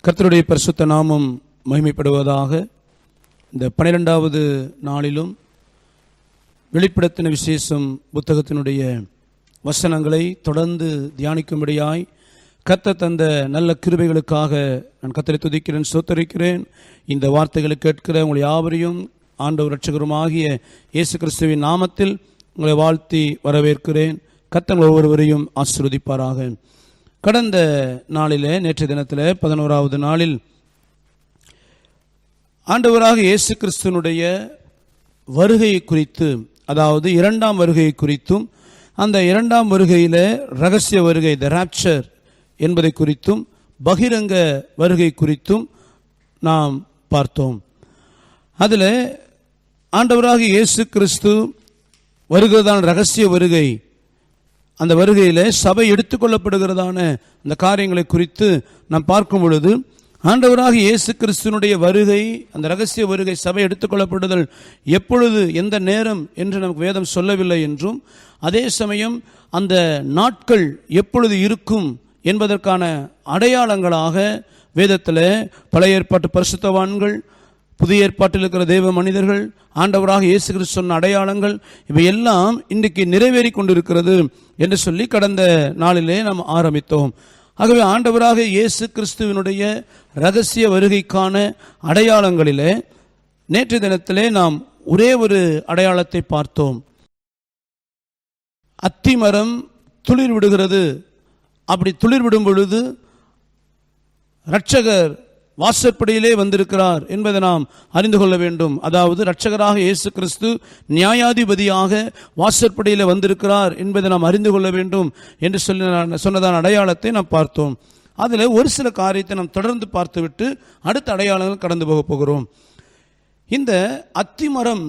கர்த்தருடைய பரிசுத்த நாமம் மகிமைப்படுவதாக. இந்த 12வது நாளிலும் வெளிப்படுத்தின விசேஷம் புத்தகத்தினுடைய வசனங்களை தொடர்ந்து தியானிக்கும்படியாய் கர்த்தர் தந்த நல்ல கிருபைகளுக்காக நான் கர்த்தரை துதிக்கிறேன், ஸ்தோத்தரிக்கிறேன். இந்த வார்த்தைகளை கேட்கிற உங்களை யாவரையும் ஆண்டவர் இரட்சகருமாகிய இயேசு கிறிஸ்துவின் நாமத்தில் உங்களை வாழ்த்தி வரவேற்கிறேன். கர்த்தர் ஒவ்வொருவரையும் ஆசீர்வதிப்பாராக. கடந்த நாளிலே, நேற்றைய தினத்தில் 11வது நாளில் ஆண்டவராக இயேசு கிறிஸ்துவனுடைய வருகை குறித்து, அதாவது இரண்டாம் வருகை குறித்தும், அந்த இரண்டாம் வருகையில் இரகசிய வருகை, த ராப்சர் என்பதை குறித்தும், பகிரங்க வருகை குறித்தும் நாம் பார்த்தோம். அதில் ஆண்டவராக இயேசு கிறிஸ்து வருகிறதான இரகசிய வருகை, அந்த வருகையில் சபை எடுத்துக்கொள்ளப்படுகிறதான அந்த காரியங்களை குறித்து நாம் பார்க்கும் பொழுது, ஆண்டவராக இயேசு கிறிஸ்துவனுடைய வருகை, அந்த இரகசிய வருகை, சபை எடுத்துக்கொள்ளப்படுதல் எப்பொழுது, எந்த நேரம் என்று நமக்கு வேதம் சொல்லவில்லை என்றும், அதே சமயம் அந்த நாட்கள் எப்பொழுது இருக்கும் என்பதற்கான அடையாளங்களாக வேதத்தில் பழைய ஏற்பாட்டு பரிசுத்தவான்கள், புதிய ஏற்பாட்டில் இருக்கிற தேவ மனிதர்கள், ஆண்டவராக இயேசு கிறிஸ்து சொன்ன அடையாளங்கள், இவையெல்லாம் இன்றைக்கு நிறைவேறி கொண்டிருக்கிறது என்று சொல்லி கடந்த நாளிலே நாம் ஆரம்பித்தோம். ஆகவே ஆண்டவராக இயேசு கிறிஸ்துவினுடைய இரகசிய வருகைக்கான அடையாளங்களிலே நேற்று தினத்திலே நாம் ஒரே ஒரு அடையாளத்தை பார்த்தோம். அத்திமரம் துளிர் விடுகிறது. அப்படி துளிர் விடும் பொழுது இரட்சகர் வாசற்படியிலே வந்திருக்கிறார் என்பதை நாம் அறிந்து கொள்ள வேண்டும். அதாவது இரட்சகராக இயேசு கிறிஸ்து நியாயாதிபதியாக வாசற்படியில் வந்திருக்கிறார் என்பதை நாம் அறிந்து கொள்ள வேண்டும் என்று சொன்னதான அடையாளத்தை நாம் பார்த்தோம். அதில் ஒரு சில காரியத்தை நாம் தொடர்ந்து பார்த்துவிட்டு அடுத்த அடையாளங்கள் கடந்து போக போகிறோம். இந்த அத்திமரம்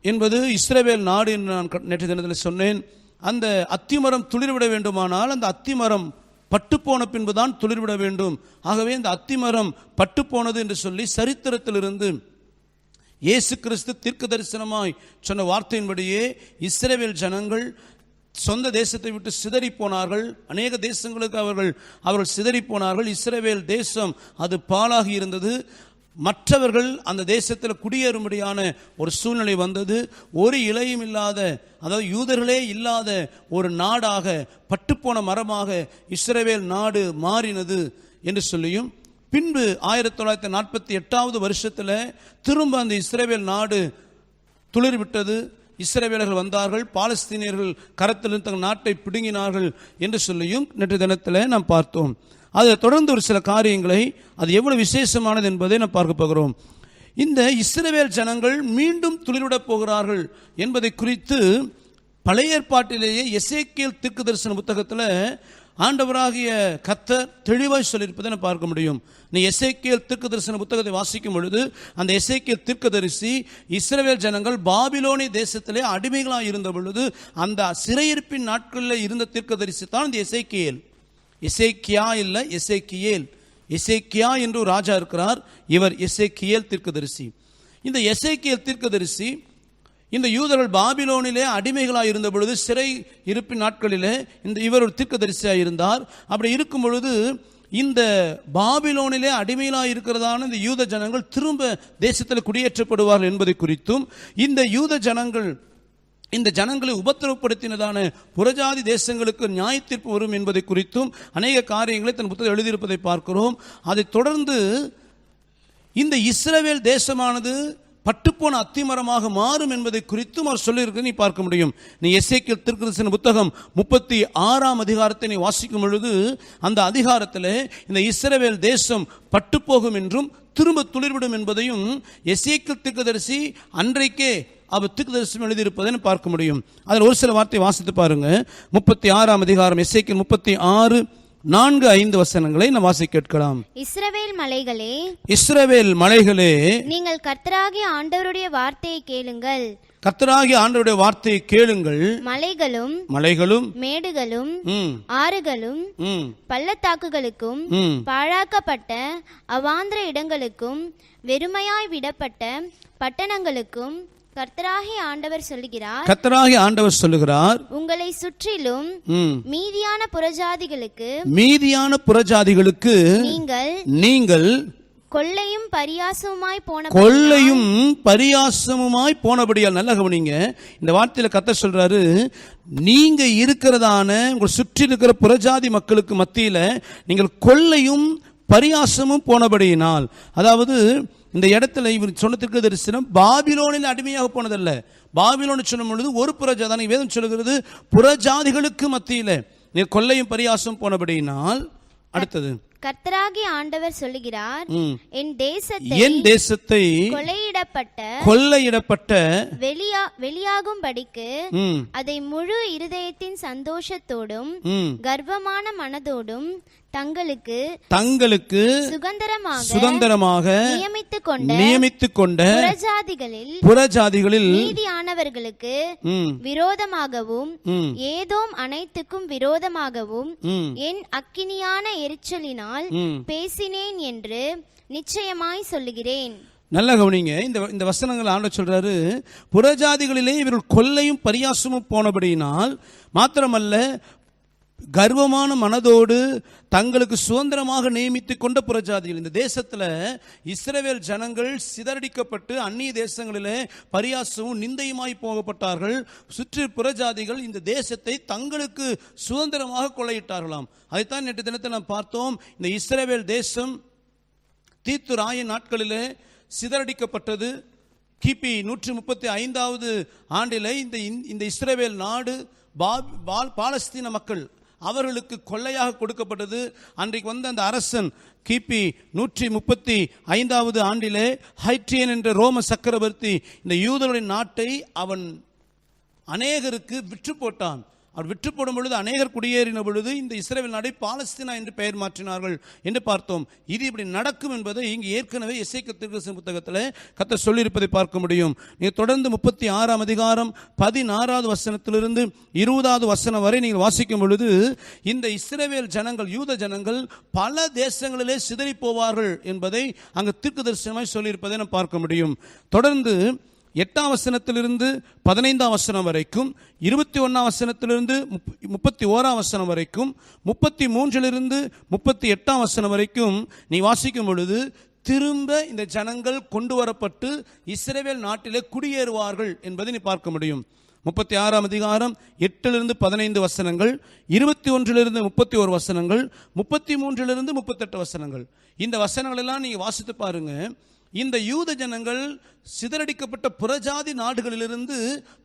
என்பது இஸ்ரவேல் நாடு என்று நான் நேற்று தினத்தில் சொன்னேன். அந்த அத்திமரம் துளிர்விட வேண்டுமானால் அந்த அத்திமரம் பட்டுப்போன பின்புதான் துளிர்விட வேண்டும். ஆகவே இந்த அத்திமரம் பட்டுப்போனது என்று சொல்லி சரித்திரத்திலிருந்து இயேசு கிறிஸ்து தீர்க்க தரிசனமாய் சொன்ன வார்த்தையின்படியே இஸ்ரவேல் ஜனங்கள் சொந்த தேசத்தை விட்டு சிதறி போனார்கள். அநேக தேசங்களுக்கு அவர்கள் சிதறி போனார்கள். இஸ்ரவேல் தேசம் அது பாழாகி இருந்தது. மற்றவர்கள் அந்த தேசத்தில் குடியேறும்படியான ஒரு சூழ்நிலை வந்தது. ஒரு இலையும் இல்லாத, அதாவது யூதர்களே இல்லாத ஒரு நாடாக, பட்டுப்போன மரமாக இஸ்ரவேல் நாடு மாறினது என்று சொல்லியும், பின்பு 1948வது வருஷத்தில் திரும்ப அந்த இஸ்ரவேல் நாடு துளிர்விட்டது. இஸ்ரவேலர்கள் வந்தார்கள், பாலஸ்தீனியர்கள் கரத்தில் தங்கள் நாட்டை பிடுங்கினார்கள் என்று சொல்லியும் நேற்று தினத்தில் நாம் பார்த்தோம். அதை தொடர்ந்து ஒரு சில காரியங்களை, அது எவ்வளவு விசேஷமானது என்பதை நாம் பார்க்க போகிறோம். இந்த இஸ்ரவேல் ஜனங்கள் மீண்டும் துளிர்விடப் போகிறார்கள் என்பதை குறித்து பழைய ஏற்பாட்டிலேயே எசேக்கியேல் தீர்க்க தரிசன புத்தகத்தில் ஆண்டவராகிய கர்த்தர் தெளிவாய் சொல்லியிருப்பதை நான் பார்க்க முடியும். நீ எசேக்கியேல் தீர்க்க தரிசன புத்தகத்தை வாசிக்கும் பொழுது அந்த எசேக்கியேல் தீர்க்கதரிசி இஸ்ரவேல் ஜனங்கள் பாபிலோனிய தேசத்திலே அடிமைகளாக இருந்த பொழுது அந்த சிறையிருப்பின் நாட்களில் இருந்த தீர்க்கதரிசி தான் இந்த எசேக்கியேல். எசேக்கியா இல்லை, எசேக்கியேல். எசேக்கியா என்று ஒரு ராஜா இருக்கிறார், இவர் எசேக்கியேல் தீர்க்கதரிசி. இந்த எசேக்கியேல் தீர்க்கதரிசி இந்த யூதர்கள் பாபிலோனிலே அடிமைகளாக இருந்த பொழுது, சிறை இருப்பின் நாட்களிலே இவர் ஒரு தீர்க்கதரிசியாக இருந்தார். அப்படி இருக்கும் பொழுது இந்த பாபிலோனிலே அடிமைகளாக இருக்கிறதான இந்த யூத ஜனங்கள் திரும்ப தேசத்தில் குடியேற்றப்படுவார்கள் என்பதை குறித்தும், இந்த யூத ஜனங்கள் இந்த ஜனங்களை உபத்திரவப்படுத்தினதான புறஜாதி தேசங்களுக்கு நியாய தீர்ப்பு வரும் என்பதை குறித்தும் அநேக காரியங்களை தன் புத்தகத்தில் எழுதியிருப்பதை பார்க்கிறோம். அதை தொடர்ந்து இந்த இஸ்ரவேல் தேசமானது பட்டுப்போன அத்திமரமாக மாறும் என்பதை குறித்தும் அவர் சொல்லியிருக்க நீ பார்க்க முடியும். நீ எசேக்கியேல் தீர்க்கதரிசன புத்தகம் 36ஆம் அதிகாரத்தை நீ வாசிக்கும் பொழுது அந்த அதிகாரத்தில் இந்த இஸ்ரவேல் தேசம் பட்டுப்போகும் என்றும் திரும்ப துளிர்விடும் என்பதையும் எசேக்கியேல் தீர்க்கதரிசி அன்றைக்கே அவர் தீர்க்கதரிசனம் எழுதியிருப்பதை பார்க்க முடியும். அதில் ஒரு சில வார்த்தை வாசித்து பாருங்க. 36ஆம் அதிகாரம் எசேக்கியேல் 36 4-5 வசனங்களை நாம் வாசிக்க கேட்கலாம். இஸ்ரவேல் மலைகளே, இஸ்ரவேல் மலைகளே, நீங்கள் கர்த்தராகிய ஆண்டவருடைய வார்த்தையை கேளுங்கள். கர்த்தராகிய ஆண்டவருடைய வார்த்தையை கேளுங்கள். மலைகளும் மலைகளும் மேடுகளும் ஆறுகளும் பள்ளத்தாக்குகளுக்கும் பாழாக்கப்பட்ட அவாந்திர இடங்களுக்கும் வெறுமையாய் விடப்பட்ட பட்டணங்களுக்கும் கர்த்தராகிய ஆண்டவர் சொல்லுகிறார், கர்த்தராகிய ஆண்டவர் சொல்லுகிறார், உங்களை சுற்றிலும் மீதியான புறஜாதிகளுக்கு நீங்கள் கொள்ளையும் பரியாசமுமாய் போனபடியால். நல்ல கவனிங்க, இந்த வார்த்தையில கர்த்தர் சொல்றாரு, நீங்க இருக்கிறதான உங்கள் சுற்றி இருக்கிற புறஜாதி மக்களுக்கு மத்தியில நீங்கள் கொள்ளையும் பரியாசமும் போனபடியினால். அதாவது இந்த இடத்துல இவர் சொன்னதுக்கு தரிசனம் பாபிலோனில் அடிமையாக போனதல்ல. பாபிலோன் சொல்லும் பொழுது ஒரு புறஜாதி, வேதம் சொல்லுகிறது புறஜாதிகளுக்கு மத்தியில நீ கொள்ளையும் பரியாசம் போனபடியினால். அடுத்தது, கர்த்தராகிய ஆண்டவர் சொல்லுகிறார், என் தேசத்தை கொள்ளையிடப்பட்ட வெளியாகும்படிக்கு அதை முழு இருதயத்தின் சந்தோஷத்தோடும் கர்வமான மனதோடும் தங்களுக்கு சுதந்திரமாக நியமித்துக் கொண்ட புறஜாதிகளில் மீதியானவர்களுக்கு விரோதமாகவும் ஏதோம் அனைத்துக்கும் விரோதமாகவும் என் அக்கினியான எரிச்சலினால் பேசினேன் என்று நிச்சயமாய் சொல்லுகிறேன். நல்ல கவனிங்க, இந்த வசனங்கள் ஆண்டவர் சொல்றாரு, புறஜாதிகளிலே இவர்கள் கொள்ளையும் பரியாசமும் போனபடியினால் மாத்திரமல்ல, கர்வமான மனதோடு தங்களுக்கு சுதந்திரமாக நியமித்துக் கொண்ட புறஜாதிகள். இந்த தேசத்துல இஸ்ரவேல் ஜனங்கள் சிதறடிக்கப்பட்டு அந்நிய தேசங்களிலே பரியாசமும் நிந்தையுமாய் போகப்பட்டார்கள். சுற்றி புறஜாதிகள் இந்த தேசத்தை தங்களுக்கு சுதந்திரமாக கொள்ளையிட்டார்களாம். அதைத்தான் நேற்று தினத்தை நாம் பார்த்தோம். இந்த இஸ்ரவேல் தேசம் தீத்து ராயின் நாட்களிலே சிதறடிக்கப்பட்டது. கிபி 135வது ஆண்டிலே இந்த இஸ்ரவேல் நாடு பாலஸ்தீன மக்கள் அவர்களுக்கு கொள்ளையாக கொடுக்கப்பட்டது. அன்றைக்கு வந்த அந்த அரசன் கிபி 135வது ஆண்டிலே ஹைட்ரியன் என்ற ரோம சக்கரவர்த்தி இந்த யூதருடைய நாட்டை அவன் அநேகருக்கு விற்று போட்டான். அவர் விற்று போடும் பொழுது அநேகர் குடியேறின பொழுது இந்த இஸ்ரவேல் நாடை பாலஸ்தீனா என்று பெயர் மாற்றினார்கள் என்று பார்த்தோம். இது இப்படி நடக்கும் என்பதை இங்கு ஏற்கனவே எசேக்கியேல் தீர்க்கதரிசன புத்தகத்தில் கர்த்தர் சொல்லியிருப்பதை பார்க்க முடியும். நீங்கள் தொடர்ந்து 36ஆம் அதிகாரம் 16வது வசனத்திலிருந்து 20வது வசனம் வரை நீங்கள் வாசிக்கும் பொழுது இந்த இஸ்ரவேல் ஜனங்கள், யூத ஜனங்கள் பல தேசங்களிலே சிதறி போவார்கள் என்பதை அங்கு தீர்க்கதரிசனமாய் சொல்லியிருப்பதை நாம் பார்க்க முடியும். தொடர்ந்து 8ஆம் வசனத்திலிருந்து 15ஆம் வசனம் வரைக்கும், 21ஆம் வசனத்திலிருந்து 31ஆம் வசனம் வரைக்கும், 33லிருந்து 38ஆம் வசனம் வரைக்கும் நீ வாசிக்கும் பொழுது திரும்ப இந்த ஜனங்கள் கொண்டு வரப்பட்டு இஸ்ரவேல் நாட்டிலே குடியேறுவார்கள் என்பதை நீ பார்க்க முடியும். 36ஆம் அதிகாரம் 8லிருந்து 15 வசனங்கள், 21லிருந்து 31 வசனங்கள், 33லிருந்து 38 வசனங்கள். இந்த வசனங்கள் எல்லாம் நீங்க வாசித்து பாருங்க. இந்த யூத ஜனங்கள் சிதறடிக்கப்பட்ட புறஜாதி நாடுகளிலிருந்து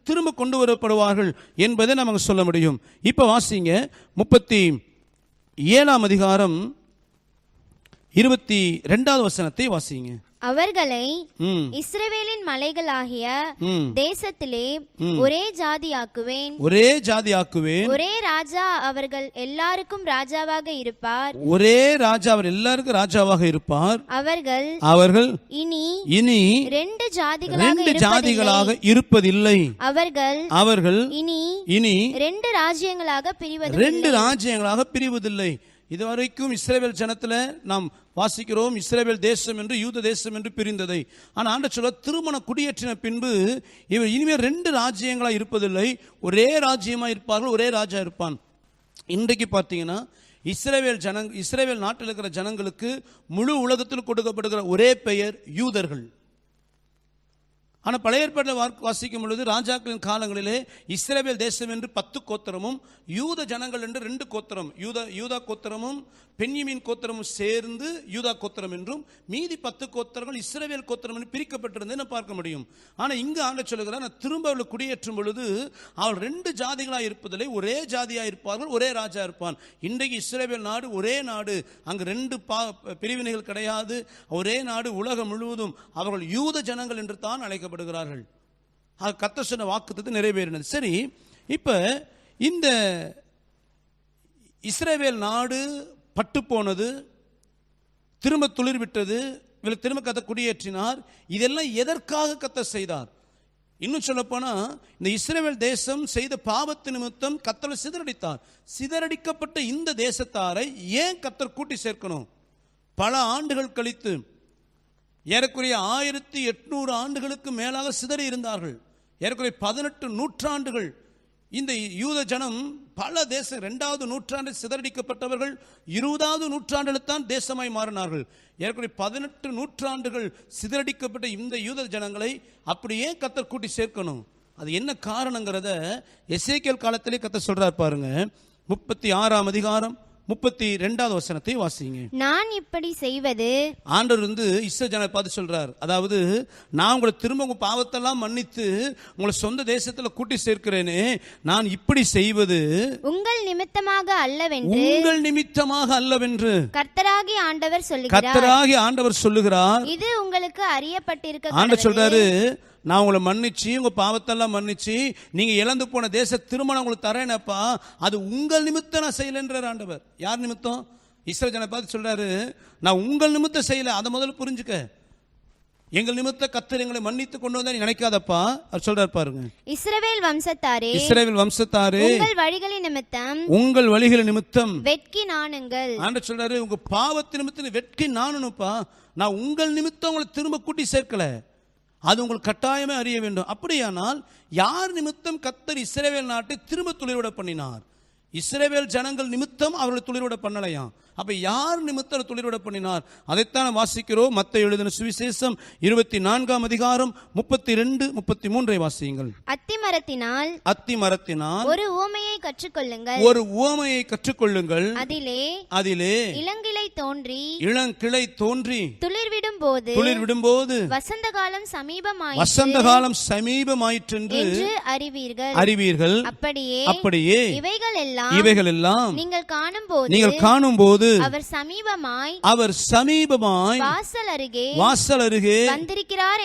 திரும்ப கொண்டு வரப்படுவார்கள் என்பதை நமக்கு சொல்ல முடியும். இப்ப வாசிங்க 37ஆம் அதிகாரம் 22வது வசனத்தை வாசிங்க. அவர்களை இஸ்ரவேலின் மலைகளாகிய தேசத்திலே ஒரே ஜாதியாக்குவேன், ஒரே ராஜா அவர்கள் எல்லாருக்கும் ராஜாவாக இருப்பார், அவர் எல்லாருக்கும் ராஜாவாக இருப்பார். அவர்கள் இனி ரெண்டு ஜாதிகளாக இருப்பதில்லை. அவர்கள் இனி ரெண்டு ராஜ்யங்களாக பிரிவதில்லை. இதுவரைக்கும் இஸ்ரவேல் ஜனத்துல நாம் வாசிக்கிறோம், இஸ்ரவேல் தேசம் என்று யூத தேசம் என்று பிரிந்ததை. ஆனால் ஆண்டவர் சொல்ல, திருமண குடியேற்றின பின்பு இவர் இனிமேல் ரெண்டு ராஜ்யங்களா இருப்பதில்லை, ஒரே ராஜ்யமா இருப்பார்கள், ஒரே ராஜா இருப்பான். இன்றைக்கு பார்த்தீங்கன்னா இஸ்ரவேல் நாட்டில் இருக்கிற ஜனங்களுக்கு முழு உலகத்தில் கொடுக்கப்படுகிற ஒரே பெயர் யூதர்கள். ஆனால் பழைய ஏற்பாட்டில் வாசிக்கும் பொழுது ராஜாக்களின் காலங்களிலே இஸ்ரவேல் தேசம் என்று 10 கோத்திரமும் யூத ஜனங்கள் என்று 2 கோத்திரம், யூதா கோத்திரமும் பென்யமீன் கோத்திரமும் சேர்ந்து யூதா கோத்திரம் என்றும், மீதி 10 கோத்திரங்கள் இஸ்ரவேல் கோத்திரம் என்று பிரிக்கப்பட்டிருந்ததை பார்க்க முடியும். ஆனால் இங்கு ஆண்டவர் சொல்லுகிறார், திரும்ப அவர்கள் குடியேற்றும் பொழுது அவள் 2 ஜாதிகளாக இருப்பதில்லை, ஒரே ஜாதியாக இருப்பார்கள், ஒரே ராஜா இருப்பான். இன்றைக்கு இஸ்ரவேல் நாடு ஒரே நாடு, அங்கு 2 பிரிவினைகள் கிடையாது, ஒரே நாடு. உலகம் முழுவதும் அவர்கள் யூத ஜனங்கள் என்று தான் அழைக்கப்படுகிறார்கள். கர்த்தர் சொன்ன வாக்குத்தத்தம் நிறைவேறினது. சரி, இப்ப இந்த இஸ்ரவேல் நாடு பட்டு போனது, திரும்ப துளிர் விட்டது, திரும்ப கர்த்தர் குடியேற்றினார். இதெல்லாம் எதற்காக கர்த்தர் செய்தார்? இன்னும் சொல்ல போனா, இந்த இஸ்ரவேல் தேசம் செய்த பாவத்து நிமித்தம் கர்த்தர் சிதறடித்தார். சிதறடிக்கப்பட்ட இந்த தேசத்தாரை ஏன் கர்த்தர் கூட்டி சேர்க்கணும்? பல ஆண்டுகள் கழித்து ஏறக்குறைய 1800 ஆண்டுகளுக்கு மேலாக சிதறி இருந்தார்கள். ஏறக்குறைய 18 நூற்றாண்டுகள் இந்த யூத ஜனம் பல தேசம் 2வது நூற்றாண்டில் சிதறடிக்கப்பட்டவர்கள் 20வது நூற்றாண்டில் தான் தேசமாய் மாறினார்கள். ஏறக்குறைய 18 நூற்றாண்டுகள் சிதறடிக்கப்பட்ட இந்த யூத ஜனங்களை அப்படியே கர்த்தர் கூட்டி சேர்க்கணும். அது என்ன காரணங்கிறத எசேக்கியேல் காலத்திலே கர்த்தர் சொல்றார் பாருங்க. 36ஆம் அதிகாரம் 32வது வசனத்தை வாசிங்க. நான் இப்படி செய்வது, ஆண்டவர் இஸ்ரவேல் ஜனங்களை பார்த்து சொல்றார், அதாவது நான் உங்களை திரும்ப உங்க பாவத்தெல்லாம் மன்னித்து உங்களை சொந்த தேசத்துல கூட்டி சேர்க்கிறேனே, நான் இப்படி செய்வது உங்கள் நிமித்தமாக அல்லவென்று, உங்கள் நிமித்தமாக அல்லவென்று கர்த்தராகிய ஆண்டவர் சொல்லுகிறார். கர்த்தராகிய ஆண்டவர் சொல்லுகிறார். இது உங்களுக்கு அறியப்பட்டிருக்க ஆண்டவர் சொல்றாரு, நான் உங்களை மன்னிச்சு உங்க பாவத்தெல்லாம் மன்னிச்சு நீங்க இழந்து போன தேச திருமணம் உங்களுக்கு தரேனப்பா, அது உங்கள் நிமித்தம் நான் செய்யலன்றார் ஆண்டவர். யார் நிமித்தம்? இஸ்ரவேல் ஜனங்களை பார்த்து சொல்றாரு, நான் உங்கள் நிமித்தம் செய்யல. அதை முதல்ல புரிஞ்சுக்க. எங்கள் நிமித்த கர்த்தர் எங்களை மன்னித்து கொண்டு வந்தா நீ நினைக்காதப்பா. அவர் சொல்றாரு பாருங்க. இஸ்ரவேல் வம்சத்தாரே, இஸ்ரவேல் வம்சத்தாரே, உங்கள் வழிகளின் நிமித்தம், உங்கள் வழிகளின் நிமித்தம் வெட்கி நாணுங்கள். ஆண்டவர் சொல்றாரு, உங்க பாவத்தின் நிமித்தம் வெட்கி நாணுப்பா. நான் உங்கள் நிமித்தம் உங்களை திரும்ப கூட்டி சேர்க்கல. அது உங்களுக்கு கட்டாயமே அறிய வேண்டும். அப்படியானால் யார் நிமித்தம் கர்த்தர் இஸ்ரவேல் நாட்டை திரும்ப துளிர்விட பண்ணினார்? இஸ்ரவேல் ஜனங்கள் நிமித்தம் அவர்களை துளிர்விட பண்ணலையாம். அப்ப யார் நிமித்தம் துளிர்விட பண்ணினார்? அதைத்தான் வாசிக்கிறோம். மத்தேயு எழுதின சுவிசேஷம் 24ஆம் அதிகாரம் 32, 33 வாசியுங்கள். அத்திமரத்தினால், அத்திமரத்தினால் ஒரு உவமையை கற்றுக்கொள்ளுங்கள். ஒரு உவமையை கற்றுக்கொள்ளுங்கள். அதிலே இளங்கிளை தோன்றி, இளங்கிளை தோன்றி துளிர்விடும் போது வசந்த காலம் சமீபமாயிற்று, வசந்த காலம் சமீபமாயிற்று என்று அறிவீர்கள். அப்படியே இவைகள் எல்லாம் நீங்கள் காணும்போது அவர் சமீபமாய் வாசல் அருகே வந்திருக்கிறார்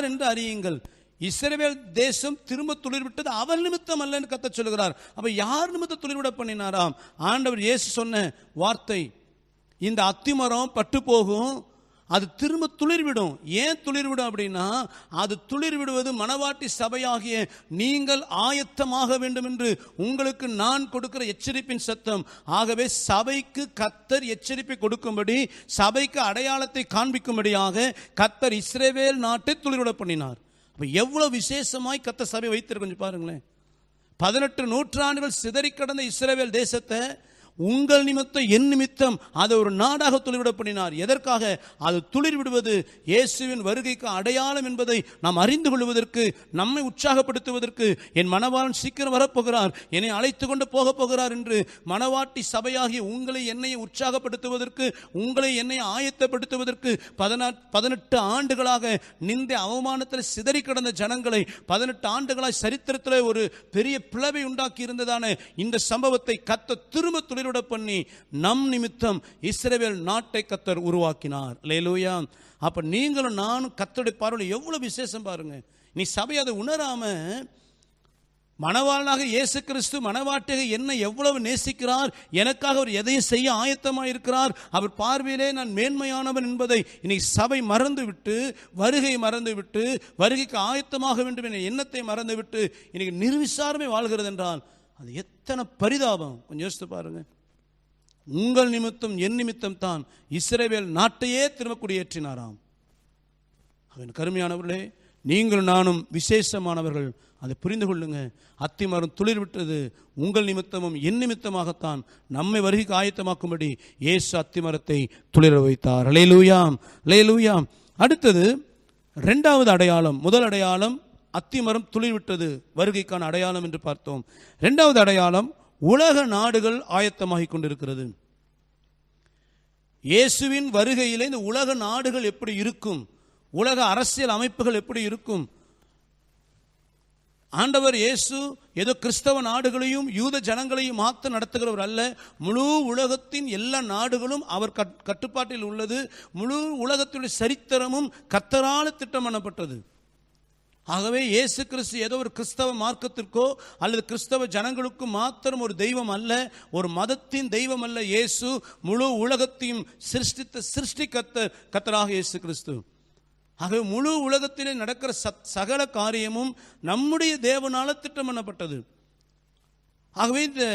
என்று அறியுங்கள். இஸ்ரவேல் தேசம் திரும்ப துளிர்விட்டது அவர் நிமித்தம் அல்ல என்று கர்த்தர் சொல்லுகிறார். அப்ப யார் நிமித்தம் துளிர்விட பண்ணினாராம்? ஆண்டவர் இயேசு சொன்ன வார்த்தை, இந்த அத்திமரம் பட்டு போகும், அது திரும்ப துளிர்விடும். ஏன் துளிர்விடும் அப்படின்னா, அது துளிர்விடுவது மணவாட்டி சபையாகிய நீங்கள் ஆயத்தமாக வேண்டும் என்று உங்களுக்கு நான் கொடுக்கிற எச்சரிப்பின் சத்தம். ஆகவே சபைக்கு கர்த்தர் எச்சரிப்பை கொடுக்கும்படி, சபைக்கு அடையாளத்தை காண்பிக்கும்படியாக கர்த்தர் இஸ்ரவேல் நாட்டை துளிர்விட பண்ணினார். அப்ப எவ்வளவு விசேஷமாய் கர்த்தர் சபை வைத்திருக்க கொஞ்சம் பாருங்களேன். 18 நூற்றாண்டுகள் சிதறி கடந்த இஸ்ரவேல் தேசத்தை உங்கள் நிமித்தம் என் நிமித்தம் அதை ஒரு நாடாக துளிர்விட பண்ணினார். எதற்காக? அது துளிர்விடுவது இயேசுவின் வருகைக்கு அடையாளம் என்பதை நாம் அறிந்து கொள்வதற்கு, நம்மை உற்சாகப்படுத்துவதற்கு. என் மணவாளன் சீக்கிரம் வரப்போகிறார், என்னை அழைத்து கொண்டு போக போகிறார் என்று மணவாட்டி சபையாகிய உங்களை என்னை உற்சாகப்படுத்துவதற்கு, உங்களை என்னை ஆயத்தப்படுத்துவதற்கு 18 ஆண்டுகளாக நிந்த அவமானத்தில் சிதறி கிடந்த ஜனங்களை 18 ஆண்டுகளாய் சரித்திரத்தில் ஒரு பெரிய பிளவை உண்டாக்கி இருந்ததான இந்த சம்பவத்தை கர்த்தர் திரும்ப துளிர் பண்ணி நம் நிமித்தம் இஸ்ரவேல் நாட்டை கர்த்தர் உருவாக்கினார். அல்லேலூயா. அப்ப நீங்களும் நானும் கர்த்தருடைய பார்வையில் எவ்வளவு விசேஷம் பாருங்க. நீ சபை அதை உணராம, மணவாளனாக இயேசு கிறிஸ்து மணவாட்டியாக என்னை எவ்வளவு நேசிக்கிறார், எனக்காக அவர் எதையும் செய்ய ஆயத்தமாக இருக்கிறார், அவர் பார்வையிலே நான் மேன்மையானவன் என்பதை இன்னைக்கு சபை மறந்துவிட்டு, வருகை மறந்துவிட்டு, வருகைக்கு ஆயத்தமாக வேண்டும் என்ற எண்ணத்தை மறந்துவிட்டு இன்னைக்கு நிர்விசாரமே வாழ்கிறது என்றால் அது எத்தனை பரிதாபம். கொஞ்சம் யோசித்து பாருங்க. உங்கள் நிமித்தம் என் நிமித்தம் தான் இஸ்ரவேல் நாட்டையே திரும்ப குடியேற்றினாராம். அவன் கருமையானவர்களே, நீங்கள் நானும் விசேஷமானவர்கள், அதை புரிந்து கொள்ளுங்க. அத்திமரம் துளிர் விட்டது உங்கள் நிமித்தமும் என் நிமித்தமாகத்தான் நம்மை வருகைக்கு ஆயத்தமாக்கும்படி இயேசு அத்திமரத்தை துளிர வைத்தார். அல்லேலூயா, அல்லேலூயா. அடுத்தது 2வது அடையாளம். முதல் அடையாளம் அத்திமரம் துளிர்விட்டது, வருகைக்கான அடையாளம் என்று பார்த்தோம். 2வது அடையாளம், உலக நாடுகள் ஆயத்தமாகி கொண்டிருக்கிறது. இயேசுவின் வருகையிலே இந்த உலக நாடுகள் எப்படி இருக்கும், உலக அரசியல் அமைப்புகள் எப்படி இருக்கும்? ஆண்டவர் இயேசு ஏதோ கிறிஸ்தவ நாடுகளையும் யூத ஜனங்களையும் மாற்ற நடத்துகிறவர் அல்ல. முழு உலகத்தின் எல்லா நாடுகளும் அவர் கட்டுப்பாட்டில் உள்ளது. முழு உலகத்தினுடைய சரித்திரமும் கர்த்தரால் திட்டம் பண்ணப்பட்டது. ஆகவே இயேசு கிறிஸ்து ஏதோ ஒரு கிறிஸ்தவ மார்க்கத்திற்கோ அல்லது கிறிஸ்தவ ஜனங்களுக்கு மாத்திரம் ஒரு தெய்வம் அல்ல, ஒரு மதத்தின் தெய்வம் அல்ல. இயேசு முழு உலகத்தையும் சிருஷ்டித்த கர்த்தராக இயேசு கிறிஸ்து. ஆகவே முழு உலகத்திலே நடக்கிற சகல காரியமும் நம்முடைய தேவனால திட்டம் பண்ணப்பட்டது. ஆகவே இந்த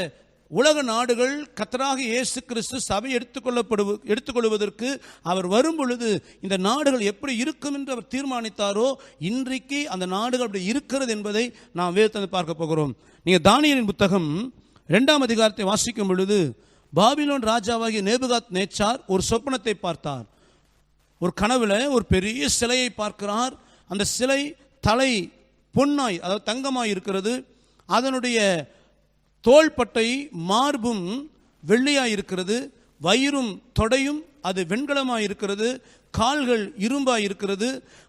உலக நாடுகள் கர்த்தராக இயேசு கிறிஸ்து சபை எடுத்துக்கொள்வதற்கு அவர் வரும் பொழுது இந்த நாடுகள் எப்படி இருக்கும் என்று அவர் தீர்மானித்தாரோ இன்றைக்கு அந்த நாடுகள் அப்படி இருக்கிறது என்பதை நாம் வேதத்தில் பார்க்க போகிறோம். நீங்கள் தானியேலின் புத்தகம் 2ஆம் அதிகாரத்தை வாசிக்கும் பொழுது பாபிலோன் ராஜாவாகிய நேபுகாத் நேச்சார் ஒரு சொப்பனத்தை பார்த்தார். ஒரு கனவுல ஒரு பெரிய சிலையை பார்க்கிறார். அந்த சிலை தலை பொன்னாய், அதாவது தங்கமாய் இருக்கிறது. அதனுடைய தோள்பட்டை மார்பும் வெள்ளையாய் இருக்கிறது. வயிறும் தொடையும் அது வெண்கலமாய் இருக்கிறது. கால்கள் இரும்பாய் இருக்கிறது.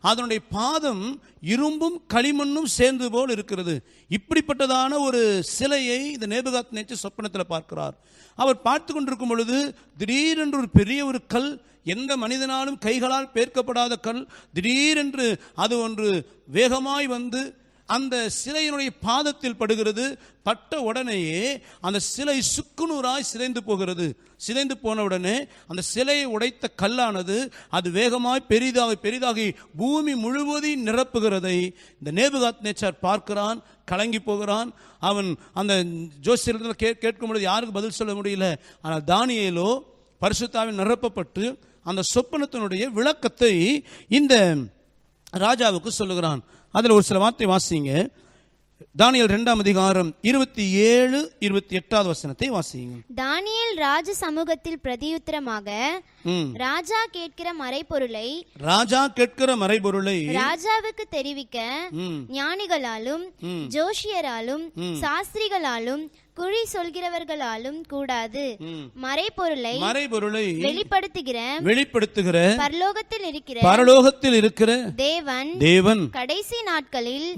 அதனுடைய பாதம் இரும்பும் களிமண்ணும் சேர்ந்து போல் இருக்கிறது. இப்படிப்பட்டதான ஒரு சிலையை இந்த நேபுகாத் நேச்சர் சொப்பனத்தில் பார்க்கிறார். அவர் பார்த்து கொண்டிருக்கும் பொழுது திடீரென்று ஒரு பெரிய ஒரு கல், எந்த மனிதனாலும் கைகளால் பேர்க்கப்படாத கல், திடீரென்று அது ஒன்று வேகமாய் வந்து அந்த சிலையினுடைய பாதத்தில் படுகிறது. பட்ட உடனேயே அந்த சிலை சுக்குநூறாய் சிதைந்து போகிறது. சிதைந்து போன உடனே அந்த சிலையை உடைத்த கல்லானது அது வேகமாய் பெரிதாகி பூமி முழுவதையும் நிரப்புகிறதை இந்த நேபுகாத் நேச்சார் பார்க்கிறான். கலங்கி போகிறான். அவன் அந்த ஜோசியரிடத்தில் கேட்கும் பொழுது யாருக்கு பதில் சொல்ல முடியல. ஆனால் தானியேலோ பரிசுத்தாவில் நிரப்பப்பட்டு அந்த சொப்பனத்தினுடைய விளக்கத்தை இந்த ராஜாவுக்கு சொல்லுகிறான். அதில் ஒரு சில வார்த்தை வாசிங்க. தானியேல் 2ஆம் அதிகாரம் 27, 28வது வசனத்தை வாசிங்க. தானியேல் ராஜ சமூகத்தில் பிரதியுத்தரமாக, ராஜா கேட்கிற மறைபொருளை ராஜாவுக்கு தெரிவிக்க ஞானிகளாலும் ஜோஷியராலும் சாஸ்திரிகளாலும் குறி சொல்கிறவர்களாலும் கூடாது. மறைபொருளை வெளிப்படுத்துகிற பரலோகத்தில் இருக்கிற தேவன் கடைசி நாட்களில்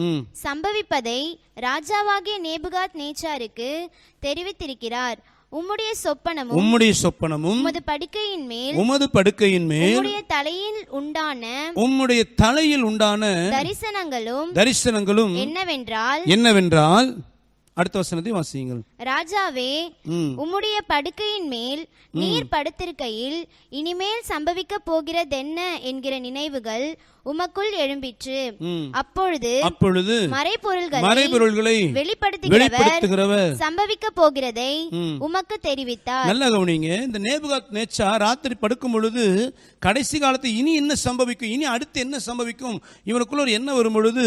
சம்பவிப்பதை ராஜாவாகிய நேபுகாத் நேச்சாருக்கு தெரிவித்திருக்கிறார். உம்முடைய சொப்பனமும் உமது படுக்கையின் மேல் உம்முடைய தலையில் உண்டான தரிசனங்களும் என்னவென்றால் அடுத்த வசனத்தை வாசியுங்கள். ராஜாவே, உம்முடைய படுக்கையின் மேல் நீர் படுத்திருக்கையில் இனிமேல் சம்பவிக்க போகிறதென்ன என்கிற நினைவுகள் உமக்குள் எழும்பிற்று. அப்பொழுது மறைபொருள்களை வெளிப்படுத்துகிறவர் சம்பவிக்க போகிறதை உமக்கு தெரிவித்தார். நல்ல கவனிங்க. இந்த நேபுகாத் நேச்சார் ராத்திரி படுக்கும் பொழுது கடைசி காலத்தில் இனி என்ன சம்பவிக்கும், இனி அடுத்து என்ன சம்பவிக்கும், இவனுக்குள்ள ஒரு என்ன வரும் பொழுது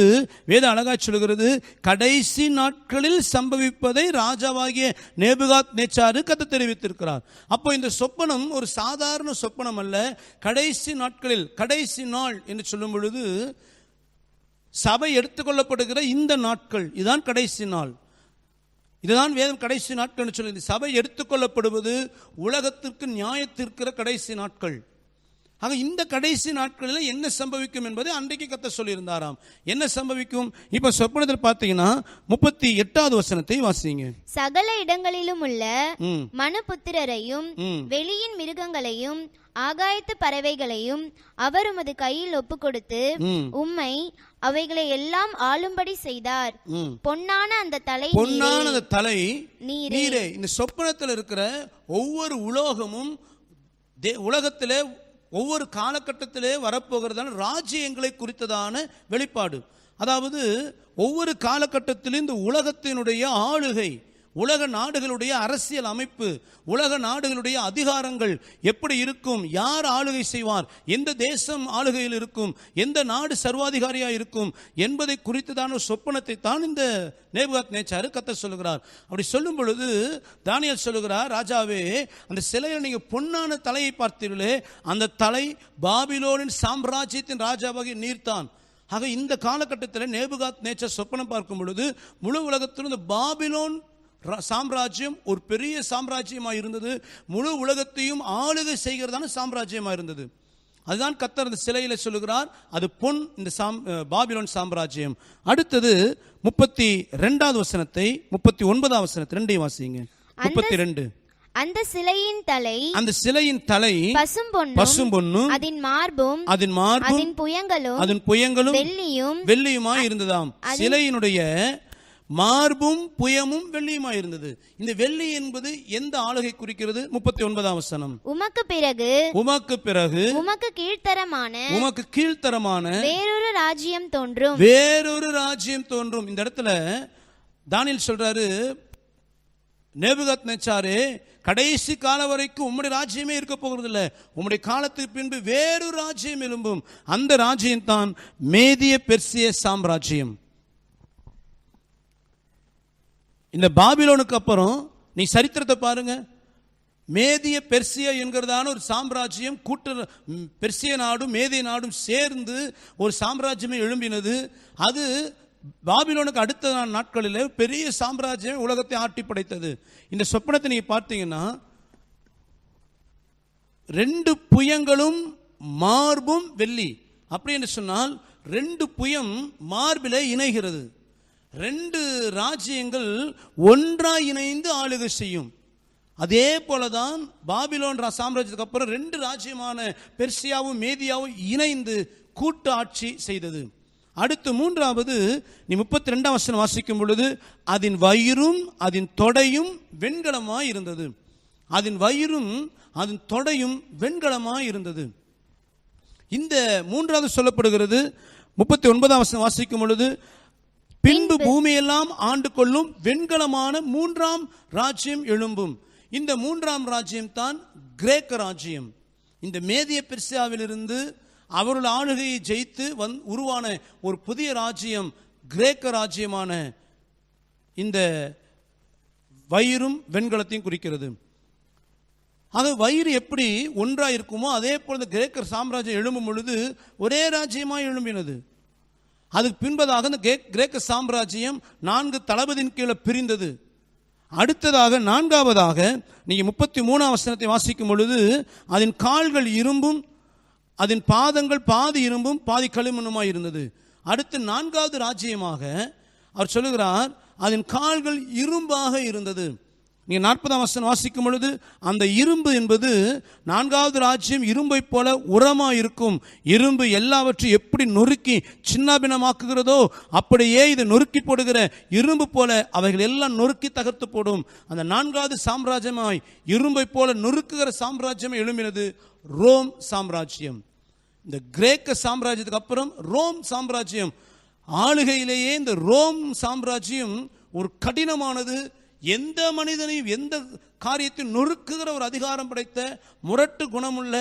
வேதம் அழகாய் சொல்கிறது, கடைசி நாட்களில் சம்பவிப்பதை ராஜாவாகிய நேபுகாத் நேச்சாரு கர்த்தர் தெரிவித்திருக்கிறார். அப்போ இந்த சொப்பனம் ஒரு சாதாரண சொப்பனம் அல்ல. கடைசி நாட்களில், கடைசி நாள் என்று சொல்லும் பொழுது சபை எடுத்துக்கொள்ளப்படுகிற இந்த நாட்கள், இதுதான் கடைசி நாள். இதுதான் வேதம் கடைசி நாட்கள் சொல்லுது. சபை எடுத்துக்கொள்ளப்படுவது உலகத்திற்கு நியாயத்திற்கிற கடைசி நாட்கள். ஆக இந்த கடைசி நாட்களில் என்ன சம்பவிக்கும் என்பதை அன்றைக்கு கர்த்தர் சொல்லியிருந்தாராம். என்ன சம்பவிக்கும்? இப்ப சொப்பனத்தில் பார்த்தீங்கன்னா 38வது வசனத்தை வாசிங்க. சகல இடங்களிலும் உள்ள மனுபுத்திரரையும் வெளியின் மிருகங்களையும் ஆகாயத்து பறவைகளையும் அவர் உமது கையில் ஒப்பு கொடுத்து உம்மை அவைகளை எல்லாம் ஆளும்படி செய்தார். பொன்னான அந்த தலை நீரே. இந்த சொப்பனத்தில் இருக்கிற ஒவ்வொரு உலோகமும் உலகத்திலே ஒவ்வொரு காலகட்டத்திலே வரப்போகிறதான ராஜ்யங்களை குறித்ததான வெளிப்பாடு. அதாவது ஒவ்வொரு காலகட்டத்திலும் இந்த உலகத்தினுடைய ஆளுகை, உலக நாடுகளுடைய அரசியல் அமைப்பு, உலக நாடுகளுடைய அதிகாரங்கள் எப்படி இருக்கும், யார் ஆளுகை செய்வார், எந்த தேசம் ஆளுகையில் இருக்கும், எந்த நாடு சர்வாதிகாரியாக இருக்கும் என்பதை குறித்துதான சொப்பனத்தை தான் இந்த நேபுகாத் நேச்சாரு கர்த்தர் சொல்லுகிறார். அப்படி சொல்லும் பொழுது தானியேல் சொல்லுகிறார், ராஜாவே, அந்த சிலையில் நீங்கள் பொன்னான தலையை பார்த்தீர்களே, அந்த தலை பாபிலோனின் சாம்ராஜ்யத்தின் ராஜாவாகிய நீர்தான். ஆக இந்த காலகட்டத்தில் நேபுகாத் நேச்சார் சொப்பனம் பார்க்கும் பொழுது முழு உலகத்திலும் இந்த பாபிலோன் சாம்ராஜ்யம் ஒரு பெரிய சாம்ராஜ்யமாக இருந்தது. முழு உலகத்தையும் ஆளுகை செய்கிறதான சாம்ராஜ்யமாக இருந்தது. அதுதான் கர்த்தர் அந்த சிலையில சொல்லுகிறார், அது பொன், இந்த பாபிலோன் சாம்ராஜ்யம். அடுத்தது 32வது வசனத்தை 39வது வசனத்தை ரெண்டையும் வாசிங்க. 32. அந்த சிலையின் தலை பசும்பொன்னும் அதன் மார்பும் அதன் புயங்களும் வெள்ளியுமாய் இருந்ததாம். சிலையினுடைய மார்பும் புயமும் வெள்ளியுமாய் இருந்தது. இந்த வெள்ளி என்பது எந்த ஆளுகை குறிக்கிறது? 39வது வசனம். உமக்கு பிறகு உமக்கு கீழ்த்தரமான வேறொரு ராஜ்யம் தோன்றும். இந்த இடத்துல தானியேல் சொல்றாரு, நேபுகாத்நேச்சாரே, கடைசி காலம் வரைக்கும் உம்முடைய ராஜ்யமே இருக்க போகிறது இல்லை, உம்முடைய காலத்துக்கு பின்பு வேறொரு ராஜ்யம் எழும்பும். அந்த ராஜ்யம் தான் மேதிய பெர்சிய சாம்ராஜ்யம். இந்த பாபிலோனுக்கு அப்புறம் நீ சரித்திரத்தை பாருங்க, மேதிய பெர்சியா என்கிறதான ஒரு சாம்ராஜ்யம், பெர்சிய நாடும் மேதிய நாடும் சேர்ந்து ஒரு சாம்ராஜ்யமே எழும்பினது. அது பாபிலோனுக்கு அடுத்த நாட்களில் பெரிய சாம்ராஜ்யம் உலகத்தை ஆட்டி படைத்தது. இந்த சொப்பனத்தை நீங்க பார்த்தீங்கன்னா, 2 புயங்களும் மார்பும் வெள்ளி. அப்படி என்று சொன்னால் 2 புயம் மார்பில இணைகிறது. 2 ராஜ்யங்கள் ஒன்றாய் இணைந்து ஆளுகை செய்யும். அதே போலதான் பாபிலோன் சாம்ராஜ்யத்துக்கு அப்புறம் 2 ராஜ்யமான பெர்சியாவும் மேதியாவும் இணைந்து கூட்டு ஆட்சி செய்தது. அடுத்து 3வது நீ 32ஆம் வசனம் வாசிக்கும் பொழுது, அதன் வயிறும் அதன் தொடையும் வெண்கலமாய் இருந்தது. அதன் வயிறும் அதன் தொடையும் வெண்கலமாய் இருந்தது. இந்த 3வது சொல்லப்படுகிறது 39ஆம் வசனம் வாசிக்கும் பொழுது, பின்பு பூமியெல்லாம் ஆண்டு கொள்ளும் வெண்கலமான 3ஆம் ராஜ்யம் எழும்பும். இந்த 3ஆம் ராஜ்யம் தான் கிரேக்க ராஜ்யம். இந்த மேதிய பெர்சியாவிலிருந்து அவர்கள் ஆளுகையை ஜெயித்து உருவான ஒரு புதிய ராஜ்யம் கிரேக்க ராஜ்யமான இந்த வயிறும் வெண்கலத்தையும் குறிக்கிறது. ஆக வயிறு எப்படி ஒன்றாக இருக்குமோ அதே போல கிரேக்க சாம்ராஜ்யம் எழும்பும் பொழுது ஒரே ராஜ்யமாக எழும்பினது. அதுக்கு பின்பதாக இந்த கிரேக்க சாம்ராஜ்யம் 4 தளபதியின் கீழே பிரிந்தது. அடுத்ததாக 4வதாக நீங்க 33ஆம் வசனத்தை வாசிக்கும் பொழுது, அதன் கால்கள் இரும்பும் அதன் பாதங்கள் பாதி இரும்பும் பாதி களிமண்ணுமாய் இருந்தது. அடுத்து 4வது ராஜ்யமாக அவர் சொல்லுகிறார், அதன் கால்கள் இரும்பாக இருந்தது. நீங்க 40ஆம் வசனம் வாசிக்கும் பொழுது, அந்த இரும்பு என்பது 4வது ராஜ்யம் இரும்பை போல உரமாக இருக்கும். இரும்பு எல்லாவற்றையும் எப்படி நொறுக்கி சின்னாபின்னமாக்குகிறதோ அப்படியே இது நொறுக்கி போடுகிற இரும்பு போல அவைகள் எல்லாம் நொறுக்கி தகர்த்து போடும். அந்த 4வது சாம்ராஜ்யமாய் இரும்பை போல நொறுக்குகிற சாம்ராஜ்யம் எழும்பினது ரோம் சாம்ராஜ்யம். இந்த கிரேக்க சாம்ராஜ்யத்துக்கு அப்புறம் ரோம் சாம்ராஜ்யம் ஆளுகையிலேயே இந்த ரோம் சாம்ராஜ்யம் ஒரு கடினமானது, எந்த மனிதனையும் எந்த காரியத்தையும் நொறுக்குகிற ஒரு அதிகாரம் படைத்த முரட்டு குணமுள்ள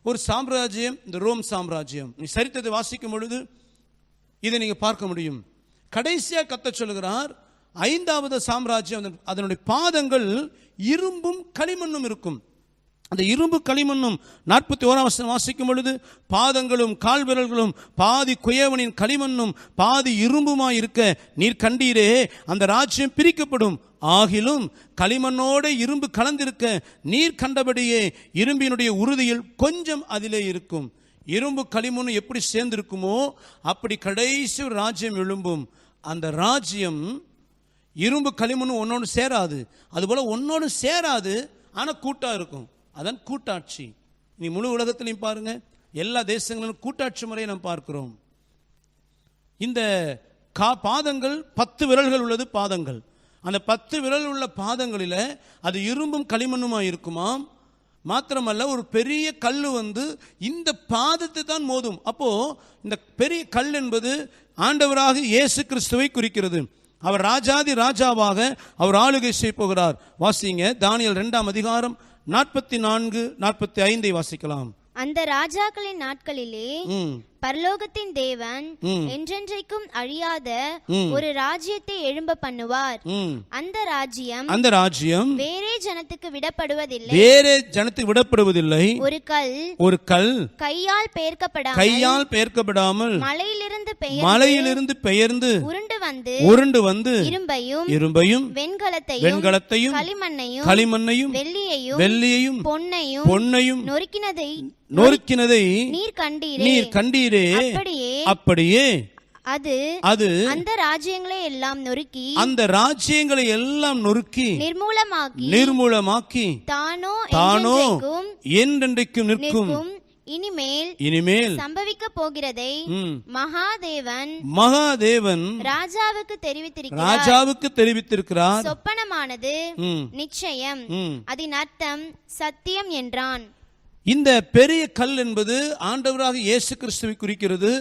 ஒரு சாம்ராஜ்யம் இந்த ரோம் சாம்ராஜ்யம். நீ சரித்திரத்தை வாசிக்கும் பொழுது இதை நீங்க பார்க்க முடியும். கடைசியா கர்த்தர் சொல்லுகிறார், 5வது சாம்ராஜ்யம் அதனுடைய பாதங்கள் இரும்பும் களிமண்ணும் இருக்கும். அந்த இரும்பு களிமண்ணும் 41ஆம் வசனம் வாசிக்கும் பொழுது, பாதங்களும் கால்விரல்களும் பாதி குயவனின் களிமண்ணும் பாதி இரும்புமாய் இருக்க நீர் கண்டீரே, அந்த ராஜ்யம் பிரிக்கப்படும். ஆகிலும் களிமண்ணோட இரும்பு கலந்திருக்க நீர் கண்டபடியே இரும்பினுடைய உறுதியில் கொஞ்சம் அதிலே இருக்கும். இரும்பு களிமண்ணும் எப்படி சேர்ந்திருக்குமோ அப்படி கடைசி ஒரு ராஜ்யம் எழும்பும். அந்த ராஜ்யம் இரும்பு களிமண்ணும் ஒன்னொன்று சேராது, அதுபோல ஒன்னொன்று சேராது, ஆனால் கூட்டா இருக்கும். அதான் கூட்டாட்சி. நீ முழு உலகத்திலையும் பாருங்க, எல்லா தேசங்களிலும் கூட்டாட்சி முறையை நாம் பார்க்கிறோம். இந்த பாதங்கள் 10 விரல்கள் உள்ளது பாதங்கள். அந்த 10 விரல் உள்ள பாதங்களில் அது இரும்பும் களிமண்ணுமா இருக்குமாம். மாத்திரமல்ல, ஒரு பெரிய கல் இந்த பாதத்தை தான் மோதும். அப்போ இந்த பெரிய கல் என்பது ஆண்டவராக இயேசு கிறிஸ்துவை குறிக்கிறது. அவர் ராஜாதி ராஜாவாக அவர் ஆளுகை செய்ய போகிறார். வாசிங்க தானியேல் 2ஆம் அதிகாரம் 44, 45 வாசிக்கலாம். அந்த ராஜாக்களின் நாட்களிலே பரலோகத்தின் தேவன் என்றென்றைக்கும் அழியாத ஒரு ராஜ்யத்தை எழும்ப பண்ணுவார். அந்த ராஜ்யம் வேறே ஜனத்துக்கு விடப்படுவதில்லை. ஒரு கல் கையால் பெயர்க்கப்படாமல் மலையிலிருந்து பெயர்ந்து உருண்டு வந்து இரும்பையும் வெண்கலத்தையும் களிமண்ணையும் வெள்ளியையும் பொன்னையும் நொறுக்கினதை நீர் கண்டீரே. அப்படியே அது அந்த ராஜ்யங்களை எல்லாம் நொறுக்கி நிர்மூலமாக்கி தானோ என்றென்றைக்கும் நிற்கும். இனிமேல் சம்பவிக்க போகிறதை மகாதேவன் ராஜாவுக்கு தெரிவித்திருக்கிறார். சொப்பனமானது நிச்சயம், அதன் அர்த்தம் சத்தியம் என்றான். இந்த பெரிய கல் என்பது ஆண்டவராக இயேசு கிறிஸ்துவை குறிக்கிறது.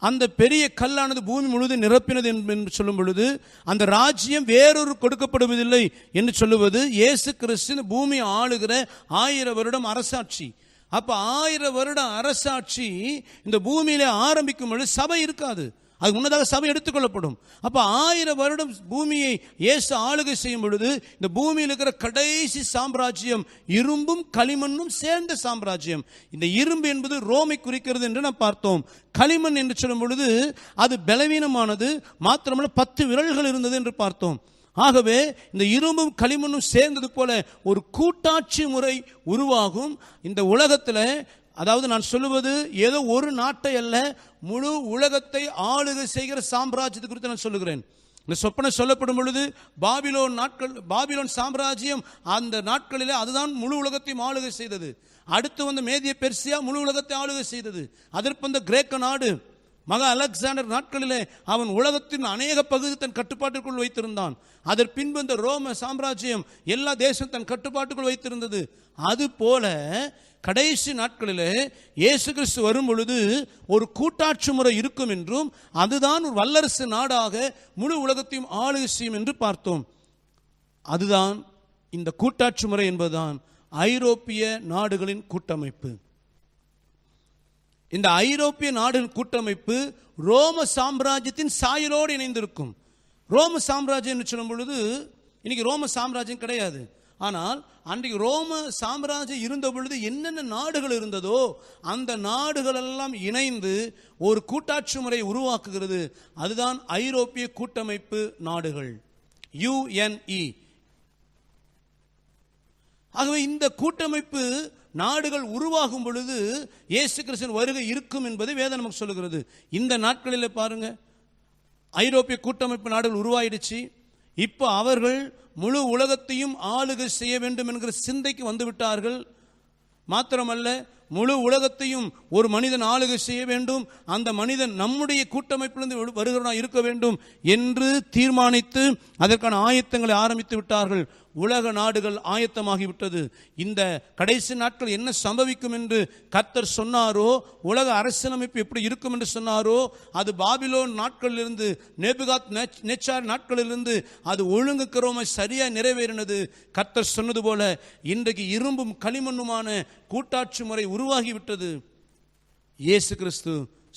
அந்த பெரிய கல்லானது பூமி முழுவதும் நிரப்பினது என்று சொல்லும் பொழுது அந்த ராஜ்யம் வேறொரு கொடுக்கப்படுவதில்லை என்று சொல்லுவது இயேசு கிறிஸ்து பூமி ஆளுகிற 1000 வருடம் அரசாட்சி. அப்ப 1000 வருடம் அரசாட்சி இந்த பூமியில ஆரம்பிக்கும் பொழுது சபை இருக்காது, அது முன்னதாக சபை எடுத்துக்கொள்ளப்படும். அப்ப 1000 வருடம் பூமியை இயேசு ஆளுகை செய்யும் பொழுது இந்த பூமியில் இருக்கிற கடைசி சாம்ராஜ்யம் இரும்பும் களிமண்ணும் சேர்ந்த சாம்ராஜ்யம். இந்த இரும்பு என்பது ரோமை குறிக்கிறது என்று நாம் பார்த்தோம். களிமண் என்று சொல்லும் பொழுது அது பலவீனமானது, மாத்திரமல்ல 10 விரல்கள் இருந்தது என்று பார்த்தோம். ஆகவே இந்த இரும்பும் களிமண்ணும் சேர்ந்தது போல ஒரு கூட்டாட்சி முறை உருவாகும் இந்த உலகத்தில். அதாவது நான் சொல்லுவது ஏதோ ஒரு நாட்டை அல்ல, முழு உலகத்தை ஆளுகை செய்கிற சாம்ராஜ்யத்தை குறித்து நான் சொல்லுகிறேன். இந்த சொப்பனை சொல்லப்படும் பொழுது பாபிலோன் சாம்ராஜ்யம் அந்த நாட்களிலே அதுதான் முழு உலகத்தையும் ஆளுகை செய்தது. அடுத்து வந்த மேதிய பெர்சியா முழு உலகத்தை ஆளுகை செய்தது. அதற்கு வந்த கிரேக்க நாடு மகா அலெக்சாண்டர் நாட்களிலே அவன் உலகத்தின் அநேக பகுதி தன் கட்டுப்பாட்டுக்குள் வைத்திருந்தான். அதற்கு பின்பு இந்த ரோம சாம்ராஜ்யம் எல்லா தேசம் தன் கட்டுப்பாட்டுக்குள் வைத்திருந்தது. அது போல கடைசி நாட்களிலே இயேசு கிறிஸ்து வரும் பொழுது ஒரு கூட்டாட்சி முறை இருக்கும் என்றும் அதுதான் ஒரு வல்லரசு நாடாக முழு உலகத்தையும் ஆளுகை செய்யும் என்று பார்த்தோம். அதுதான் இந்த கூட்டாட்சி முறை என்பதுதான் ஐரோப்பிய நாடுகளின் கூட்டமைப்பு. இந்த ஐரோப்பிய நாடுகளின் கூட்டமைப்பு ரோம சாம்ராஜ்யத்தின் சாயலோடு இணைந்திருக்கும். ரோம சாம்ராஜ்யம் என்று சொல்லும் பொழுது இன்னைக்கு ரோம சாம்ராஜ்யம் கிடையாது. ஆனால் அன்றைக்கு ரோம சாம்ராஜ்யம் இருந்த பொழுது என்னென்ன நாடுகள் இருந்ததோ அந்த நாடுகள் எல்லாம் இணைந்து ஒரு கூட்டாட்சி முறையை உருவாக்குகிறது. அதுதான் ஐரோப்பிய கூட்டமைப்பு நாடுகள், UNE. ஆகவே இந்த கூட்டமைப்பு நாடுகள் உருவாகும் பொழுது இயேசு கிறிஸ்துவின் வருகை இருக்கும் என்பதை வேதம் நமக்கு சொல்லுகிறது. இந்த நாட்களில் பாருங்க, ஐரோப்பிய கூட்டமைப்பு நாடுகள் உருவாயிடுச்சு. இப்போ அவர்கள் முழு உலகத்தையும் ஆளுகை செய்ய வேண்டும் என்கிற சிந்தைக்கு வந்து விட்டார்கள். மாத்திரமல்ல, முழு உலகத்தையும் ஒரு மனிதன் ஆளுகை செய்ய வேண்டும், அந்த மனிதன் நம்முடைய கூட்டமைப்பிலிருந்து வருகிறவனா இருக்க வேண்டும் என்று தீர்மானித்து அதற்கான ஆயத்தங்களை ஆரம்பித்து விட்டார்கள். உலக நாடுகள் ஆயத்தமாகிவிட்டது. இந்த கடைசி நாட்கள் என்ன சம்பவிக்கும் என்று கர்த்தர் சொன்னாரோ, உலக அரசியலமைப்பு எப்படி இருக்கும் என்று சொன்னாரோ, அது பாபிலோன் நாட்களிலிருந்து நேபுகாத் நேச்சார் நாட்களிலிருந்து அது ஒழுங்குக்கிறோமாய் சரியாக நிறைவேறினது. கர்த்தர் சொன்னது போல இன்றைக்கு இரும்பும் களிமண்ணுமான கூட்டாட்சி முறை உருவாகிவிட்டது. இயேசு கிறிஸ்து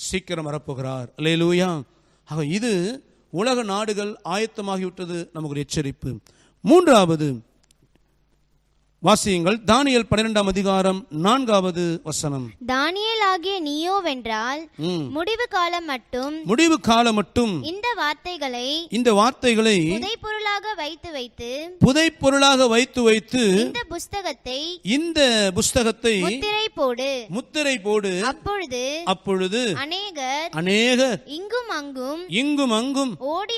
சீக்கிரம் வரப்போகிறார். அல்லேலூயா. ஆக இது உலக நாடுகள் ஆயத்தமாகிவிட்டது, நமக்கு ஒரு எச்சரிப்பு. மூன்றாவது வாசியுங்கள், தானியேல் 12ஆம் அதிகாரம் 4வது வசனம். தானியேல் ஆகிய நீயோ வென்றால் முடிவு காலம் மட்டும் இந்த வார்த்தைகளை புதைப்பொருளாக வைத்து இந்த புஸ்தகத்தை முத்திரை போடு. அப்பொழுது அநேகர் இங்கும் அங்கும் ஓடி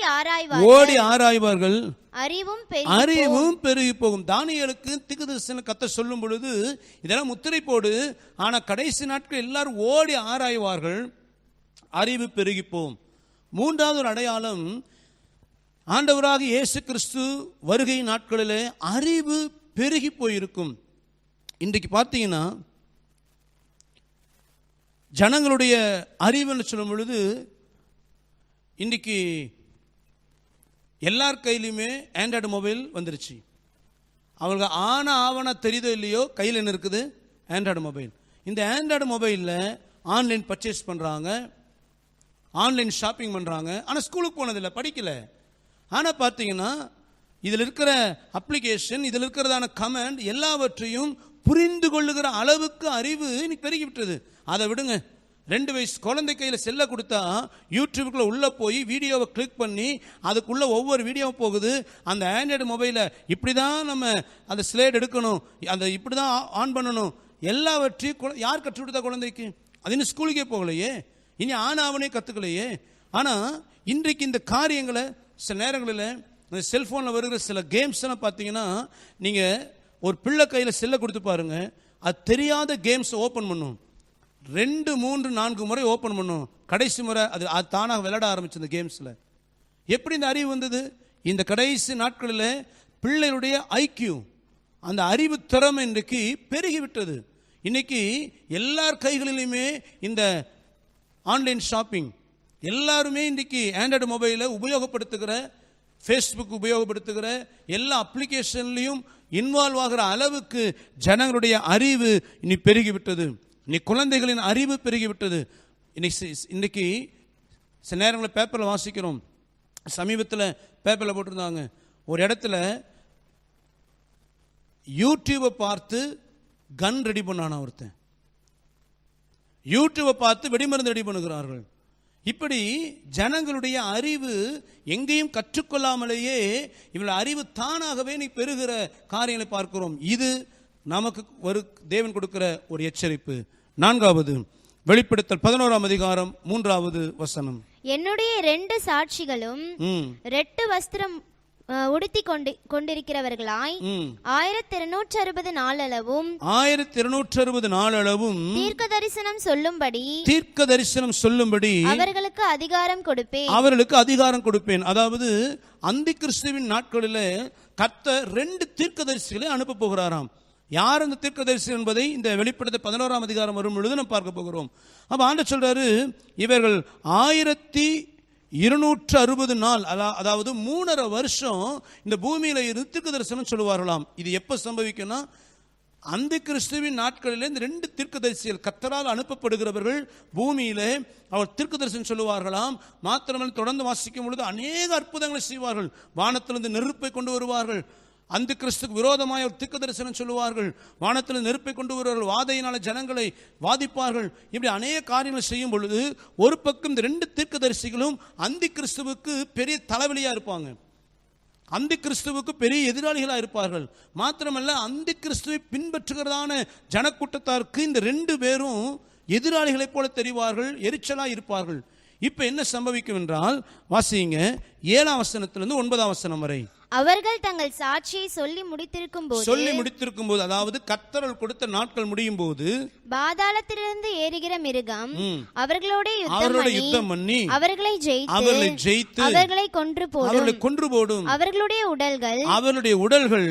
ஆராய்வார்கள், அறிவும் பெருகி போகும். தானியேலுக்கு தீர்க்கதரிசன கர்த்தர் சொல்லும் பொழுது இதெல்லாம் முத்திரை போடு, ஆனா கடைசி நாட்கள் எல்லாரும் ஓடி ஆராய்வார்கள், அறிவு பெருகி போகும். மூன்றாவது ஒரு அடையாளம், ஆண்டவராக இயேசு கிறிஸ்து வருகை நாட்களிலே அறிவு பெருகி போயிருக்கும். இன்றைக்கு பார்த்தீங்கன்னா ஜனங்களுடைய அறிவுன்னு சொல்லும் பொழுது இன்றைக்கு எல்லார் கையிலுமே ஆண்ட்ராய்டு மொபைல் வந்துருச்சு. அவங்களுக்கு ஆவண தெரியுதோ இல்லையோ கையில் என்ன இருக்குது? Android mobile. இந்த ஆண்ட்ராய்டு மொபைலில் ஆன்லைன் பர்ச்சேஸ் பண்ணுறாங்க, ஆன்லைன் ஷாப்பிங் பண்ணுறாங்க. ஆனால் ஸ்கூலுக்கு போனதில்லை, படிக்கலை. ஆனால் பார்த்தீங்கன்னா இதில் இருக்கிற அப்ளிகேஷன், இதில் இருக்கிறதான கமெண்ட் எல்லாவற்றையும் புரிந்து கொள்ளுகிற அளவுக்கு அறிவு இன்னைக்கு பெருகிவிட்டது. அதை விடுங்க, 2 வயசு குழந்தை கையில் செல்லை கொடுத்தா யூடியூபுக்குள்ளே உள்ளே போய் வீடியோவை கிளிக் பண்ணி அதுக்குள்ளே ஒவ்வொரு வீடியோவும் போகுது. அந்த ஆண்ட்ராய்டு மொபைலில் இப்படி தான் நம்ம அந்த ஸ்லைட் எடுக்கணும், அந்த இப்படி தான் ஆன் பண்ணணும், எல்லாவற்றையும் யார் கற்றுக் கொடுத்தா குழந்தைக்கு? அது இன்னும் ஸ்கூலுக்கே போகலையே, இனி ஆனாவனே கற்றுக்கலையே. ஆனால் இன்றைக்கு இந்த காரியங்களை சில நேரங்களில் இந்த செல்ஃபோனில் வருகிற சில கேம்ஸ் எல்லாம் பார்த்தீங்கன்னா, நீங்கள் ஒரு பிள்ளை கையில் செல்லை கொடுத்து பாருங்கள், அது தெரியாத கேம்ஸ் ஓப்பன் பண்ணும். 2, 3, 4 முறை ஓப்பன் பண்ணும். கடைசி முறை அது தானாக விளையாட ஆரம்பிச்சு. இந்த கேம்ஸில் எப்படி இந்த அறிவு வந்தது? இந்த கடைசி நாட்களில் பிள்ளைகளுடைய ஐக்கியூ, அந்த அறிவு திறமை இன்றைக்கு பெருகிவிட்டது. இன்னைக்கு எல்லார் கைகளிலுமே இந்த ஆன்லைன் ஷாப்பிங், எல்லாருமே இன்றைக்கி ஆண்ட்ராய்டு மொபைலை உபயோகப்படுத்துகிற, ஃபேஸ்புக் உபயோகப்படுத்துகிற, எல்லா அப்ளிகேஷன்லையும் இன்வால்வ் ஆகிற அளவுக்கு ஜனங்களுடைய அறிவு இனி பெருகிவிட்டது. இன்னைக்கு குழந்தைகளின் அறிவு பெருகிவிட்டது. இன்னைக்கு சில நேரங்களில் பேப்பரில் வாசிக்கிறோம், சமீபத்தில் பேப்பரில் போட்டிருந்தாங்க, ஒரு இடத்துல யூடியூபை பார்த்து கன் ரெடி பண்ணான ஒருத்தன், யூடியூபை பார்த்து வெடிமருந்து ரெடி பண்ணுகிறார்கள். இப்படி ஜனங்களுடைய அறிவு எங்கேயும் கற்றுக்கொள்ளாமலேயே இவள் அறிவு தானாகவே நீ பெறுகிற காரியங்களை பார்க்கிறோம். இது நமக்கு ஒரு தேவன் கொடுக்கிற ஒரு எச்சரிப்பு. 4வது வெளிப்படுத்தல் 11ஆம் அதிகாரம் 3வது வசனம். என்னுடைய 2 சாட்சிகளும் ரெட்டு வஸ்திரம் உடுத்தி கொண்டிருக்கிறவர்களாய் 1260 நாளளவும் 1260 நாளளவும் தீர்க்க தரிசனம் சொல்லும்படி அவர்களுக்கு அதிகாரம் கொடுப்பேன். அதாவது அந்தி கிறிஸ்துவின் நாட்களில் கர்த்தர் 2 தீர்க்கதரிசிகளை அனுப்ப போகிறாராம். யார் அந்த தீர்க்கதரிசி என்பதை இந்த வெளிப்படுத்த 11ஆம் அதிகாரம் வரும் பொழுது நம்ம பார்க்க போகிறோம். அப்ப ஆண்டவர் சொல்றாரு, இவர்கள் 1260 நாள், அதாவது 3.5 வருஷம் இந்த பூமியில தீர்க்க தரிசனம் சொல்லுவார்களாம். இது எப்ப சம்பவிக்கும்னா, அந்த கிறிஸ்துவின் நாட்களில் இந்த 2 தீர்க்கதரிசிகள் கர்த்தரால் அனுப்பப்படுகிறவர்கள் பூமியிலே அவர் தீர்க்க தரிசனம் சொல்லுவார்களாம். மாத்திரமல்ல, தொடர்ந்து வாசிக்கும் பொழுது அநேக அற்புதங்களை செய்வார்கள். வானத்திலிருந்து நெருப்பை கொண்டு வருவார்கள், அந்த கிறிஸ்துக்கு விரோதமாய் ஒரு தீர்க்க தரிசனம் சொல்லுவார்கள், வானத்தில் நெருப்பை கொண்டு வருவார்கள், வாதையினால ஜனங்களை வாதிப்பார்கள். இப்படி அநேக காரியங்களை செய்யும் பொழுது ஒரு பக்கம் இந்த 2 தீர்க்கதரிசிகளும் அந்தி கிறிஸ்துவுக்கு பெரிய தலைவலியா இருப்பாங்க, அந்தி கிறிஸ்துவுக்கு பெரிய எதிராளிகளாக இருப்பார்கள். மாத்திரமல்ல, அந்தி கிறிஸ்துவை பின்பற்றுகிறதான ஜனக்கூட்டத்தாருக்கு இந்த 2 பேரும் எதிராளிகளைப் போல தெரிவார்கள், எரிச்சலாக இருப்பார்கள். இப்ப என்ன சம்பவிக்கும் என்றால், வாசிங்க 7ஆம் வசனத்திலிருந்து 9ஆம் வசனம் வரை. அவர்கள் தங்கள் சாட்சியை சொல்லி முடித்திருக்கும் போது, அதாவது கர்த்தர் கொடுத்த நாட்கள் முடியும் போது, பாதாளத்திலிருந்து ஏறுகிற மிருகம் அவர்களோட யுத்தம் பண்ணி அவர்களை ஜெயித்து அவர்களை கொன்று போடும். அவர்களுடைய உடல்கள்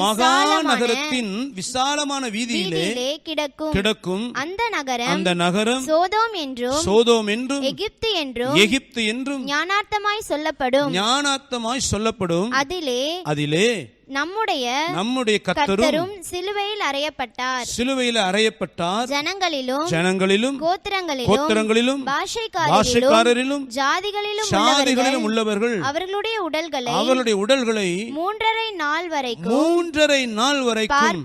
மகாநகரத்தின் விசாலமான வீதியிலே கிடக்கும். அந்த நகரம் சோதோம் என்றும் எகிப்து என்றும் ஞானார்த்தமாய் சொல்லப்படும். அதிலே நம்முடைய கர்த்தரும் சிலுவையில் அறையப்பட்டார். ஜனங்களிலும் கோத்திரங்களிலும் பாஷைக்காரரிலும் ஜாதிகளிலும் உள்ளவர்கள் அவர்களுடைய உடல்களை 3.5 நாள் வரைக்கும்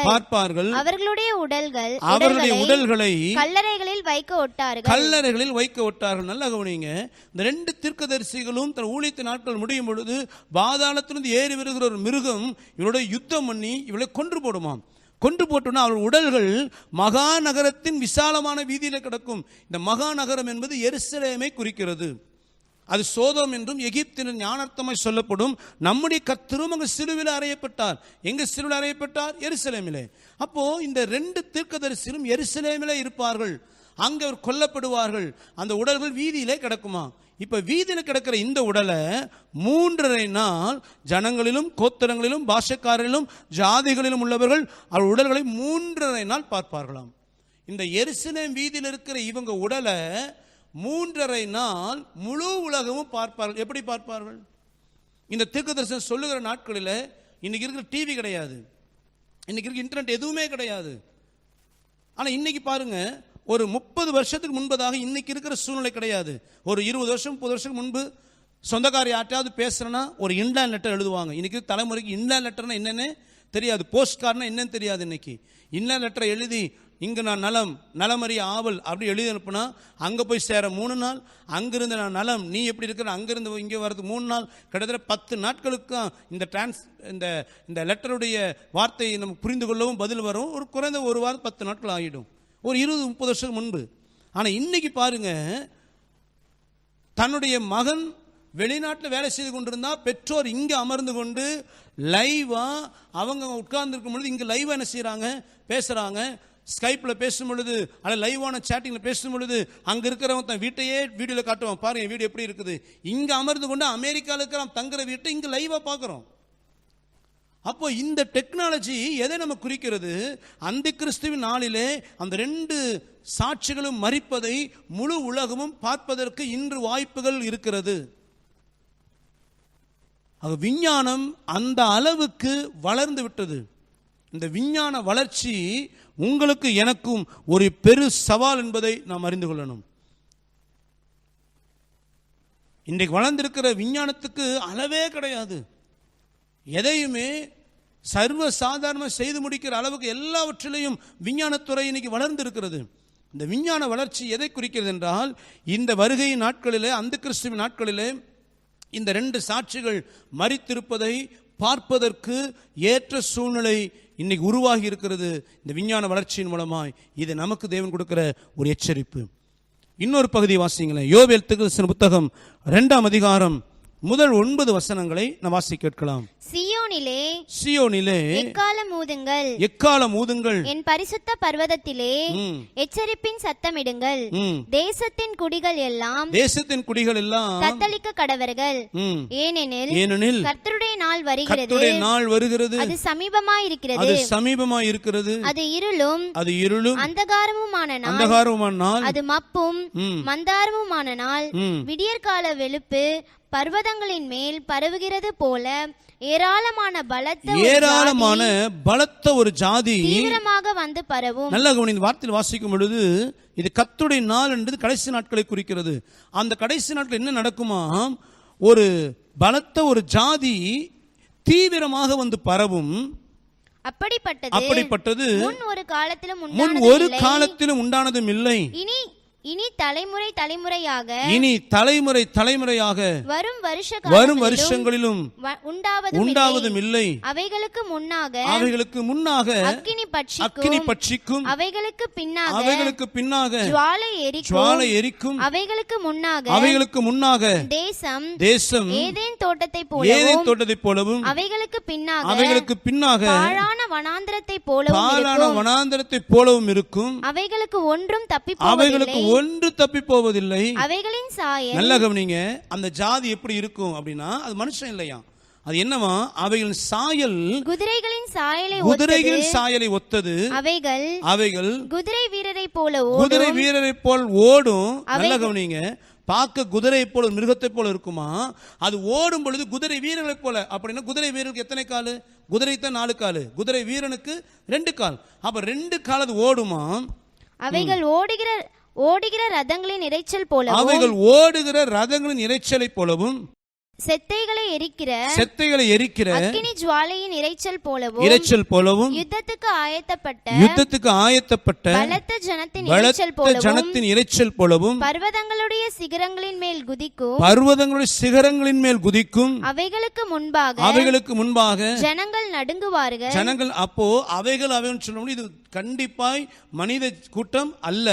பார்ப்பார்கள். அவர்களுடைய உடல்களை கல்லறைகளில் வைக்க ஒட்டார்கள். நல்லா கவனிங்க, இந்த 2 தீர்க்கதரிசிகளும் தன் ஊழியத்தின் நாட்கள் முடியும் பொழுது பாதாளத்திலிருந்து ஏறி வருகிற ஒரு மிருகம் இவளோட யுத்தம் பண்ணி இவளை கொன்று போடுமாம். கொன்று போட்டோன்னா அவள் உடல்கள் மகாநகரத்தின் விசாலமான வீதியில கிடக்கும். இந்த மகாநகரம் என்பது எருசலேமை குறிக்கிறது. அது சோதோம் என்றும் எகிப்தின் ஞானார்த்தமாய் சொல்லப்படும். நம்முடைய கர்த்தரும் அங்கு சிலுவையில் அறையப்பட்டார். எங்க சிலுவையில் அறையப்பட்டார்? எருசலேமிலே. அப்போ இந்த 2 தீர்க்கதரிசிகளும் எருசலேமிலே இருப்பார்கள். அங்கே அவர் கொல்லப்படுவார்கள். அந்த உடல்கள் வீதியிலே கிடக்குமா. இப்ப வீதியில் கிடக்கிற இந்த உடலை 3.5 நாள் ஜனங்களிலும் கோத்திரங்களிலும் பாஷைக்காரரிலும் ஜாதிகளிலும் உள்ளவர்கள் அவர் உடல்களை 3.5 நாள் பார்ப்பார்களாம். இந்த எருசலேம் வீதியில் இருக்கிற இவங்க உடலை 3.5 நாள் முழு உலகமும் பார்ப்பார்கள். எப்படி பார்ப்பார்கள்? இந்த தீர்க்கதரிசனம் சொல்லுகிற நாட்களில் இன்னைக்கு இருக்கிற டிவி கிடையாது, இன்னைக்கு இருக்கிற இன்டர்நெட் எதுவுமே கிடையாது. ஆனால் இன்னைக்கு பாருங்க, ஒரு 30 வருஷத்துக்கு முன்பதாக இன்னைக்கு இருக்கிற சூழ்நிலை கிடையாது. ஒரு 20 வருஷம் 30 வருஷம் முன்பு சொந்தக்கார யார்ட்டையாவது பேசுறேன்னா ஒரு இன்லேண்ட் லெட்டர் எழுதுவாங்க. இன்னைக்கு தலைமுறைக்கு இன்லேண்ட் லெட்டர்னா என்னன்னு தெரியாது, போஸ்ட் கார்டுனா என்னன்னு தெரியாது. இன்னைக்கு இன்லேண்ட் லெட்டரை எழுதி இங்கே நான் நலமறிய ஆவல் அப்படி எழுதி அனுப்புனா அங்கே போய் சேர 3 நாள், அங்கிருந்து நான் நலம் நீ எப்படி இருக்கிற அங்கிருந்து இங்கே வரதுக்கு 3 நாள், கிட்டத்தட்ட 10 நாட்களுக்கு இந்த லெட்டருடைய வார்த்தையை நம்ம புரிந்து கொள்ளவும் பதில் வரும். ஒரு குறைந்த ஒரு வாரம் 10 நாட்கள் ஆகிடும், ஒரு 20-30 வருஷம் முன்பு. ஆனால் இன்னைக்கு பாருங்க, தன்னுடைய மகன் வெளிநாட்டில் வேலை செய்து கொண்டிருந்தா பெற்றோர் இங்கே அமர்ந்து கொண்டு லைவா அவங்க உட்கார்ந்து இருக்கும் பொழுது இங்கே லைவா என்ன செய்யறாங்க, பேசுறாங்க. ஸ்கைப்பில் பேசும் பொழுது அல்ல லைவான சேட்டிங்கில் பேசும் பொழுது அங்கே இருக்கிறவங்க தன் வீட்டையே வீடியோவில் காட்டுவான். பாருங்க வீடு எப்படி இருக்குது. இங்கே அமர்ந்து கொண்டு அமெரிக்காவில் இருக்கிற தங்குற வீட்டை இங்கே லைவாக பார்க்குறோம். அப்போ இந்த டெக்னாலஜி எதை நம்ம குறிக்கிறது? அந்த கிறிஸ்துவின் நாளிலே அந்த 2 சாட்சிகளும் மரிப்பதை முழு உலகமும் பார்ப்பதற்கு இன்று வாய்ப்புகள் இருக்கிறது. விஞ்ஞானம் அந்த அளவுக்கு வளர்ந்து விட்டது. இந்த விஞ்ஞான வளர்ச்சி உங்களுக்கு எனக்கும் ஒரு பெரு சவால் என்பதை நாம் அறிந்து கொள்ளணும். இன்றைக்கு வளர்ந்திருக்கிற விஞ்ஞானத்துக்கு அளவே கிடையாது. எதையுமே சர்வ சாதாரண செய்து முடிக்கிற அளவுக்கு எல்லாவற்றிலையும் விஞ்ஞானத்துறை இன்னைக்கு வளர்ந்து இருக்கிறது. இந்த விஞ்ஞான வளர்ச்சி எதை குறிக்கிறது என்றால், இந்த வருகை நாட்களிலே, அந்த கிறிஸ்துவின் நாட்களிலே இந்த 2 சாட்சிகள் மரித்திருப்பதை பார்ப்பதற்கு ஏற்ற சூழ்நிலை இன்னைக்கு உருவாகி இருக்கிறது. இந்த விஞ்ஞான வளர்ச்சியின் மூலமாய் இது நமக்கு தேவன் கொடுக்கிற ஒரு எச்சரிப்பு. இன்னொரு பகுதி வாசிங்களேன். யோவேல் தீர்க்கதரிசன புத்தகம் 2ஆம் அதிகாரம் முதல் 9 வசனங்களை நாம் வாசி கேட்கலாம். சீயோனிலே எக்காலம் ஊதுங்கள், என் பரிசுத்த பர்வதத்திலே எச்சரிப்பின் சத்தமிடுங்கள். தேசத்தின் குடிகள் எல்லாம் தத்தளிக்க கடவர்கள். ஏனெனில் கர்த்தருடைய நாள் வருகிறது, அது சமீபமாயிருக்கிறது. அது இருளும் அந்தகாரமுமான நாள், அது மப்பும் மந்தாரமுமான நாள். விடியற்கால வெளுப்பு பர்வதங்களின் மேல் பரவுகிறது போல ஏராளமான பலத்த ஒரு ஜாதி தீவிரமாக வந்து பரவும். நல்ல கவனி, இந்த வார்த்தையில் வாசிக்கும் பொழுது இது கர்த்தருடைய நாள் என்பது கடைசி நாட்களை குறிக்கிறது. அந்த கடைசி நாட்கள் என்ன நடக்குமா? ஒரு பலத்த ஒரு ஜாதி தீவிரமாக வந்து பரவும். அப்படிப்பட்டது முன் ஒரு காலத்திலும் உண்டானதும் இல்லை. இனி தலைமுறை தலைமுறையாக வரும் வருஷங்களிலும் உண்டாவதும் இல்லை. அவைகளுக்கு முன்னாக அக்கினி பட்சிக்கும், அவைகளுக்கு பின்னாக ஜுவாலை எரிக்கும். அவைகளுக்கு முன்னாக தேசம் ஏதேன் தோட்டத்தை போலவும், அவைகளுக்கு பின்னாக பாழான வனாந்தரத்தை போலவும் இருக்கும். அவைகளுக்கு ஒன்றும் ஒன்று தப்பி போவதில்லை. அவைகளின் சாயல், நல்ல கவனிங்க, அந்த ஜாதி எப்படி இருக்கும் அப்படின்னா, அது மனுஷன் இல்லையா, அது என்னவா? அவைகளின் சாயல் குதிரைகளின் சாயலை ஒத்தது. அவைகள் குதிரை வீரரை போல் ஓடும். நல்ல கவனிங்க, பார்க்க குதிரை போல மிருகத்தை போல இருக்குமா? அது ஓடும் பொழுது குதிரை வீரர்களை போல. அப்படின்னா குதிரை வீரருக்கு எத்தனை காலு? குதிரை தான் 4 காலு, குதிரை வீரனுக்கு 2 கால். அப்ப 2 கால் அது ஓடுமா? அவைகள் ஓடுகிற ரதங்களின் இரைச்சல் போலவும், செத்தைகளை எரிக்கிற அக்கினி ஜுவாலையின் இரைச்சல் போலவும், யுத்தத்துக்கு ஆயத்தப்பட்ட பலத்த ஜனத்தின் இரைச்சல் போலவும், பர்வதங்களுடைய சிகரங்களின் மேல் குதிக்கும். அவைகளுக்கு முன்பாக ஜனங்கள் நடுங்குவார்கள். அப்போ அவைகள் சொல்லும், இது கண்டிப்பாய் மனித கூட்டம் அல்ல.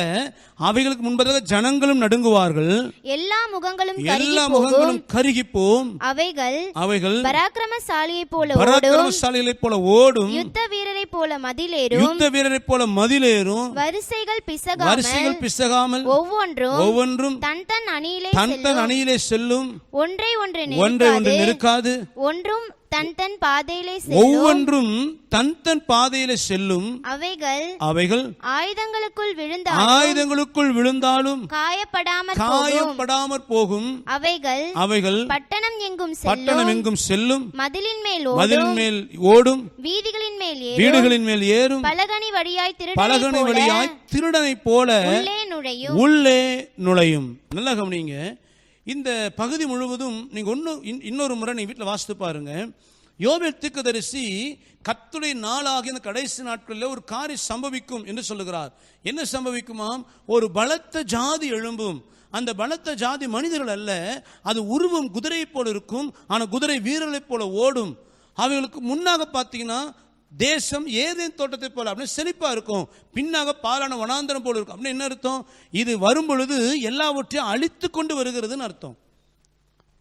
அவைகளுக்கு முன்பதாக ஜனங்களும் நடுங்குவார்கள். எல்லா முகங்களும் கருகி போகும். அவைகள் பராக்கிரமசாலியைப் போல ஓடும். யுத்த வீரரைப் போல மதிலேறும். வரிசைகள் பிசகாமல் ஒவ்வொன்றும் தன் அணியிலே செல்லும். ஒன்றை ஒன்று நெருக்காது. ஒன்றும் தன் ஒவ்வொன்றும் தன் பாதையிலே செல்லும். அவைகள் ஆயுதங்களுக்குள் விழுந்தாலும் காயப்படாமற் போகும். அவைகள் பட்டணம் எங்கும் செல்லும். மதிலின் மேல் ஓடும். வீடுகளின் மேல் ஏறும். பலகணி வழியாய் திருடனை போல உள்ளே நுழையும். நல்லா கவனிங்க, இந்த பகுதி முழுவதும் நீங்க இன்னொரு முறை நீங்க வீட்டில் வாசித்து பாருங்க. யோவேல் தீர்க்கதரிசி கர்த்தருடைய நாளாகிய இந்த கடைசி நாட்களில் ஒரு காரியம் சம்பவிக்கும் என்று சொல்லுகிறார். என்ன சம்பவிக்குமாம்? ஒரு பலத்த ஜாதி எழும்பும். அந்த பலத்த ஜாதி மனிதர்கள் அல்ல, அது உருவம் குதிரை போல இருக்கும். ஆனால் குதிரை வீரர்களை போல ஓடும். அவைகளுக்கு முன்னாக பார்த்தீங்கன்னா தேசம் ஏதேன் தோட்டத்தை போல அப்படின்னு செழிப்பா இருக்கும். பின்னாக பாலான வனாந்தரம் போல இருக்கும். அப்படின்னு என்ன அர்த்தம்? இது வரும் பொழுது எல்லாவற்றையும் அழித்து கொண்டு வருகிறதுன்னு அர்த்தம்.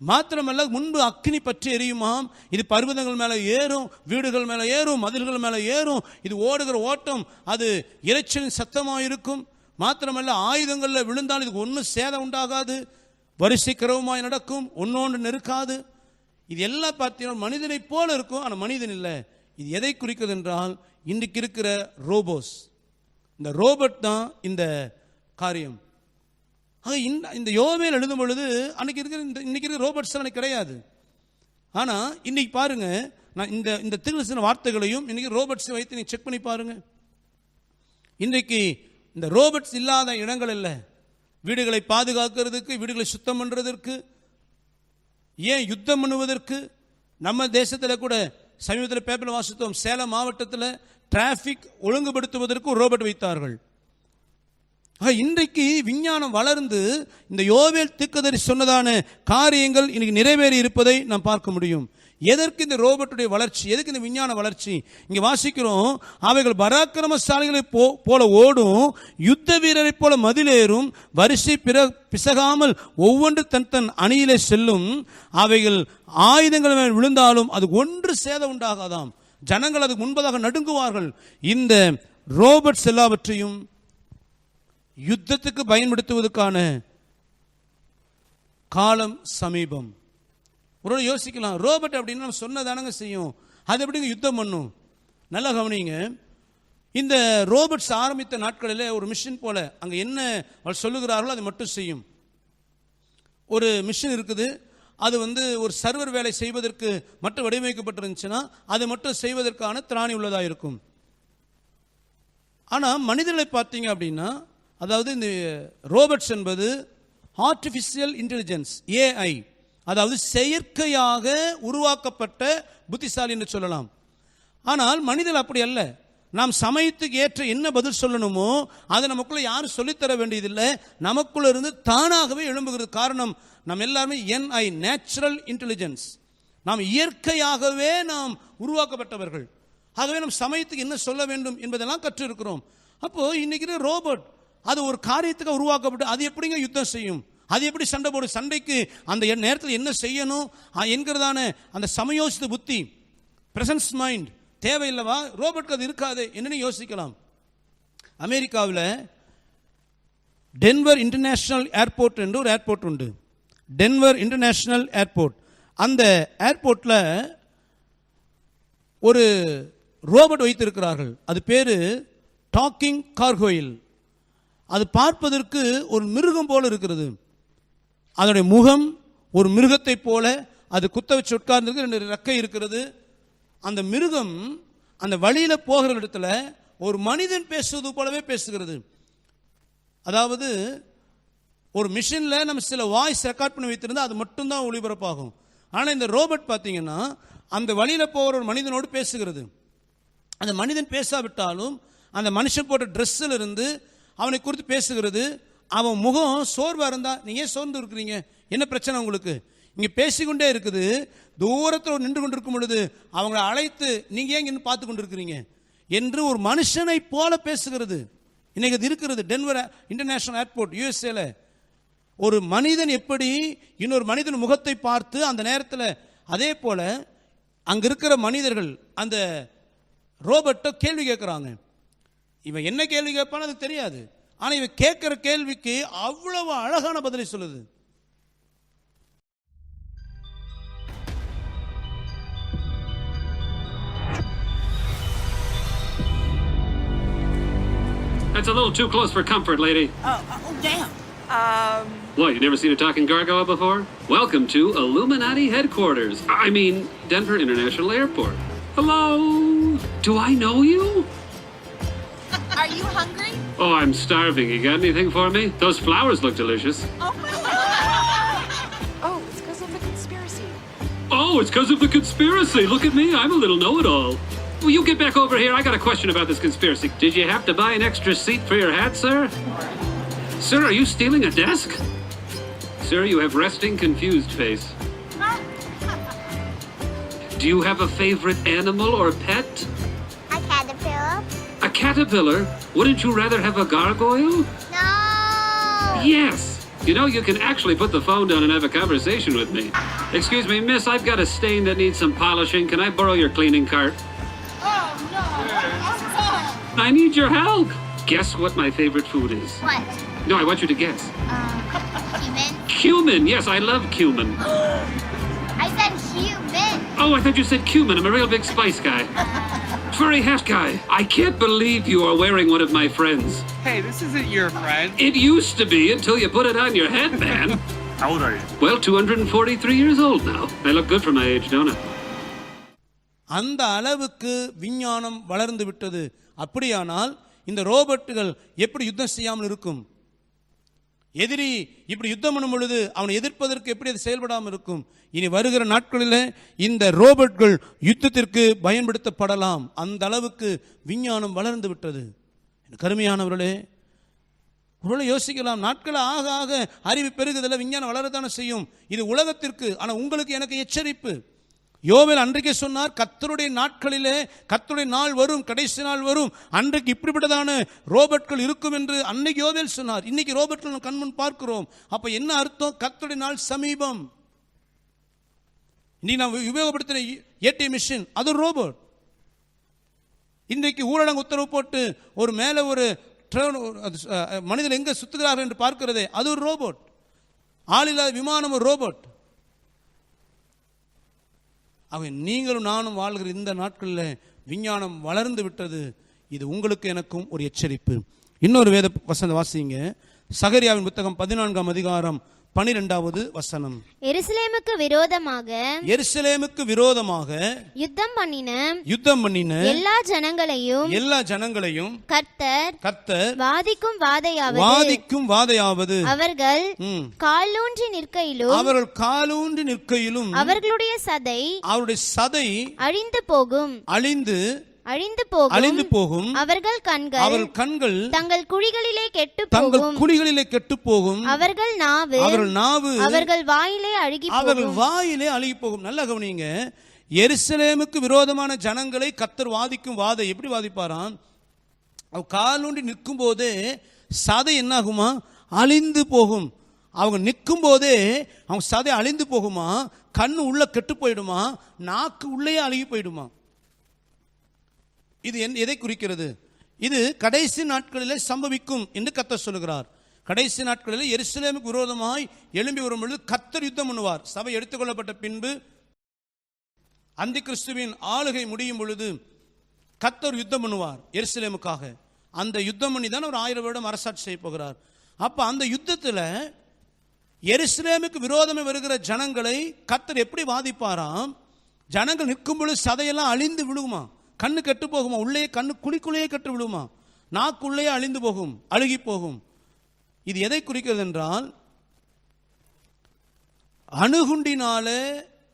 மாத்திரமல்ல, முன்பு அக்கினி பற்றி எரியுமாம். இது பர்வதங்கள் மேலே ஏறும், வீடுகள் மேலே ஏறும், மதில்கள் மேலே ஏறும். இது ஓடுகிற ஓட்டம், அது இரைச்சலின் சத்தமாக இருக்கும். மாத்திரமல்ல, ஆயுதங்களில் விழுந்தால் இதுக்கு ஒன்றும் சேதம் உண்டாகாது. வரிசை கிரமமாய் நடக்கும், ஒன்னொன்று நெருக்காது. இது எல்லாம் பார்த்தீங்கன்னா மனிதனை போல இருக்கும். ஆனால் மனிதன் இல்லை. இது எதை குறிக்கிறது என்றால் இன்றைக்கு இருக்கிற ரோபோஸ், இந்த ரோபோட் தான் இந்த காரியம். ஆக இந்த யோவேல் எழுதும் பொழுது அன்னைக்கு இருக்கிற இன்னைக்கு இருக்கிற ரோபோட்ஸ் அன்னைக்கு கிடையாது. ஆனால் இன்னைக்கு பாருங்க, நான் இந்த திருவசன வார்த்தைகளையும் இன்னைக்கு ரோபோட்ஸை வைத்து நீங்கள் செக் பண்ணி பாருங்க. இன்றைக்கு இந்த ரோபோட்ஸ் இல்லாத இடங்கள் இல்லை. வீடுகளை பாதுகாக்கிறதுக்கு, வீடுகளை சுத்தம் பண்ணுறதற்கு, ஏன் யுத்தம் பண்ணுவதற்கு. நம்ம தேசத்தில் கூட சமீபத்தில் பேப்பரில் வாசித்தோம், சேலம் மாவட்டத்தில் டிராஃபிக் ஒழுங்குபடுத்துவதற்கு ஒரு ரோபோட் வைத்தார்கள். இன்றைக்கு விஞ்ஞானம் வளர்ந்து இந்த யோவேல் தீர்க்கதரிசி சொன்னதான காரியங்கள் இன்னைக்கு நிறைவேறி இருப்பதை நாம் பார்க்க முடியும். எதற்கு இந்த ரோபோட்டுடைய வளர்ச்சி, எதற்கு இந்த விஞ்ஞான வளர்ச்சி? இங்கே வாசிக்கிறோம், அவைகள் பராக்கிரமசாலிகளை போல ஓடும், யுத்த வீரரை போல மதிலேறும், வரிசை பிசகாமல் ஒவ்வொன்று தன் தன் அணியிலே செல்லும், அவைகள் ஆயுதங்கள் மேல் விழுந்தாலும் அது ஒன்று சேதம் உண்டாகாதாம், ஜனங்கள் அதுக்கு முன்பதாக நடுங்குவார்கள். இந்த ரோபோட்ஸ் எல்லாவற்றையும் யுத்தத்துக்கு பயன்படுத்துவதற்கான காலம் சமீபம். ஒரு யோசிக்கலாம், ரோபோட் அப்படின்னு நம்ம சொன்னதானங்க செய்யும், அது எப்படிங்க யுத்தம் பண்ணும்? நல்லா கவனிங்க. இந்த ரோபோட்ஸ் ஆரம்பித்த நாட்களில் ஒரு மிஷின் போல அங்கே என்ன அவர் சொல்லுகிறார்களோ அதை மட்டும் செய்யும். ஒரு மிஷின் இருக்குது, அது ஒரு சர்வர் வேலை செய்வதற்கு மட்டும் வடிவமைக்கப்பட்டிருந்துச்சுன்னா அதை மட்டும் செய்வதற்கான திராணி உள்ளதாக இருக்கும். ஆனால் மனிதர்களை பார்த்தீங்க அப்படின்னா, அதாவது இந்த ரோபோட்ஸ் என்பது ஆர்டிஃபிஷியல் இன்டெலிஜென்ஸ், ஏஐ, அதாவது செயற்கையாக உருவாக்கப்பட்ட புத்திசாலி என்று சொல்லலாம். ஆனால் மனிதர்கள் அப்படி அல்ல. நாம் சமயத்துக்கு ஏற்ற என்ன பதில் சொல்லணுமோ அதை நமக்குள்ள யாரும் சொல்லித்தர வேண்டியதில்லை, நமக்குள்ள இருந்து தானாகவே எழும்புகிறது. காரணம், நாம் எல்லாருமே NI, நேச்சுரல் இன்டெலிஜென்ஸ், நாம் இயற்கையாகவே நாம் உருவாக்கப்பட்டவர்கள். ஆகவே நம் சமயத்துக்கு என்ன சொல்ல வேண்டும் என்பதெல்லாம் கற்றிருக்கிறோம். அப்போ இன்னைக்கு ரோபோட் அது ஒரு காரியத்துக்கு உருவாக்கப்பட்டு அது எப்படிங்க யுத்தம் செய்யும், அது எப்படி சண்டை போடும், சண்டைக்கு அந்த நேரத்தில் என்ன செய்யணும் என்கிறதான அந்த சமயோசித புத்தி, பிரசன்ஸ் மைண்ட் தேவையில்லவா? ரோபோட்க்கு அது இருக்காது என்னன்னு யோசிக்கலாம். அமெரிக்காவில் டென்வர் இன்டர்நேஷனல் ஏர்போர்ட் என்று ஒரு ஏர்போர்ட் உண்டு, டென்வர் இன்டர்நேஷனல் ஏர்போர்ட். அந்த ஏர்போர்ட்டில் ஒரு ரோபோட் வைத்திருக்கிறார்கள், அது பேர் டாக்கிங் கார்கோயில். அது பார்ப்பதற்கு ஒரு மிருகம் போல இருக்கிறது, அதனுடைய முகம் ஒரு மிருகத்தை போல, அது குத்த வச்சு உட்கார்ந்து 2 ரெக்கை இருக்கிறது. அந்த மிருகம் அந்த வழியில் போகிற இடத்துல ஒரு மனிதன் பேசுவது போலவே பேசுகிறது. அதாவது ஒரு மிஷினில் நம்ம சில வாய்ஸ் ரெக்கார்ட் பண்ணி வைத்திருந்தா அது மட்டும்தான் ஒளிபரப்பாகும். ஆனால் இந்த ரோபோட் பார்த்தீங்கன்னா அந்த வழியில் போகிற ஒரு மனிதனோடு பேசுகிறது. அந்த மனிதன் பேசாவிட்டாலும் அந்த மனுஷன் போட்ட ட்ரெஸ்ஸில் இருந்து அவனை குறித்து பேசுகிறது. அவன் முகம் சோர்வாக இருந்தால், நீங்கள் ஏன் சோர்ந்து இருக்கிறீங்க, என்ன பிரச்சனை உங்களுக்கு, இங்கே பேசிக்கொண்டே இருக்குது. தூரத்தில் நின்று கொண்டிருக்கும் பொழுது அவங்களை அழைத்து நீங்கள் ஏன் இன்னும் பார்த்து கொண்டு இருக்கிறீங்க என்று ஒரு மனுஷனை போல பேசுகிறது. இன்னைக்கு அது இருக்கிறது டென்வர் இன்டர்நேஷனல் ஏர்போர்ட், USA. ஒரு மனிதன் எப்படி இன்னொரு மனிதன் முகத்தை பார்த்து அந்த நேரத்தில், அதே போல அங்கே இருக்கிற மனிதர்கள் அந்த ரோபோட்டை கேள்வி கேட்குறாங்க. இவன் என்ன கேள்வி கேட்பான்னு அதுக்கு தெரியாது, ஆனால் இவன் கேட்குற கேள்விக்கு அவ்வளவு அழகான பதிலை சொல்லுது. That's a little too close for comfort, lady. Oh, damn. What, you never seen a talking gargoyle before? Welcome to Illuminati headquarters. I mean, Denver International Airport. Hello? Do I know you? Are you hungry? Oh, I'm starving. You got anything for me? Those flowers look delicious. Oh, Oh, it's because of the conspiracy. Oh, it's because of the conspiracy. Look at me. I'm a little know-it-all. Will you get back over here? I got a question about this conspiracy. Did you have to buy an extra seat for your hat, sir? Sir, are you stealing a desk? Sir, you have resting, confused face. Do you have a favorite animal or pet? A caterpillar? A caterpillar? Wouldn't you rather have a gargoyle? No! Yes! You know, you can actually put the phone down and have a conversation with me. Excuse me, miss, I've got a stain that needs some polishing. Can I borrow your cleaning cart? Oh, no! I need your help! Guess what my favorite food is? What? No, I want you to guess. Human? Cumin! Yes, I love cumin. I said human. Oh, I thought you said cumin. I'm a real big spice guy. Furry hat guy. I can't believe you are wearing one of my friends. Hey, this isn't your friend. It used to be until you put it on your head, man. How old are you? Well, 243 years old now. I look good for my age, don't I? அந்த அளவுக்கு விஞ்ஞானம் வளர்ந்து விட்டது. அப்படியானால் இந்த ரோபோட்டுகள் எப்படி யுத்தம் செய்யாமல் இருக்கும்? எதிரி இப்படி யுத்தம் பண்ணும் பொழுது அவனை எதிர்ப்பதற்கு எப்படி அது செயல்படாமல் இருக்கும்? இனி வருகிற நாட்களில் இந்த ரோபோட்கள் யுத்தத்திற்கு பயன்படுத்தப்படலாம். அந்த அளவுக்கு விஞ்ஞானம் வளர்ந்து விட்டது. கருமையானவர்களே, ஒருவேளை யோசிக்கலாம், நாட்கள் ஆக ஆக அறிவு பெருகுதல விஞ்ஞானம் வளரத்தானே செய்யும். இது உலகத்திற்கு, ஆனால் உங்களுக்கு எனக்கு எச்சரிப்பு. யோவேல் அன்றைக்கே சொன்னார், கர்த்தருடைய நாட்களிலே கர்த்தருடைய நாள் வரும், கடைசி நாள் வரும், அன்றைக்கு இப்படிப்பட்டதான ரோபோட்கள் இருக்கும் என்று அன்னைக்கு யோவேல் சொன்னார். இன்னைக்கு ரோபோட்கள் நம்ம கண்முன் பார்க்கிறோம். அப்ப என்ன அர்த்தம்? கர்த்தருடைய நாள் சமீபம். இன்னைக்கு நாம் உபயோகப்படுத்தின ஏடிஎம் மிஷின் அது ஒரு ரோபோட். இன்றைக்கு ஊரடங்கு உத்தரவு போட்டு ஒரு மேலே ஒரு மனிதன் எங்க சுத்துகிறார்கள் என்று பார்க்கிறதே அது ஒரு ரோபோட். ஆளில்லாத விமானம் ஒரு ரோபோட். அவன் நீங்களும் நானும் வாழ்கிற இந்த நாட்களில் விஞ்ஞானம் வளர்ந்து விட்டது. இது உங்களுக்கு எனக்கும் ஒரு எச்சரிப்பு. இன்னொரு வேத வசனம் வாசிங்க. சகரியாவின் புத்தகம் 14ஆம் அதிகாரம் 12வது வசனம். எருசலேமுக்கு விரோதமாக யுத்தம் பண்ணின எல்லா ஜனங்களையும் கர்த்தர் வாதிக்கும் வாதையாவது அவர்கள் காலூன்றி நிற்கையிலும் அவர்களுடைய சதை அழிந்து போகும். அவர்கள் கண்கள் தங்கள் குழிகளிலே கெட்டுப் போகும். அவர்கள் நாவு அவர்கள் வாயிலே அழுகி போகும். நல்ல கவனிங்க. எருசலேமுக்கு விரோதமான ஜனங்களை கர்த்தர் வாதிக்கும் வாதை எப்படி வாதிப்பாராம்? அவ காலூன்றி நிற்கும் போதே சதை என்னாகுமா? அழிந்து போகும். அவங்க நிற்கும் போதே அவங்க சதை அழிந்து போகுமா? கண்ணு உள்ள கெட்டு போயிடுமா? நாக்கு உள்ளே அழுகி போயிடுமா? இது எதை குறிக்கிறது? இது கடைசி நாட்களில் சம்பவிக்கும் என்று கர்த்தர் சொல்லுகிறார். கடைசி நாட்களில் எருசலேமுக்கு விரோதமாய் எழும்பி வரும் பொழுது கர்த்தர் யுத்தம் பண்ணுவார். சபை எடுத்துக்கொள்ளப்பட்ட பின்பு அந்தி கிறிஸ்துவின் ஆளுகை முடியும் பொழுது கர்த்தர் யுத்தம் பண்ணுவார் எருசலேமுக்காக. அந்த யுத்தம் பண்ணி தான் ஒரு 1000 வருடம் அரசாட்சி செய்ய போகிறார். அப்ப அந்த யுத்தத்தில் எருசலேமுக்கு விரோதமே வருகிற ஜனங்களை கர்த்தர் எப்படி வாதிப்பாராம்? ஜனங்கள் நிற்கும் பொழுது சதையெல்லாம் அழிந்து விழுகுமா? கண்ணு கெட்டு போகுமா? உள்ளே கண்ணு குழிக்குள்ளேயே கெட்டு விழுமா? நாக்குள்ளே அழிந்து போகும், அழுகி போகும். இது எதை குறிக்கிறது என்றால், அணுகுண்டினால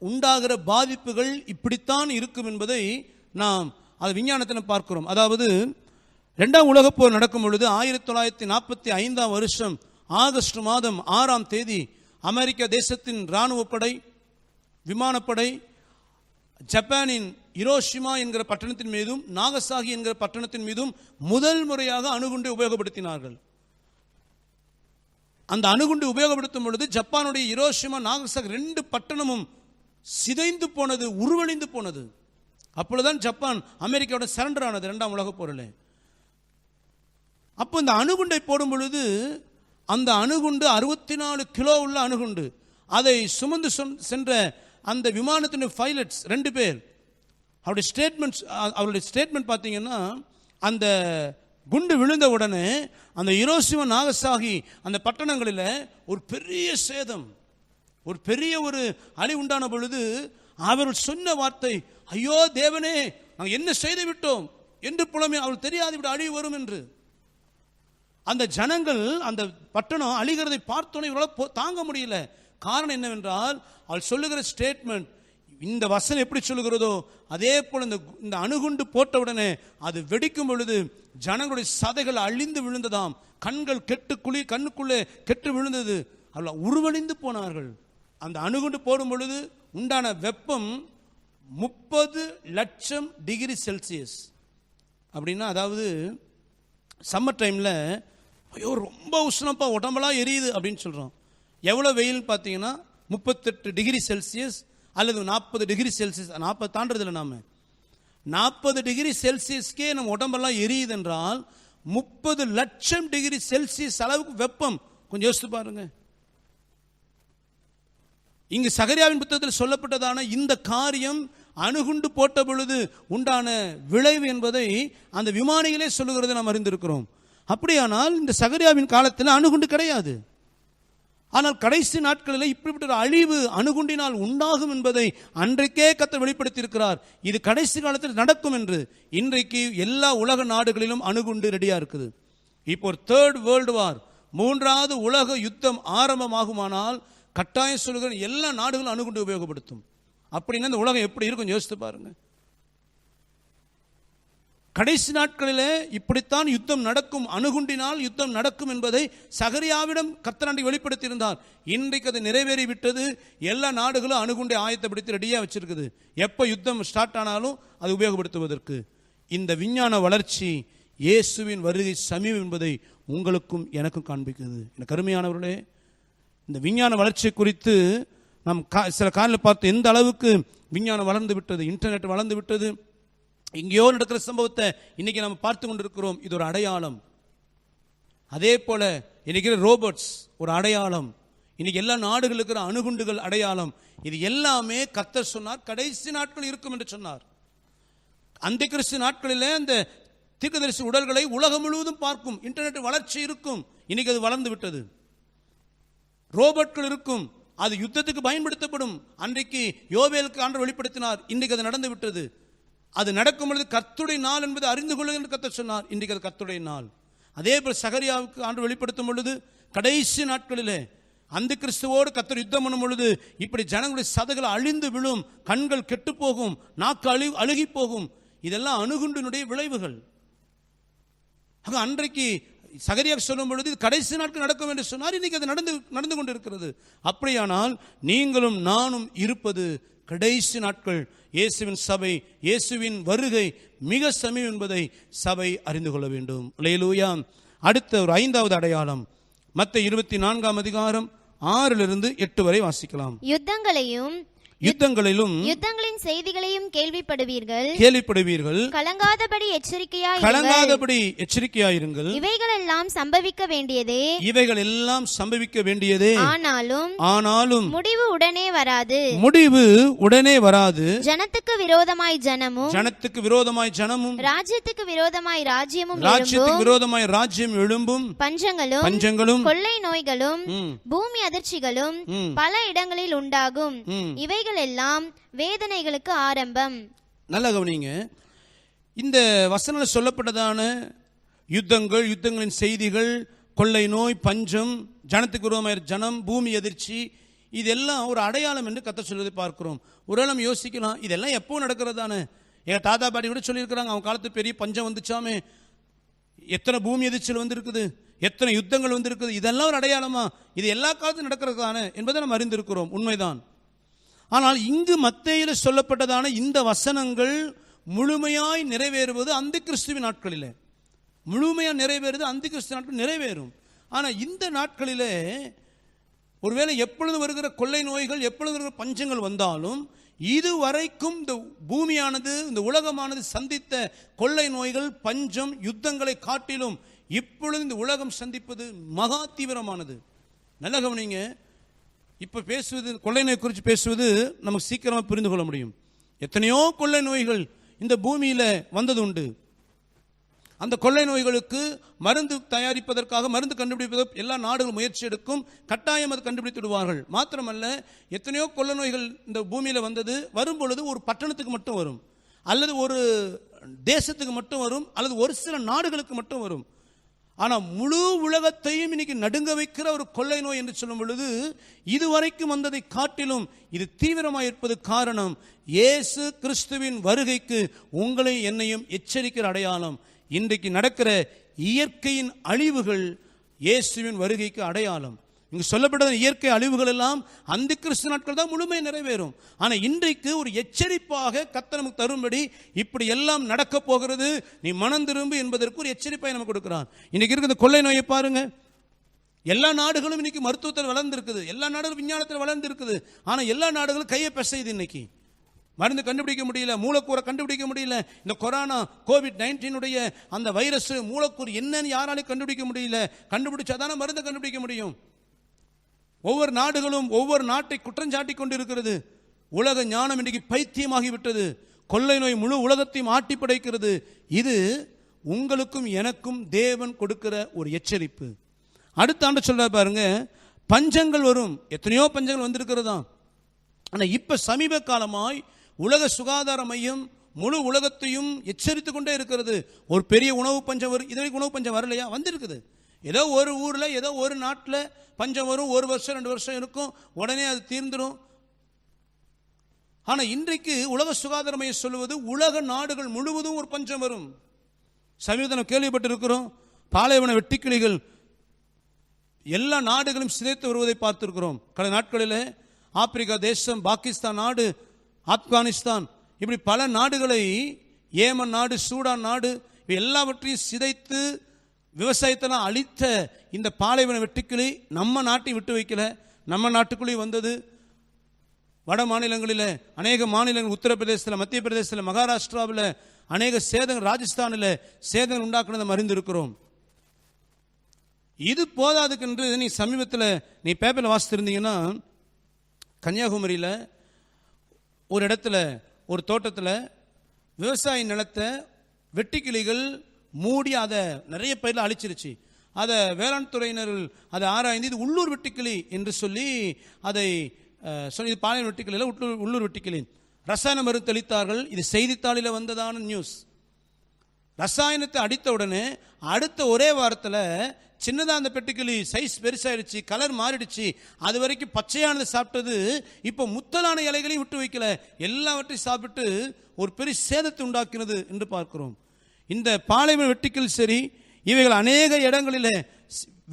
உண்டாகிற பாதிப்புகள் இப்படித்தான் இருக்கும் என்பதை நாம் அது விஞ்ஞானத்தில் பார்க்கிறோம். அதாவது 2ஆம் உலகப் போர் நடக்கும் பொழுது 1945ஆம் வருஷம் ஆகஸ்ட் மாதம் 6ஆம் தேதி அமெரிக்க தேசத்தின் இராணுவப்படை, விமானப்படை ஜப்பானின் ஹிரோஷிமா என்கிற பட்டணத்தின் மீதும் நாகசாகி என்கிற பட்டணத்தின் மீதும் முதல் முறையாக அணுகுண்டை உபயோகப்படுத்தினார்கள். அந்த அணுகுண்டு உபயோகப்படுத்தும் பொழுது ஜப்பானுடைய ஹிரோஷிமா நாகசாகி 2 பட்டணமும் சிதைந்து போனது, உருவழிந்து போனது. அப்பொழுதுதான் ஜப்பான் அமெரிக்காவோட சரண்டர் ஆனது 2ஆம் உலகப் போரில். அப்போ இந்த அணுகுண்டை போடும் பொழுது அந்த அணுகுண்டு 64 கிலோ உள்ள அணுகுண்டு. அதை சுமந்து சென்ற அந்த விமானத்தின் பைலட்ஸ் 2 பேர், அவருடைய ஸ்டேட்மெண்ட் பார்த்தீங்கன்னா, அந்த குண்டு விழுந்த உடனே அந்த ஹிரோஷிமா நாகசாகி அந்த பட்டணங்களில் ஒரு பெரிய சேதம், ஒரு பெரிய ஒரு அழி உண்டான பொழுது அவர்கள் சொன்ன வார்த்தை, ஐயோ தேவனே, நாங்கள் என்ன செய்து விட்டோம் என்று புலமே, அவள் தெரியாது இப்படி அழிவு வரும் என்று. அந்த ஜனங்கள் அந்த பட்டணம் அழிகிறதை பார்த்தோன்னே இவரால் தாங்க முடியல. காரணம் என்னவென்றால், அவள் சொல்லுகிற ஸ்டேட்மெண்ட், இந்த வசனம் எப்படி சொல்லுகிறதோ அதே போல இந்த அணுகுண்டு போட்ட உடனே அது வெடிக்கும் பொழுது ஜனங்களுடைய சதைகள் அழிந்து விழுந்ததாம். கண்கள் கண்ணுக்குள்ளே கெட்டு விழுந்தது. அவள் உருவழிந்து போனார்கள். அந்த அணுகுண்டு போடும் பொழுது உண்டான வெப்பம் 30 லட்சம் டிகிரி செல்சியஸ். அப்படின்னா, அதாவது சம்மர் டைமில் ஐயோ ரொம்ப உஷ்ணப்பா, உடம்பெல்லாம் எரியுது அப்படின்னு சொல்கிறோம். எவ்வளோ வெயில் பார்த்தீங்கன்னா 38 டிகிரி செல்சியஸ் அல்லது 40 டிகிரி செல்சியஸ். 40 தாண்டதில்லை. நாம் 40 டிகிரி செல்சியஸ்க்கே நம்ம உடம்பெல்லாம் எரியுது என்றால் 30 லட்சம் டிகிரி செல்சியஸ் அளவுக்கு வெப்பம். கொஞ்சம் யோசித்து பாருங்க. இங்கு சகரியாவின் புத்தகத்தில் சொல்லப்பட்டதான இந்த காரியம் அணுகுண்டு போட்ட பொழுது உண்டான விளைவு என்பதை அந்த விமானிகளே சொல்லுகிறதை நாம் அறிந்திருக்கிறோம். அப்படியானால் இந்த சகரியாவின் காலத்தில் அணுகுண்டு கிடையாது. ஆனால் கடைசி நாட்களில் இப்படிப்பட்ட ஒரு அழிவு அணுகுண்டினால் உண்டாகும் என்பதை அன்றைக்கே கர்த்தர் வெளிப்படுத்தியிருக்கிறார். இது கடைசி காலத்தில் நடக்கும் என்று. இன்றைக்கு எல்லா உலக நாடுகளிலும் அணுகுண்டு ரெடியா இருக்குது. இப்போ ஒரு தேர்ட் வேர்ல்டு வார், மூன்றாவது உலக யுத்தம் ஆரம்பமாகுமானால் கட்டாயம் சொல்லுகிற எல்லா நாடுகளும் அணுகுண்டு உபயோகப்படுத்தும். அப்படின்னா இந்த உலகம் எப்படி இருக்கும் யோசித்து பாருங்க. கடைசி நாட்களிலே இப்படித்தான் யுத்தம் நடக்கும், அணுகுண்டினால் யுத்தம் நடக்கும் என்பதை சகரியாவிடம் கர்த்தர் வெளிப்படுத்தியிருந்தார். இன்றைக்கு அது நிறைவேறிவிட்டது. எல்லா நாடுகளும் அணுகுண்டை ஆயத்தப்படுத்தி ரெடியாக வச்சிருக்குது. எப்போ யுத்தம் ஸ்டார்ட் ஆனாலும் அது உபயோகப்படுத்துவதற்கு. இந்த விஞ்ஞான வளர்ச்சி இயேசுவின் வருகை சமீபம் என்பதை உங்களுக்கும் எனக்கும் காண்பிக்குது. எனக்கு அருமையானவர்களே, இந்த விஞ்ஞான வளர்ச்சி குறித்து நாம் சில காலையில் பார்த்து எந்த அளவுக்கு விஞ்ஞானம் வளர்ந்து விட்டது, இன்டர்நெட் வளர்ந்து விட்டது. எங்கேயோ நடக்கிற சம்பவத்தை இன்னைக்கு நம்ம பார்த்து கொண்டிருக்கிறோம். இது ஒரு அடையாளம். அதே போல இன்னைக்கு ரோபோட்ஸ் ஒரு அடையாளம். இன்னைக்கு எல்லா நாடுகளுக்கு இருக்கிற அணுகுண்டுகள் அடையாளம். இது எல்லாமே கர்த்தர் சொன்னார் கடைசி நாட்கள் இருக்கும் என்று சொன்னார். அந்த கிறிஸ்து நாட்களிலே அந்த தீர்க்கதரிசி உடல்களை உலகம் முழுவதும் பார்க்கும். இன்டர்நெட் வளர்ச்சி இருக்கும். இன்னைக்கு அது வளர்ந்து விட்டது. ரோபோட்கள் இருக்கும். அது யுத்தத்துக்கு பயன்படுத்தப்படும். அன்றைக்கு யோவேலுக்கு ஆண்டவர் வெளிப்படுத்தினார். இன்றைக்கு அது நடந்து விட்டது. அது நடக்கும் பொழுது கர்த்தருடைய நாள் என்பதை அறிந்து கொள்ளுங்கள் என்று கர்த்தர் சொன்னார். இன்றைக்கு அது கர்த்தருடைய நாள். அதே போல் சகரியாவுக்கு ஆண்டவர் வெளிப்படுத்தும் பொழுது கடைசி நாட்களிலே அந்த கிறிஸ்துவோடு கர்த்தர் யுத்தம் பண்ணும் பொழுது இப்படி ஜனங்களுடைய சதைகள் அழிந்து விழும், கண்கள் கெட்டு போகும், நாக்கு அழுகி போகும். இதெல்லாம் அணுகுண்டினுடைய விளைவுகள். ஆக அன்றைக்கு சகரியா சொல்லும் பொழுது கடைசி நாட்கள் நடக்கும் என்று சொன்னார். இன்னைக்கு அது நடந்து கொண்டிருக்கிறது. அப்படியானால் நீங்களும் நானும் இருப்பது கடைசி நாட்கள். இயேசுவின் சபை, இயேசுவின் வருகை மிக சமீபம் என்பதை சபை அறிந்து கொள்ள வேண்டும். அல்லேலூயா. அடுத்த ஒரு 5வது அடையாளம் மத்தேயு 24ஆம் அதிகாரம் 6 to 8 வரை வாசிக்கலாம். யுத்தங்களிலும் யுத்தங்களின் செய்திகளையும் கேள்விப்படுவீர்கள். கலங்காதபடி எச்சரிக்கையாயிருங்கள். இவைகளெல்லாம் சம்பவிக்க வேண்டியதே. ஆனாலும் முடிவு உடனே வராது. ஜனத்துக்கு விரோதமாய் ஜனமும் ராஜ்யத்துக்கு விரோதமாய் ராஜ்யம் எழும்பும். பஞ்சங்களும் கொள்ளை நோய்களும் பூமி அதிர்ச்சிகளும் பல இடங்களில் உண்டாகும். இவைகள் எல்லாம் வேதனைகளுக்கு ஆரம்பம். நல்ல கவனிங்க. இந்த வசனம் சொல்லப்பட்டதான யுத்தங்கள், யுத்தங்களின் செய்திகள், கொள்ளை நோய், பஞ்சம், ஜனத்துக்கு விரோதமான ஜனம், பூமி அதிர்ச்சி, இதெல்லாம் ஒரு அடையாளம் என்று கர்த்தர் சொல்வதை பார்க்கிறோம். ஒரு நம்ம யோசிக்கலாம், இதெல்லாம் எப்போ நடக்கிறதானே? எங்க தாத்தா பாட்டி கூட சொல்லியிருக்கிறாங்க, அவங்க காலத்து பெரிய பஞ்சம் வந்துச்சாமே, எத்தனை பூமி அதிர்ச்சிகள் வந்திருக்குது, எத்தனை யுத்தங்கள் வந்திருக்குது. இதெல்லாம் ஒரு அடையாளமா? இது எல்லா காலத்தும் நடக்கிறதானே என்பதை நம்ம அறிந்திருக்கிறோம். உண்மைதான். ஆனால் இங்கு மத்தேயுல சொல்லப்பட்டதான இந்த வசனங்கள் முழுமையாய் நிறைவேறுவது அந்த கிறிஸ்துவின் நாட்களிலே. முழுமையாக நிறைவேறுவது அந்த கிறிஸ்து நாட்கள் நிறைவேறும். ஆனால் இந்த நாட்களிலே ஒருவேளை எப்பொழுது வருகிற கொள்ளை நோய்கள், எப்பொழுது வருகிற பஞ்சங்கள் வந்தாலும், இதுவரைக்கும் இந்த பூமியானது, இந்த உலகமானது சந்தித்த கொள்ளை நோய்கள், பஞ்சம், யுத்தங்களை காட்டிலும் இப்பொழுது இந்த உலகம் சந்திப்பது மகா தீவிரமானது. நல்ல கவனிங்க. இப்போ பேசுவது, கொள்ளை நோய் குறித்து பேசுவது நமக்கு சீக்கிரமாக புரிந்து கொள்ள முடியும். எத்தனையோ கொள்ளை நோய்கள் இந்த பூமியில் வந்தது உண்டு. அந்த கொள்ளை நோய்களுக்கு மருந்து தயாரிப்பதற்காக, மருந்து கண்டுபிடிப்பதற்கு எல்லா நாடுகளும் முயற்சி எடுக்கும். கட்டாயம் அது கண்டுபிடித்து விடுவார்கள். மாத்திரமல்ல, எத்தனையோ கொள்ளை நோய்கள் இந்த பூமியில் வந்தது. வரும்பொழுது ஒரு பட்டணத்துக்கு மட்டும் வரும், அல்லது ஒரு தேசத்துக்கு மட்டும் வரும், அல்லது ஒரு சில நாடுகளுக்கு மட்டும் வரும். ஆனால் முழு உலகத்தையும் இன்னைக்கு நடுங்க வைக்கிற ஒரு கொள்ளை நோய் என்று சொல்லும் பொழுது, இதுவரைக்கும் வந்ததை காட்டிலும் இது தீவிரமாக இருப்பது காரணம் இயேசு கிறிஸ்துவின் வருகைக்கு உங்களை என்னையும் எச்சரிக்கிற அடையாளம். இன்றைக்கு நடக்கிற இயற்கையின் அழிவுகள் இயேசுவின் வருகைக்கு அடையாளம். இங்கு சொல்லப்பட்ட இயற்கை அழிவுகள் எல்லாம் அந்த கிறிஸ்து நாட்கள் தான் முழுமை நிறைவேறும். ஆனால் இன்றைக்கு ஒரு எச்சரிப்பாக கர்த்தர் நமக்கு தரும்படி, இப்படி எல்லாம் நடக்க போகிறது, நீ மனம் திரும்பு என்பதற்கு ஒரு எச்சரிப்பை நமக்கு கொடுக்கிறான். இன்னைக்கு இருக்கிற கொள்ளை நோயை பாருங்க. எல்லா நாடுகளும் இன்னைக்கு மருத்துவத்தில் வளர்ந்துருக்குது, எல்லா நாடுகளும் விஞ்ஞானத்தில் வளர்ந்துருக்குது. ஆனால் எல்லா நாடுகளும் கையை பிசையுது. இன்னைக்கு மருந்து கண்டுபிடிக்க முடியல, மூலக்கூறை கண்டுபிடிக்க முடியல. இந்த கொரோனா COVID-19 அந்த வைரஸ் மூலக்கூறு என்னன்னு யாராலையும் கண்டுபிடிக்க முடியல. கண்டுபிடிச்சாதானே மருந்து கண்டுபிடிக்க முடியும். ஒவ்வொரு நாடுகளும் ஒவ்வொரு நாட்டை குற்றஞ்சாட்டி கொண்டிருக்கிறது. உலக ஞானம் இன்றைக்கு பைத்தியமாகிவிட்டது. கொள்ளை நோய் முழு உலகத்தையும் ஆட்டி படைக்கிறது. இது உங்களுக்கும் எனக்கும் தேவன் கொடுக்கிற ஒரு எச்சரிப்பு. அடுத்த ஆண்டு சொல்ல பாருங்க, பஞ்சங்கள் வரும். எத்தனையோ பஞ்சங்கள் வந்திருக்கிறதா. ஆனால் இப்போ சமீப காலமாய் உலக சுகாதார மையம் முழு உலகத்தையும் எச்சரித்து கொண்டே இருக்கிறது. ஒரு பெரிய உணவு பஞ்சம் வரும். இது வரைக்கும் உணவு பஞ்சம் வரலையா? வந்திருக்குது. ஏதோ ஒரு ஊரில் ஏதோ ஒரு நாட்டில் பஞ்சம் வரும். 1 வருஷம் 2 வருஷம் இருக்கும், உடனே அது தீர்ந்துடும். ஆனால் இன்றைக்கு உலக சுகாதார மையம் சொல்லுவது உலக நாடுகள் முழுவதும் ஒரு பஞ்சம் வரும். சமீபத்தில் கேள்விப்பட்டிருக்கிறோம், பாலைவன வெட்டுக்கிளிகள் எல்லா நாடுகளும் சிதைத்து வருவதை பார்த்திருக்கிறோம். கடந்த நாட்களில் ஆப்பிரிக்கா தேசம், பாகிஸ்தான் நாடு, ஆப்கானிஸ்தான், இப்படி பல நாடுகளை, ஏமன் நாடு, சூடான் நாடு, எல்லாவற்றையும் சிதைத்து விவசாயத்தெல்லாம் அழித்த இந்த பாலைவன வெட்டுக்கிளி நம்ம நாட்டை விட்டு வைக்கல, நம்ம நாட்டுக்குள்ளேயும் வந்தது. வட மாநிலங்களில் அநேக மாநிலங்கள், உத்தரப்பிரதேசத்தில், மத்திய பிரதேசத்தில், மகாராஷ்டிராவில் அநேக சேதங்கள், ராஜஸ்தானில் சேதங்கள் உண்டாக்குனதை அறிந்திருக்கிறோம். இது போதாதுக்கென்று நீ சமீபத்தில் நீ பேப்பரில் வாசித்திருந்தீங்கன்னா, கன்னியாகுமரியில் ஒரு இடத்துல ஒரு தோட்டத்தில் விவசாய நிலத்தை வெட்டுக்கிளிகள் மூடி அதை நிறைய பயிரில் அழிச்சிருச்சு. அதை வேளாண் துறையினர்கள் அதை ஆராய்ந்து இது உள்ளூர் வெட்டுக்கிளி என்று சொல்லி அதை சொல்லி, இது பாளையம் வெட்டுக்கிளியில் உள்ளூர் வெட்டுக்கிளி. ரசாயன மருந்து தெளித்தார்கள். இது செய்தித்தாளில் வந்ததான நியூஸ். ரசாயனத்தை அடித்த உடனே அடுத்த ஒரே வாரத்தில் சின்னதாக அந்த பெட்டுக்கிளி சைஸ் பெருசாயிடுச்சு, கலர் மாறிடுச்சு. அது வரைக்கும் பச்சையானது சாப்பிட்டது இப்போ முத்தலான இலைகளையும் விட்டு வைக்கல, எல்லாவற்றையும் சாப்பிட்டு ஒரு பெரிய சேதத்தை உண்டாக்கினது என்று பார்க்கிறோம். இந்த பாலைவன வெட்டுக்கிளி சரி, இவைகள் அநேக இடங்களில்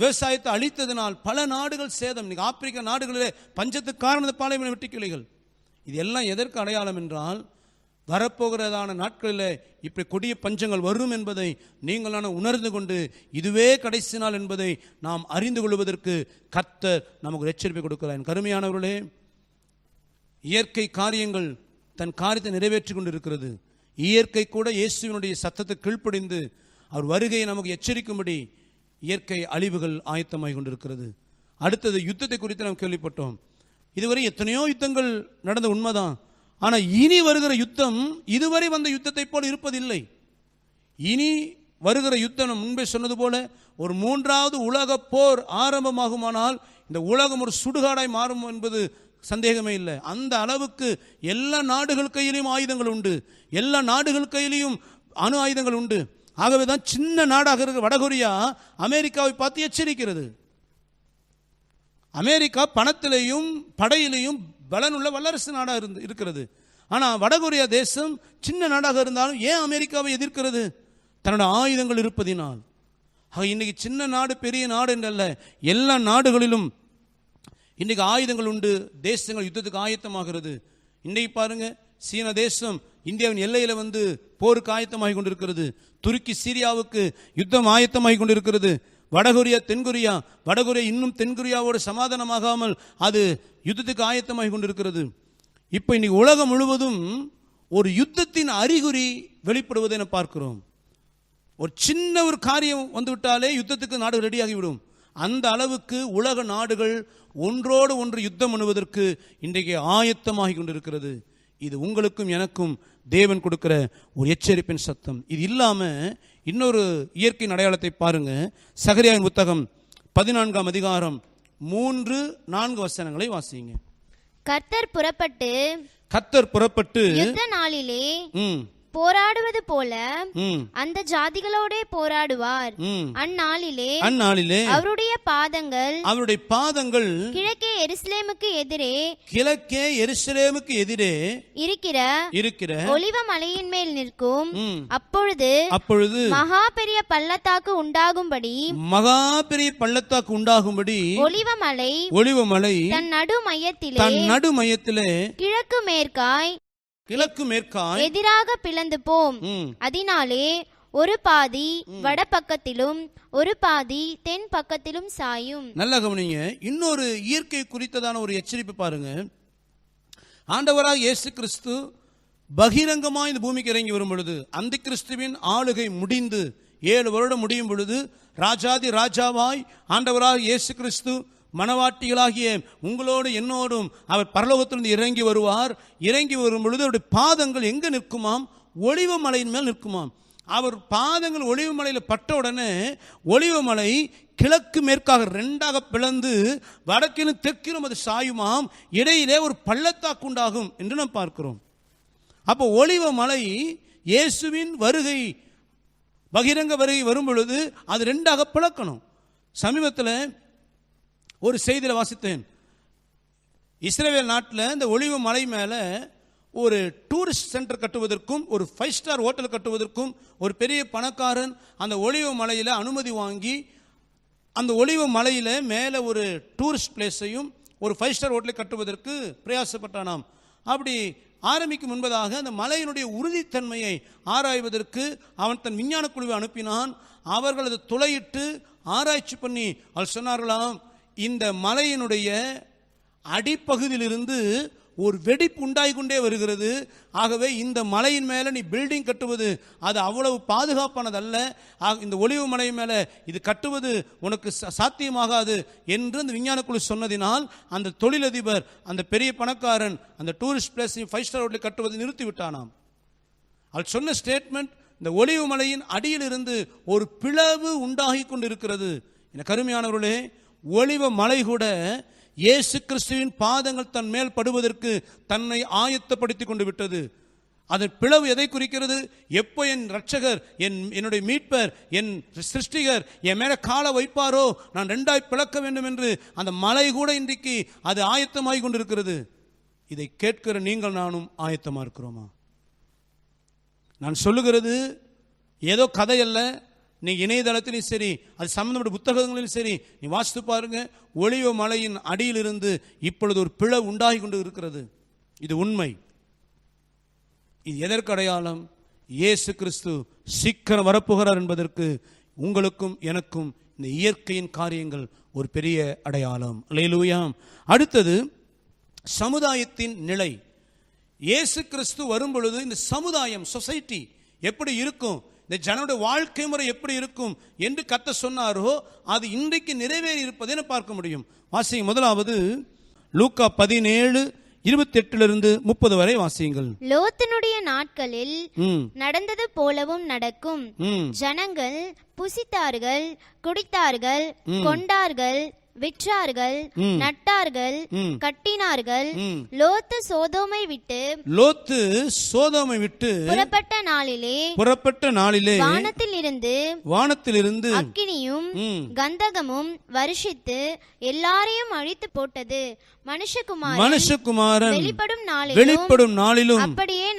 விவசாயத்தை அழித்ததினால் பல நாடுகள் சேதம். இன்னைக்கு ஆப்பிரிக்க நாடுகளிலே பஞ்சத்துக்கு காரணம் பாலைவன வெட்டுக்கிளிகள். இது எல்லாம் எதற்கு அடையாளம் என்றால், வரப்போகிறதான நாட்களில் இப்படி கொடிய பஞ்சங்கள் வரும் என்பதை நீங்களான உணர்ந்து கொண்டு இதுவே கடைசி நாள் என்பதை நாம் அறிந்து கொள்வதற்கு கர்த்தர் நமக்கு ஒரு எச்சரிப்பை கொடுக்கிறார். கருமையானவர்களே, இயற்கை காரியங்கள் தன் காரியத்தை நிறைவேற்றி கொண்டு இருக்கிறது. இயற்கை கூட இயேசுவினுடைய சத்தத்தை கீழ்ப்படிந்து அவர் வருகையை நமக்கு எச்சரிக்கும்படி இயற்கை அழிவுகள் ஆயத்தமாகி கொண்டிருக்கிறது. அடுத்தது யுத்தத்தை குறித்து நாம் கேள்விப்பட்டோம். இதுவரை எத்தனையோ யுத்தங்கள் நடந்த உண்மைதான். ஆனால் இனி வருகிற யுத்தம் இதுவரை வந்த யுத்தத்தை போல் இருப்பதில்லை. இனி வருகிற யுத்தம் முன்பே சொன்னது போல ஒரு 3வது உலக போர் ஆரம்பமாகுமானால் இந்த உலகம் ஒரு சுடுகாடாய் மாறும் என்பது சந்தேகமே இல்லை. அந்த அளவுக்கு எல்லா நாடுகள் கையிலையும் ஆயுதங்கள் உண்டு, எல்லா நாடுகள் கையிலையும் அணு ஆயுதங்கள் உண்டு. ஆகவே தான் சின்ன நாடாக இருக்கிற வடகொரியா அமெரிக்காவை பார்த்து எச்சரிக்கிறது. அமெரிக்கா பணத்திலையும் படையிலையும் பலனுள்ள வல்லரசு நாடாக இருக்கிறது. ஆனால் வடகொரியா தேசம் சின்ன நாடாக இருந்தாலும் ஏன் அமெரிக்காவை எதிர்க்கிறது? தன்னோட ஆயுதங்கள் இருப்பதினால். இன்னைக்கு சின்ன நாடு பெரிய நாடு என்றல்ல, எல்லா நாடுகளிலும் இன்றைக்கு ஆயுதங்கள் உண்டு. தேசங்கள் யுத்தத்துக்கு ஆயத்தமாகிறது. இன்றைக்கு பாருங்க, சீன தேசம் இந்தியாவின் எல்லையில் வந்து போருக்கு ஆயத்தமாகி கொண்டிருக்கிறது. துருக்கி சீரியாவுக்கு யுத்தம் ஆயத்தமாகி கொண்டிருக்கிறது. வடகொரியா தென்கொரியா, வடகொரியா இன்னும் தென்கொரியாவோடு சமாதானமாகாமல் அது யுத்தத்துக்கு ஆயத்தமாகி கொண்டிருக்கிறது. இப்போ இன்னைக்கு உலகம் முழுவதும் ஒரு யுத்தத்தின் அறிகுறி வெளிப்படுவதை நாம் பார்க்கிறோம். ஒரு சின்ன ஒரு காரியம் வந்துவிட்டாலே யுத்தத்துக்கு நாடு ரெடியாகிவிடும். அந்த அளவுக்கு உலக நாடுகள் ஒன்றோடு ஒன்று யுத்தம் பண்ணுவதற்கு இன்றைக்கு ஆயத்தமாகி கொண்டிருக்கிறது. இது உங்களுக்கும் எனக்கும் தேவன் கொடுக்கிற ஒரு எச்சரிப்பின் சத்தம். இது இல்லாமல் இன்னொரு இயற்கையின் அடையாளத்தை பாருங்க. சகரியாவின் புத்தகம் 14ஆம் அதிகாரம் 3-4 வசனங்களை வாசிங்க. கர்த்தர் புறப்பட்டு யுத்த நாளிலே போராடுவது போல அந்த ஜாதிகளோட போராடுவார். அந்நாளிலே அவருடைய பாதங்கள் கிழக்கே எருசலேமுக்கு எதிரே இருக்கிற ஒலிவ மலையின் மேல் நிற்கும். அப்பொழுது மகா பெரிய பள்ளத்தாக்கு உண்டாகும்படி ஒலிவ மலை தன் நடு மையத்திலே கிழக்கு மேற்காய் எதிராக பிளந்து போம். அதனாலே ஒரு பாதி வடபக்கத்திலும் ஒரு பாதி தென் பக்கத்திலும் சாயும். நல்ல கவனிங்க. இன்னொரு இயற்கை குறித்ததான ஒரு எச்சரிப்பு பாருங்க. ஆண்டவராக இயேசு கிறிஸ்து பகிரங்கமாய் இந்த பூமிக்கு இறங்கி வரும் பொழுது, அந்த கிறிஸ்துவின் ஆளுகை முடிந்து 7 வருடம் முடியும் பொழுது ராஜாதி ராஜாவாய் ஆண்டவராக இயேசு கிறிஸ்து மணவாட்டிகளாகிய உங்களோடு என்னோடும் அவர் பரலோகத்திலிருந்து இறங்கி வருவார். இறங்கி வரும் பொழுது அவருடைய பாதங்கள் எங்கே நிற்குமாம்? ஒலிவ மலையின் மேல் நிற்குமாம். அவர் பாதங்கள் ஒலிவ மலையில் பட்ட உடனே ஒலிவ மலை கிழக்கு மேற்காக ரெண்டாக பிளந்து வடக்கிலும் தெற்கிலும் அது சாயுமாம். இடையிலே ஒரு பள்ளத்தாக்கு உண்டாகும் என்று நாம் பார்க்கிறோம். அப்போ ஒலிவ மலை இயேசுவின் வருகை, பகிரங்க வருகை வரும் பொழுது அது ரெண்டாக பிளக்கணும். சமீபத்தில் ஒரு செய்தியில் வாசித்தேன். இஸ்ரேல் நாட்டில் இந்த ஒலிவ மலை மேலே ஒரு டூரிஸ்ட் சென்டர் கட்டுவதற்கும் ஒரு 5 ஸ்டார் ஹோட்டல் கட்டுவதற்கும் ஒரு பெரிய பணக்காரன் அந்த ஒலிவ மலையில் அனுமதி வாங்கி அந்த ஒலிவ மலையில் மேலே ஒரு டூரிஸ்ட் பிளேஸையும் ஒரு 5 ஸ்டார் ஹோட்டலை கட்டுவதற்கு பிரயாசப்பட்டானாம். அப்படி ஆரம்பிக்கும் முன்பதாக அந்த மலையினுடைய உறுதித்தன்மையை ஆராய்வதற்கு அவன் தன் விஞ்ஞான குழுவை அனுப்பினான். அவர்கள் அதை துளையிட்டு ஆராய்ச்சி பண்ணி அவர் சொன்னார்களாம், இந்த மலையினுடைய அடிப்பகுதியிலிருந்து ஒரு வெடிப்பு உண்டாகி கொண்டே வருகிறது. ஆகவே இந்த மலையின் மேலே நீ பில்டிங் கட்டுவது அது அவ்வளவு பாதுகாப்பானதல்ல. இந்த ஒலிவு மலை மேலே இது கட்டுவது உனக்கு சாத்தியமாகாது என்று அந்த விஞ்ஞான குழு சொன்னதினால் அந்த தொழிலதிபர், அந்த பெரிய பணக்காரன் அந்த டூரிஸ்ட் பிளேஸையும் 5 ஸ்டார் ஹோட்டலை கட்டுவதை நிறுத்திவிட்டானாம். அவர் சொன்ன ஸ்டேட்மெண்ட், இந்த ஒலிவு மலையின் அடியிலிருந்து ஒரு பிளவு உண்டாகி கொண்டு இருக்கிறது. என கருமையானவர்களே, ஒலிவ மலை கூட இயேசு கிறிஸ்துவின் பாதங்கள் தன் மேல் படுவதற்கு தன்னை ஆயத்தப்படுத்தி கொண்டு விட்டது. அதன் பிளவு எதை குறிக்கிறது? எப்போ என் ரட்சகர், என்னுடைய மீட்பர், என் சிருஷ்டிகர் என் மேலே காலை வைப்பாரோ நான் ரெண்டாய் பிளக்க வேண்டும் என்று அந்த மலை கூட இன்றைக்கு அது ஆயத்தமாகி கொண்டிருக்கிறது. இதை கேட்கிற நீங்கள் நானும் ஆயத்தமாக இருக்கிறோமா? நான் சொல்லுகிறது ஏதோ கதை அல்ல. நீ இணையதளத்திலும் சரி, அது சம்பந்தப்பட்ட புத்தகங்களிலும் சரி, நீ வாசித்து பாருங்க. ஒலிவ மலையின் அடியிலிருந்து இப்பொழுது ஒரு பிளவு உண்டாகி கொண்டு இருக்கிறது. இது உண்மை. இது எதற்கு அடையாளம்? இயேசு கிறிஸ்து சீக்கிரம் வரப்போகிறார் என்பதற்கு உங்களுக்கும் எனக்கும் இந்த இயற்கையின் காரியங்கள் ஒரு பெரிய அடையாளம். அல்லேலூயா. அடுத்தது சமுதாயத்தின் நிலை. இயேசு கிறிஸ்து வரும் பொழுது இந்த சமுதாயம், சொசைட்டி எப்படி இருக்கும், இந்த ஜனோட வாழ்க்கை முறை எப்படி இருக்கும் என்று கர்த்தர் சொன்னாரோ அது இன்றைக்கு நிறைவேறி இருப்பதை பார்க்க முடியும். வாசிங்க. முதலாவது லூக்கா 17:28-30 வரை வாசியுங்கள். லோத்தினுடைய நாட்களில் நடந்தது போலவும் நடக்கும். ஜனங்கள் புசித்தார்கள், குடித்தார்கள், கொண்டார்கள், விற்றார்கள், நட்டார்கள், கட்டினார்கள். லோத்து சோதோமை விட்டு புறப்பட்ட நாளிலே வானத்திலிருந்து அக்கினியும் கந்தகமும் வருஷித்து எல்லாரையும் அழித்து போட்டது. மனுஷகுமாரன் வெளிப்படும் நாளிலும் அப்படியே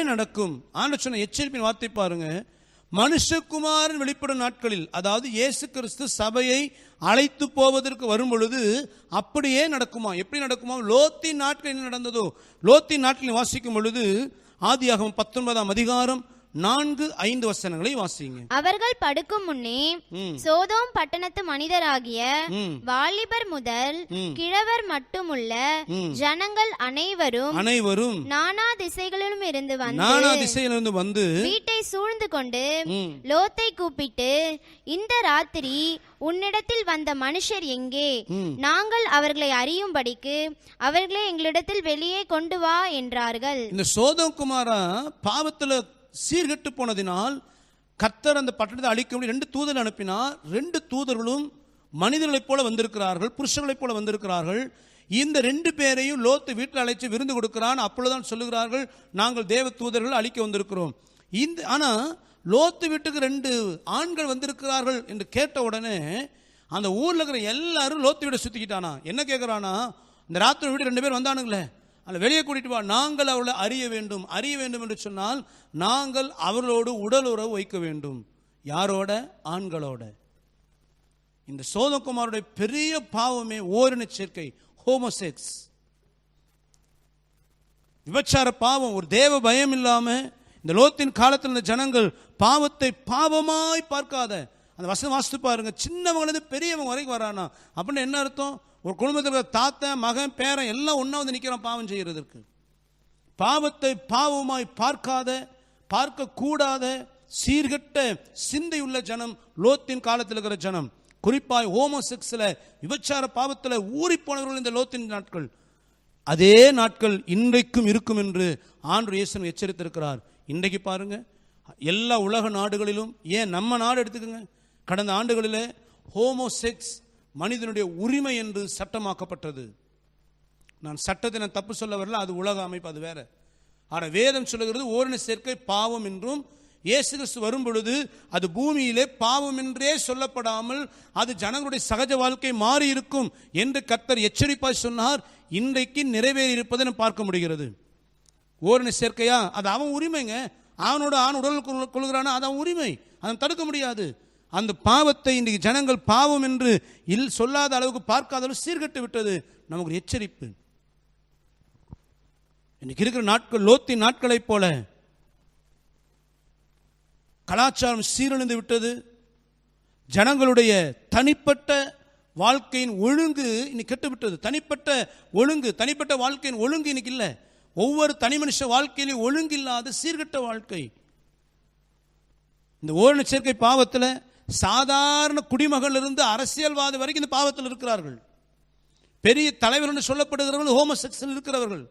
நடக்கும். ஆண்டவர் சொன்ன எச்சரிப்பின் வார்த்தை பாருங்க. மனுஷகுமாரன் வெளிப்படும் நாட்களில், அதாவது இயேசு கிறிஸ்து சபையை அழைத்து போவதற்கு வரும் பொழுது அப்படியே நடக்குமா? எப்படி நடக்குமா? லோத்தின் நாட்களில் என்ன நடந்ததோ, லோத்தின் நாட்களில் வாசிக்கும் பொழுது ஆதியாகமம் 19ஆம் அதிகாரம் 4-5 வசனங்களை வாசிங்க. அவர்கள் படுக்கும் முன்னே சோதோம் பட்டணத்து மனிதராகிய வாலிபர் முதல் கிழவர் மட்டுமுள்ள ஜனங்கள் அனைவரும் நானா திசைகளிலும் இருந்து வந்து வீட்டை சூழ்ந்து கொண்டு லோத்தை கூப்பிட்டு, இந்த ராத்திரி உன்னிடத்தில் வந்த மனுஷர் எங்கே? நாங்கள் அவர்களை அறியும்படிக்கு அவர்களை எங்களிடத்தில் வெளியே கொண்டு வா என்றார்கள். இந்த சோதோம் குமாரா பாவத்துல சீர்கெட்டு போனதினால் கர்த்தர் அந்த பட்டணத்தை அழிக்க 2 தூதர்கள் அனுப்பினார். 2 தூதர்களும் மனிதர்களைப் போல வந்திருக்கிறார்கள், புருஷர்களைப் போல வந்திருக்கிறார்கள். இந்த 2 பேரையும் லோத்து வீட்டில் அழைச்சு விருந்து கொடுக்கிறான். அப்பொழுதுதான் சொல்லுகிறார்கள், நாங்கள் தேவ தூதர்கள் அழிக்க வந்திருக்கிறோம். ஆனா லோத்து வீட்டுக்கு 2 ஆண்கள் வந்திருக்கிறார்கள் என்று கேட்ட உடனே அந்த ஊர்ல இருக்கிற எல்லாரும் லோத்து வீட்டை சுத்திக்கிட்டானா. என்ன கேட்கிறானா? இந்த ராத்திரி வீட்டு 2 பேர் வந்தானுங்களே, அதில் வெளியே கூட்டிட்டு வா, நாங்கள் அவளை அறிய வேண்டும் என்று சொன்னால் நாங்கள் அவர்களோடு உடல் உறவு வைக்க வேண்டும். யாரோட? ஆண்களோட. இந்த சோதோகுமாருடைய பெரிய பாவமே ஓரின சேர்க்கை, ஹோமோசெக்ஸ், விபச்சார பாவம். ஒரு தேவ பயம் இல்லாம இந்த லோத்தின் காலத்தில் இந்த ஜனங்கள் பாவத்தை பாவமாய் பார்க்காத, அந்த வசனம் வாசித்து பாருங்க. சின்னவங்க பெரியவங்க வரைக்கும் வரானா. அப்படின்னு என்ன அர்த்தம்? ஒரு குடும்பத்தில் தாத்தன், மகன், பேரன் எல்லாம் ஒன்னா வந்து நிற்கிறான் பாவம் செய்யறதற்கு. பாவத்தை பாவமாய் பார்க்க கூடாத சீர்கெட்ட சிந்தையுள்ள ஜனம் லோத்தின் காலத்தில் இருக்கிற ஜனம். குறிப்பாய் ஹோமோசெக்ஸ்ல விபச்சார பாவத்தில் ஊறி போனவர்கள் இந்த லோத்தின் நாட்கள். அதே நாட்கள் இன்றைக்கும் இருக்கும் என்று ஆண்டவர் இயேசு எச்சரித்திருக்கிறார். இன்றைக்கு பாருங்க, எல்லா உலக நாடுகளிலும், ஏன் நம்ம நாடு எடுத்துக்கோங்க, கடந்த ஆண்டுகளில் ஹோமோசெக்ஸ் மனிதனுடைய உரிமை என்று சட்டமாக்கப்பட்டது. நான் சட்டத்தை நான் தப்பு சொல்ல வரல, அது உலக அமைப்பு, அது வேற. ஆனால் வேதம் சொல்லுகிறது ஓரின சேர்க்கை பாவம் என்றும், இயேசு கிறிஸ்து வரும் பொழுது அது பூமியிலே பாவம் என்றே சொல்லப்படாமல் அது ஜனங்களுடைய சகஜ வாழ்க்கை மாறி இருக்கும் என்று கர்த்தர் எச்சரிப்பாய் சொன்னார். இன்றைக்கு நிறைவேறி இருப்பதை நாம் பார்க்க முடிகிறது. ஓரின சேர்க்கையா, அது அவன் உரிமைங்க. அவனோட ஆண் உடல் கொள்கிறானா, அது அவன் உரிமை, அதை தடுக்க முடியாது. அந்த பாவத்தை இன்றைக்கு ஜனங்கள் பாவம் என்று சொல்லாத அளவுக்கு பார்க்காத அளவு சீர்கட்டு விட்டது. நமக்கு ஒரு எச்சரிப்பு. இன்னைக்கு இருக்கிற நாட்கள் லோத்தின் நாட்களைப் போல கலாச்சாரம் சீரழிந்து விட்டது. ஜனங்களுடைய தனிப்பட்ட வாழ்க்கையின் ஒழுங்கு இன்னைக்கு கெட்டுவிட்டது. தனிப்பட்ட ஒழுங்கு, தனிப்பட்ட வாழ்க்கையின் ஒழுங்கு இன்னைக்கு இல்லை. ஒவ்வொரு தனி மனுஷ வாழ்க்கையிலும் ஒழுங்கு இல்லாத சீர்கெட்ட வாழ்க்கை. இந்த ஓரின சேர்க்கை பாவத்தில் சாதாரண குடிமகள் இருந்து அரசியல்வாதி வரைக்கும் இந்த பாவத்தில் இருக்கிறார்கள். பெரிய தலைவர் என்று சொல்லப்படுகிறவர்கள் ஹோமோசெக்சுவல் இருக்கிறவர்கள்.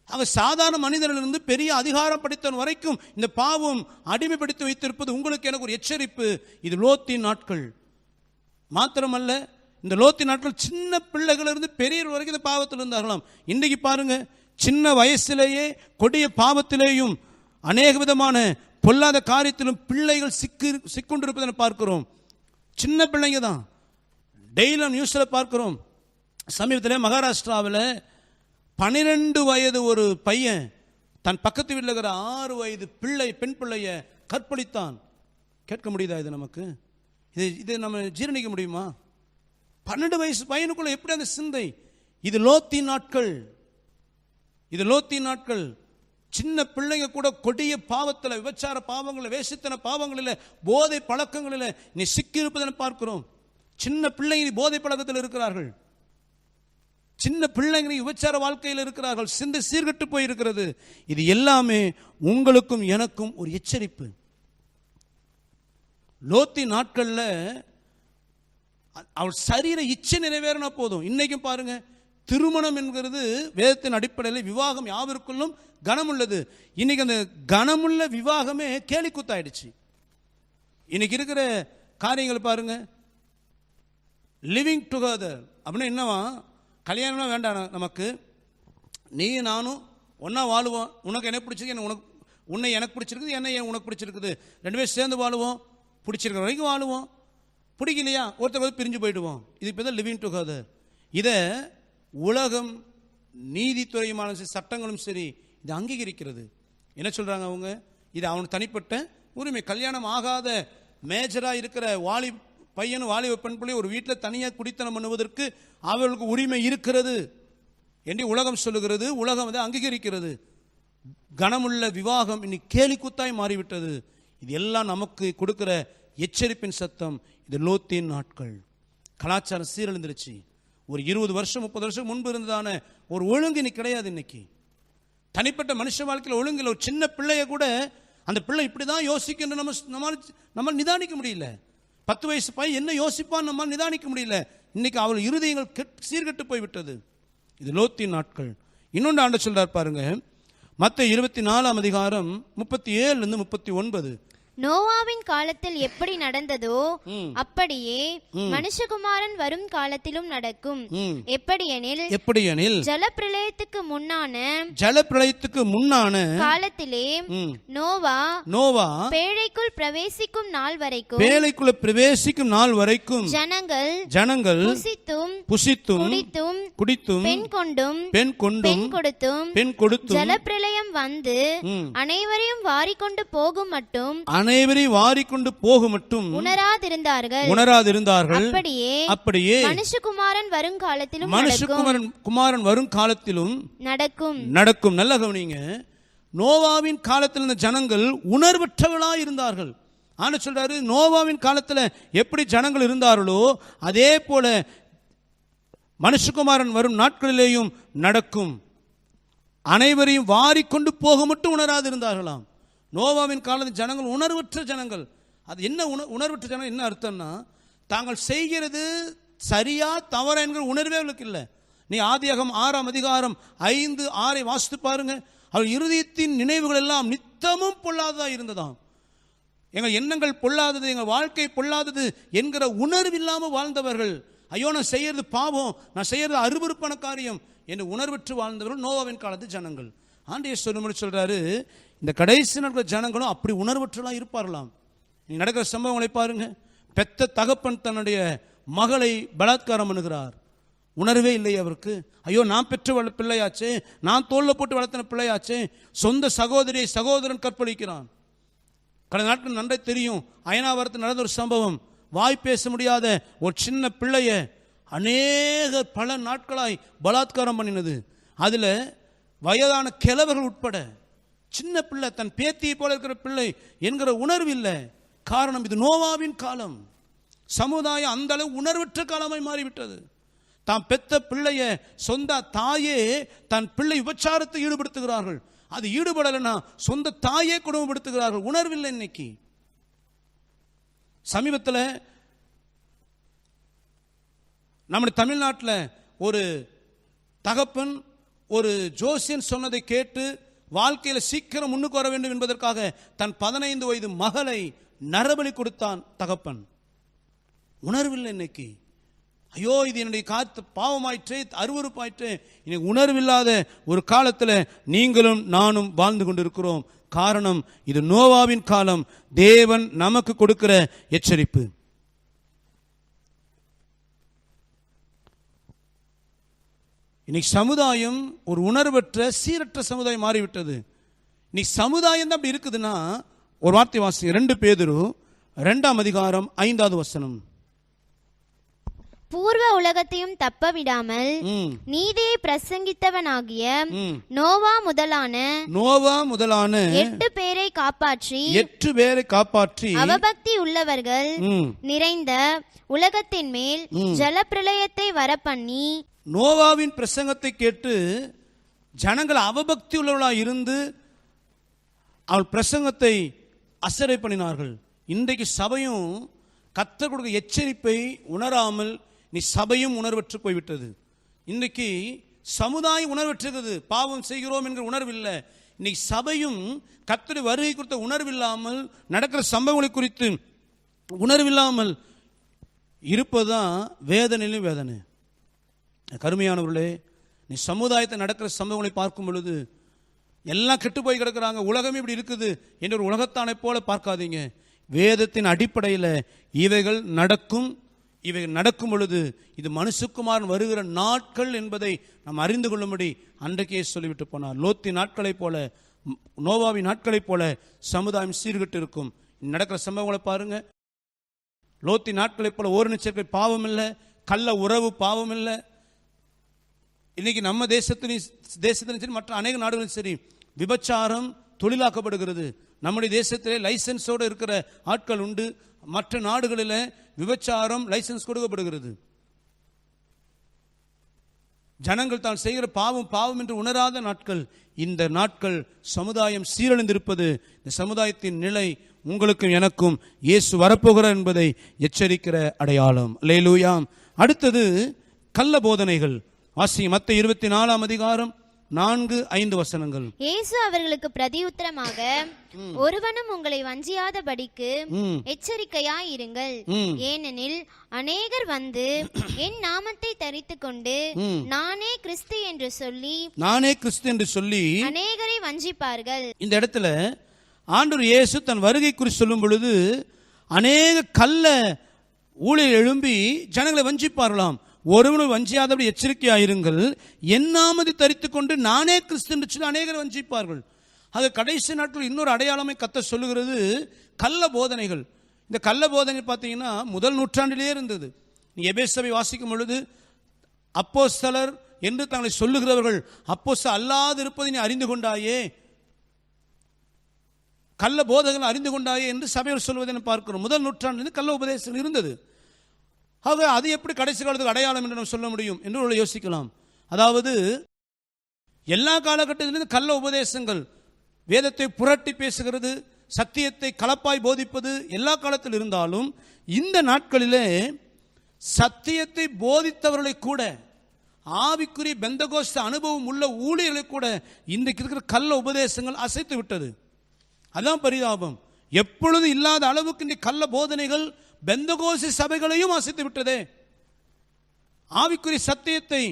அவர் சாதாரண மனிதனிலிருந்து பெரிய அதிகாரம் படைத்தவன் வரைக்கும் இந்த பாவம் அடிமைப்படுத்தி வைத்திருப்பது உங்களுக்கு எனக்கு ஒரு எச்சரிப்பு. இது லோத்தின் நாட்கள் மாத்திரமல்ல, இந்த லோத்தின் நாட்கள் சின்ன பிள்ளைகளிலிருந்து பெரியவர் வரைக்கும் இந்த பாவத்தில் இருந்தார்களாம். இன்றைக்கு பாருங்க, சின்ன வயசிலேயே கொடிய பாவத்திலேயும் அநேக விதமான பொல்லாத காரியத்திலும் பிள்ளைகள் சிக்கொண்டிருப்பதை பார்க்கிறோம். சின்ன பிள்ளைங்க தான். டெய்லியும் நியூஸில் பார்க்கிறோம். சமீபத்தில் மகாராஷ்டிராவில் 12 வயது ஒரு பையன் தன் பக்கத்து வீட்டில் இருக்கிற 6 வயது பெண் பிள்ளைய கற்பழித்தான். கேட்க முடியுதா? இது நமக்கு இது நம்ம ஜீரணிக்க முடியுமா? 12 வயசு பையனுக்குள்ள எப்படி அந்த சிந்தை? இது லோத்தின் நாட்கள். இது லோத்தின் நாட்கள். சின்ன பிள்ளைங்க கூட கொடிய பாவத்தில், விபச்சார பாவங்களில், வேசித்தன பாவங்களில், போதை பழக்கங்களில் நீ சிக்கி இருப்பதை பார்க்கிறோம். சின்ன பிள்ளைங்க போதை பழக்கத்தில் இருக்கிறார்கள். சின்ன பிள்ளைங்க விபச்சார வாழ்க்கையில் இருக்கிறார்கள். சிந்தை சீர்கட்டு போயிருக்கிறது. இது எல்லாமே உங்களுக்கும் எனக்கும் ஒரு எச்சரிப்பு. லோத்தி நாட்களில் அவள் சரீர இச்சை நிறைவேறினா போதும். இன்னைக்கும் பாருங்க, திருமணம் என்கிறது வேதத்தின் அடிப்படையில் விவாகம் யாவருக்குள்ளும் கனமுள்ளது. இன்னைக்கு அந்த கனமுள்ள விவாகமே கேலி கூத்தாயிடுச்சு. இன்னைக்கு இருக்கிற காரியங்கள் பாருங்க. லிவிங் டுகெதர் அப்படின்னா என்னவா? கல்யாணம்லாம் வேண்டாம் நமக்கு, நீ நானும் ஒன்றா வாழுவோம். உனக்கு எனக்கு பிடிச்சிருக்கு, உன்னை எனக்கு பிடிச்சிருக்குது, என்ன உனக்கு பிடிச்சிருக்குது, 2 பேரும் சேர்ந்து வாழுவோம். பிடிச்சிருக்கிற வரைக்கும் வாழுவோம், பிடிக்கலையா ஒருத்தர் பிரிஞ்சு போயிடுவோம். இது இப்போ தான் லிவிங் டுகெதர். இதை உலகம், நீதித்துறையுமான சட்டங்களும் சரி இதை அங்கீகரிக்கிறது. என்ன சொல்கிறாங்க அவங்க? இது அவனுக்கு தனிப்பட்ட உரிமை. கல்யாணம் ஆகாத மேஜராக இருக்கிற வாலி பையனும் வாலிப பெண் பிள்ளை ஒரு வீட்டில் தனியாக குடித்தனம் பண்ணுவதற்கு அவர்களுக்கு உரிமை இருக்கிறது என்று உலகம் சொல்லுகிறது. உலகம் அதை அங்கீகரிக்கிறது. கனமுள்ள விவாகம் இன்னைக்கு கேலி கூத்தாய் மாறிவிட்டது. இது எல்லாம் நமக்கு கொடுக்கிற எச்சரிப்பின் சத்தம். இது லோத்தின் நாட்கள். கலாச்சாரம் சீரழிந்துருச்சு. ஒரு 20 வருஷம் 30 வருஷம் முன்பு இருந்ததான ஒரு ஒழுங்கு இன்னைக்கு கிடையாது. இன்னைக்கு தனிப்பட்ட மனுஷ வாழ்க்கையில் ஒழுங்கில் ஒரு சின்ன பிள்ளைய கூட அந்த பிள்ளை இப்படி தான் யோசிக்கின்ற நம்ம நிதானிக்க முடியல. 10 வயசு பையன் என்ன யோசிப்பான்னு நம்ம நிதானிக்க முடியல. இன்னைக்கு அவள் இருதயங்கள் சீர்கட்டு போய்விட்டது. இது லோத்தின் நாட்கள். இன்னொன்று ஆண்டவர் சொல்றார் பாருங்க, மத்தேயு 24 அதிகாரம் 37 39. நோவாவின் காலத்தில் எப்படி நடந்ததோ அப்படியே மனுஷகுமாரன் வரும் காலத்திலும் நடக்கும். எப்படியெனில் ஜலப்பிரளயத்துக்கு முன்னான காலத்திலே நோவா பேழைக்குள் பிரவேசிக்கும் நாள் வரைக்கும் ஜனங்கள் புசித்தும் குடித்தும் பெண் கொடுத்தும் ஜலப்பிரளயம் வந்து அனைவரையும் வாரிக்கொண்டு போகும் மட்டும் உணராதிருந்தார்கள். அப்படியே மனுஷகுமாரன் வரும் காலத்திலும் நடக்கும். நல்ல கவனிங்க. நோவாவின் காலத்தில் இந்த ஜனங்கள் உணர்வற்றவர்களாக இருந்தார்கள். ஆனா சொல்றாரு, நோவாவின் காலத்தில் எப்படி ஜனங்கள் இருந்தார்களோ அதே போல மனுஷகுமாரன் வரும் நாட்களிலேயும் நடக்கும். அனைவரையும் வாரிக்கொண்டு போக மட்டும் உணராது இருந்தார்களாம். நோவாவின் காலத்தில் ஜனங்கள் உணர்வற்ற ஜனங்கள். அது என்ன உணர்வற்ற ஜனம் என்ன அர்த்தம்னா, தாங்கள் செய்கிறது சரியா தவறா என்கிற உணர்வே அவளுக்கு இல்லை. நீ ஆதியாகமம் 6ஆம் அதிகாரம் 5-6 வாசித்து பாருங்க. அவள் இருதயத்தின் நினைவுகள் எல்லாம் நித்தமும் பொல்லாததா இருந்ததாம். எங்கள் எண்ணங்கள் பொல்லாதது, எங்கள் வாழ்க்கை பொல்லாதது என்கிற உணர்வு இல்லாமல் வாழ்ந்தவர்கள். ஐயோ நான் செய்யறது பாவம், நான் செய்யறது அருவருப்பான காரியம் என்று உணர்வற்று வாழ்ந்தவர்கள் நோவாவின் காலத்து ஜனங்கள். ஆண்டவர் சொல்றாரு, இந்த கடைசி நாட்கள் ஜனங்களும் அப்படி உணர்வற்றுலாம் இருப்பார்களாம். நீ நடக்கிற சம்பவங்களை பாருங்க. பெத்த தகப்பன் தன்னுடைய மகளை பலாத்காரம் பண்ணுகிறார். உணர்வே இல்லை அவருக்கு. ஐயோ நான் பெற்ற பிள்ளையாச்சே, நான் தோல்ல போட்டு வளர்த்தின பிள்ளையாச்சே. சொந்த சகோதரியை சகோதரன் கற்பழிக்கிறான். கடந்த நாட்கள் நன்றை தெரியும், அயனாவரத்தில் நடந்த ஒரு சம்பவம். வாய் பேச முடியாத ஒரு சின்ன பிள்ளைய பல நாட்களாய் பலாத்காரம் பண்ணினது. அதில் வயதான கிழவர்கள் உட்பட சின்ன பிள்ளை, தன் பேத்தியை போல இருக்கிற பிள்ளை என்கிற உணர்வு இல்லை. காரணம், இது நோவாவின் காலம். சமுதாயம் அந்த அளவு உணர்வற்ற காலமாய் மாறிவிட்டது. தான் பெத்த பிள்ளைய சொந்த தாயே தன் பிள்ளை விபச்சாரத்தை ஈடுபடுத்துகிறார்கள். அது ஈடுபடலைன்னா சொந்த தாயே குடும்பப்படுத்துகிறார்கள். உணர்வில்லை. இன்னைக்கு சமீபத்தில் நம்முடைய தமிழ்நாட்டில் ஒரு தகப்பன் ஒரு ஜோசியன் சொன்னதை கேட்டு வாழ்க்கையில் சீக்கிரம் முன்னுக்கு வர வேண்டும் என்பதற்காக தன் 15 வயது மகளை நரபலி கொடுத்தான் தகப்பன். உணர்வில்லை இன்னைக்கு. ஐயோ இது என்னுடைய காத்து பாவமாயிற்றே, அருவருப்பாயிற்றே. இன்னைக்கு உணர்வில்லாத ஒரு காலத்தில் நீங்களும் நானும் வாழ்ந்து கொண்டிருக்கிறோம். காரணம், இது நோவாவின் காலம். தேவன் நமக்கு கொடுக்கிற எச்சரிப்பு. இன்னைக்கு சமுதாயம் ஒரு உணர்வற்ற சீரற்ற சமுதாயம் மாறிவிட்டது. இன்னைக்கு சமுதாயம் தான் அப்படி இருக்குதுன்னா, ஒரு வார்த்தை வாசி, 2 பேதுரு 2ஆம் அதிகாரம் 5வது வசனம். பூர்வ உலகத்தையும் தப்ப விடாமல் நீதியை பிரசங்கித்தவனாகிய நோவா முதலான 8 பேரை காப்பாற்றி அவபக்தி உள்ளவர்கள் நிறைந்த உலகத்தின் மேல் ஜலப்பிரளயத்தை வரப்பண்ணி. நோவாவின் பிரசங்கத்தை கேட்டு ஜனங்கள் அவபக்தி உள்ளவர்களாக இருந்து அவள் பிரசங்கத்தை அசரை பண்ணினார்கள். இன்றைக்கு சபையும் கர்த்தர் கொடுக்க எச்சரிப்பை உணராமல் நீ சபையும் உணர்வற்று போய்விட்டது. இன்றைக்கு சமுதாயம் உணர்வற்றுகிறது. பாவம் செய்கிறோம் என்கிற உணர்வில்லை. இன்னைக்கு சபையும் கர்த்தருடைய வருகை குறித்த உணர்வில்லாமல், நடக்கிற சம்பவங்களை குறித்து உணர்வில்லாமல் இருப்பதுதான் வேதனையிலும் வேதனை. கருமையானவர்களே, நீ சமுதாயத்தை நடக்கிற சம்பவங்களை பார்க்கும் பொழுது எல்லாம் கெட்டு போய் கிடக்கிறாங்க, உலகமே இப்படி இருக்குது என்ற ஒரு உலகத்தானை போல பார்க்காதீங்க. வேதத்தின் அடிப்படையில் இவைகள் நடக்கும் பொழுது இது மனுஷகுமாரன் வருகிற நாட்கள் என்பதை நாம் அறிந்து கொள்ளும்படி அன்றைக்கே சொல்லிவிட்டு போனார். லோத்தின் நாட்களைப் போல, நோவாவின் நாட்களைப் போல சமுதாயம் சீர்கட்டு இருக்கும். நடக்கிற சம்பவங்களை பாருங்க. லோத்தின் நாட்களைப் போல ஓரணி சேர்க்கை பாவம் இல்லை, கள்ள உறவு பாவம் இல்லை. இன்னைக்கு நம்ம தேசத்திலும் சரி, மற்ற அநேக நாடுகளும் சரி, விபச்சாரம் தொழிலாக்கப்படுகிறது. நம்முடைய தேசத்திலே லைசன்ஸோடு இருக்கிற ஆட்கள் உண்டு, மற்ற நாடுகளில் விபச்சாரம் லைசன்ஸ் கொடுக்கப்படுகிறது. ஜனங்கள் தான் செய்கிற பாவம் என்று உணராத நாட்கள் இந்த நாட்கள். சமுதாயம் சீரழிந்திருப்பது இந்த சமுதாயத்தின் நிலை உங்களுக்கும் எனக்கும் இயேசு வரப்போகிறார் என்பதை எச்சரிக்கிற அடையாளம். அல்லேலூயா. அடுத்தது கள்ள போதனைகள். வாசிங்க மத்தேயு 24ஆம் அதிகாரம் 4-5 வசனங்கள். இயேசு அவர்களுக்கு பிரதியுத்தரமாக, ஒருவனும் உங்களை வஞ்சியாதபடிக்கு எச்சரிக்கையாய் இருங்கள். ஏனெனில் அநேகர் வந்து என் நாமத்தை தரித்துக் கொண்டு நானே கிறிஸ்து என்று சொல்லி அநேகரை வஞ்சிப்பார்கள். இந்த இடத்துல ஆண்டவர் இயேசு தன் வருகை குறித்து சொல்லும் பொழுது அநேக கள்ள ஊழியர் எழும்பி ஜனங்களை வஞ்சிப்பார்களாம். ஒருவனும் வஞ்சியாதபடி எச்சரிக்கையாயிருங்கள், என் நாமத்தை தரித்துக் கொண்டு நானே கிறிஸ்து என்று சொல்லி அநேகர் வஞ்சிப்பார்கள். அது கடைசி நாட்கள் இன்னொரு அடையாளமே கர்த்தர் சொல்லுகிறது, கள்ள போதனைகள். இந்த கள்ள போதனை பார்த்தீங்கன்னா முதல் நூற்றாண்டிலே இருந்தது. நீ எபேசு சபை வாசிக்கும் பொழுது அப்போஸ்தலர் என்று தங்களை சொல்லுகிறவர்கள் அப்போஸ்தலர் அல்லாது இருப்பதை நீ அறிந்து கொண்டாயே, கள்ள போதகங்கள் அறிந்து கொண்டாயே என்று சபையில் சொல்வதை பார்க்கிறோம். முதல் நூற்றாண்டில் கள்ள உபதேசம் இருந்தது. ஆக அது எப்படி கடைசி காலத்துக்கு அடையாளம் என்று நம்ம சொல்ல முடியும் என்று யோசிக்கலாம். அதாவது எல்லா காலகட்டத்திலும் கள்ள உபதேசங்கள், வேதத்தை புரட்டி பேசுகிறது, சத்தியத்தை கலப்பாய் போதிப்பது எல்லா காலத்தில் இருந்தாலும் இந்த நாட்களிலே சத்தியத்தை போதித்தவர்களை கூட, ஆவிக்குரிய பெந்தகோஸ்த அனுபவம் உள்ள ஊழியர்களை கூட இன்றைக்கு இருக்கிற கள்ள உபதேசங்கள் அசைத்து விட்டது. அதான் பரிதாபம். எப்பொழுது இல்லாத அளவுக்கு இந்த கள்ள போதனைகள் பெந்தகோஸ்த சபைகளையும் அசைத்து விட்டதே. ஆவிக்குரிய சத்தியத்தை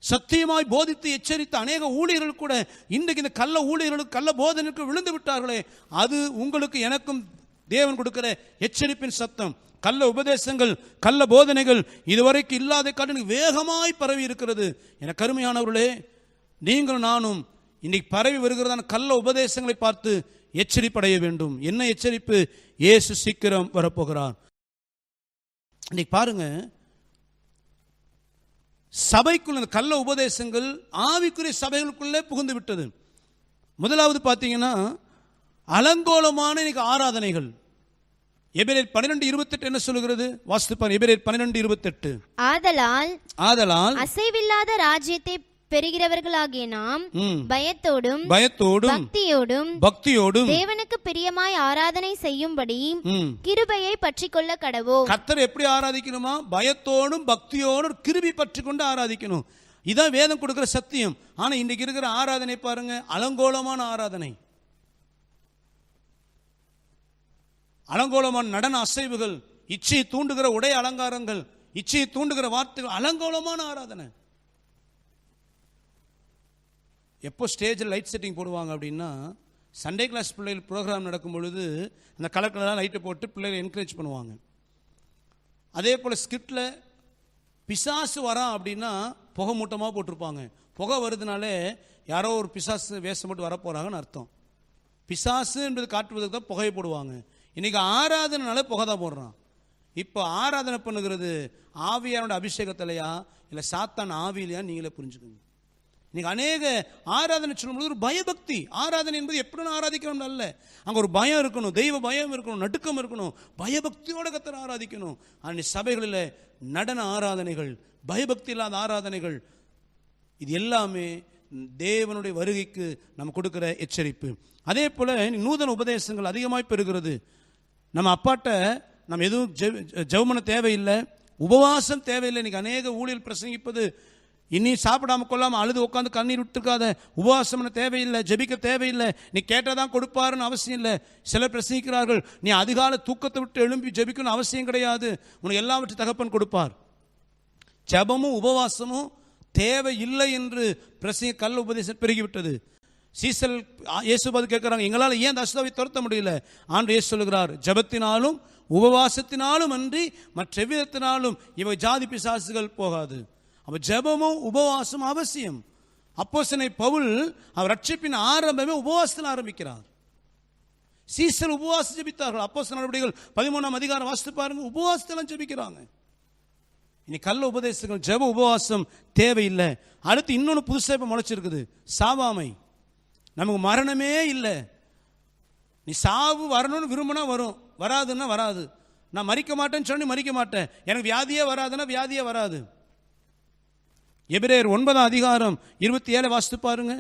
சத்தியமாய் போதித்து எச்சரித்த அநேக ஊழியர்கள் கூட இன்றைக்கு இந்த கள்ள ஊழியர்களுக்கு கள்ள போதனைக்கு விழுந்து விட்டார்களே. அது உங்களுக்கு எனக்கும் தேவன் கொடுக்கிற எச்சரிப்பின் சத்தம். கள்ள உபதேசங்கள் கள்ள போதனைகள் இதுவரைக்கும் இல்லாத காட்டிலும் வேகமாய் பரவி இருக்கிறது. என கருமையானவர்களே, நீங்களும் நானும் இன்னைக்கு பரவி வருகிறதான கள்ள உபதேசங்களை பார்த்து எச்சரிப்படைய வேண்டும். என்ன எச்சரிப்பு? இயேசு சீக்கிரம் வரப்போகிறார். இன்னைக்கு பாருங்க, சபைக்குள்ள கள்ள உபதேசங்கள் ஆவிக்குரிய சபைகளுக்குள்ளே புகுந்து விட்டது. முதலாவது பார்த்தீங்கன்னா அலங்கோலமான இன்னைக்கு ஆராதனைகள். எபிரேயர் 12:28 என்ன சொல்லுகிறது? வாசிப்பார். எபிரேயர் 12:28. ஆதலால் அசைவில்லாத ராஜ்யத்தை பெறுகிறவர்களாகிய நாம் பயத்தோடும் பக்தியோடும் தேவனுக்கு பிரியமாய் ஆராதனை செய்யும்படி கிருபையை பற்றிக்கொள்ள கடவோம். கர்த்தரை எப்படி ஆராதிக்கணுமா? பயத்தோடும் பக்தியோடும் கிருபை பற்றிக்கொண்டு ஆராதிக்கணும். இதான் வேதம் கொடுக்கிற சத்தியம். ஆனா இன்னைக்கு இருக்கிற ஆராதனை பாருங்க, அலங்கோலமான ஆராதனை, அலங்கோலமான நடன அசைவுகள், இச்சையை தூண்டுகிற உடை அலங்காரங்கள், இச்சையை தூண்டுகிற வார்த்தைகள், அலங்கோலமான ஆராதனை. எப்போ ஸ்டேஜில் லைட் செட்டிங் போடுவாங்க அப்படின்னா, சண்டே கிளாஸ் பிள்ளைகள் ப்ரோக்ராம் நடக்கும் பொழுது அந்த கலர் கலராக லைட்டை போட்டு பிள்ளைகளை என்கரேஜ் பண்ணுவாங்க. அதே போல் ஸ்கிரிப்டில் பிசாசு வரான் அப்படின்னா புகை மூட்டமாக போட்டிருப்பாங்க. புகை வருதுனாலே யாரோ ஒரு பிசாசு வேஷம் மட்டும் வரப்போகிறாங்கன்னு அர்த்தம். பிசாசு என்பது காட்டுவதற்கு தான் புகையை போடுவாங்க. இன்றைக்கி ஆராதனைனால புகை தான் போடுறான். இப்போ ஆராதனை பண்ணுகிறது ஆவியானோட அபிஷேகத்திலையா இல்லை சாத்தான் ஆவியிலையா நீங்களே புரிஞ்சுக்கோங்க. இன்னைக்கு அநேக ஆராதனை சொல்லும்போது ஒரு பயபக்தி. ஆராதனை என்பது எப்படி ஆராதிக்கணும் அல்ல, அங்கே ஒரு பயம் இருக்கணும், தெய்வ பயம் இருக்கணும், நடுக்கம் இருக்கணும், பயபக்தியோட கர்த்தரை ஆராதிக்கணும். அன்னைக்கு சபைகளில் நடன ஆராதனைகள், பயபக்தி இல்லாத ஆராதனைகள், இது எல்லாமே தேவனுடைய வருகைக்கு நம்ம கொடுக்கிற எச்சரிப்பு. அதே போல் நூதன உபதேசங்கள் அதிகமாய் பெறுகிறது. நம்ம அப்பாட்ட நம்ம எதுவும் ஜெபமன தேவையில்லை, உபவாசம் தேவையில்லை. இன்னைக்கு அநேக ஊழியர் பிரசங்கிப்பது, இனி சாப்பிடாம கொள்ளாமல் அழுது உட்காந்து கண்ணீர் விட்டுருக்காத, உபவாசம் தேவையில்லை, ஜெபிக்க தேவையில்லை, நீ கேட்டதான் கொடுப்பாருன்னு அவசியம் இல்லை. சிலர் பிரசங்கிக்கிறார்கள், நீ அதிகாலை தூக்கத்தை விட்டு எழும்பி ஜெபிக்கணும்னு அவசியம் கிடையாது, உனக்கு எல்லாவற்றையும் தகப்பன் கொடுப்பார். ஜெபமும் உபவாசமும் தேவையில்லை என்று பிரசங்க கள்ள உபதேசம் பெருகிவிட்டது. சீசல் இயேசுபாது கேட்குறாங்க, எங்களால் ஏன் அசுத்தாவை துரத்த முடியல? ஆண்டு இயேசு சொல்லுகிறார், ஜெபத்தினாலும் உபவாசத்தினாலும் அன்றி மற்ற எவ்விதத்தினாலும் இவை ஜாதி பிசாசுகள் போகாது. அப்போ ஜெபமும் உபவாசம் அவசியம். அப்போஸ்தலனாகிய பவுல் அவர் ரட்சிப்பின் ஆரம்பமே உபவாசத்தில் ஆரம்பிக்கிறார். சீசல் உபவாசம் ஜெபித்தார்கள். அப்போஸ்தலர் நடவடிக்கைகள் 13ஆம் அதிகாரம் வாசித்து பாருங்க, உபவாசத்தில் ஜெபிக்கிறாங்க. இனி கள்ள உபதேசங்கள் ஜெப உபவாசம் தேவையில்லை. அடுத்து இன்னொன்று புதுசாக இப்போ முளைச்சிருக்குது, சாவாமை. நமக்கு மரணமே இல்லை, நீ சாவு வரணும்னு விரும்பினா வரும், வராதுன்னா வராது. நான் மறிக்க மாட்டேன்னு சொல்லி மறிக்க மாட்டேன், எனக்கு வியாதியே வராதுன்னா வியாதியே வராது. எபிரேயர் 9ஆம் அதிகாரம் 27 வாசித்து பாருங்க.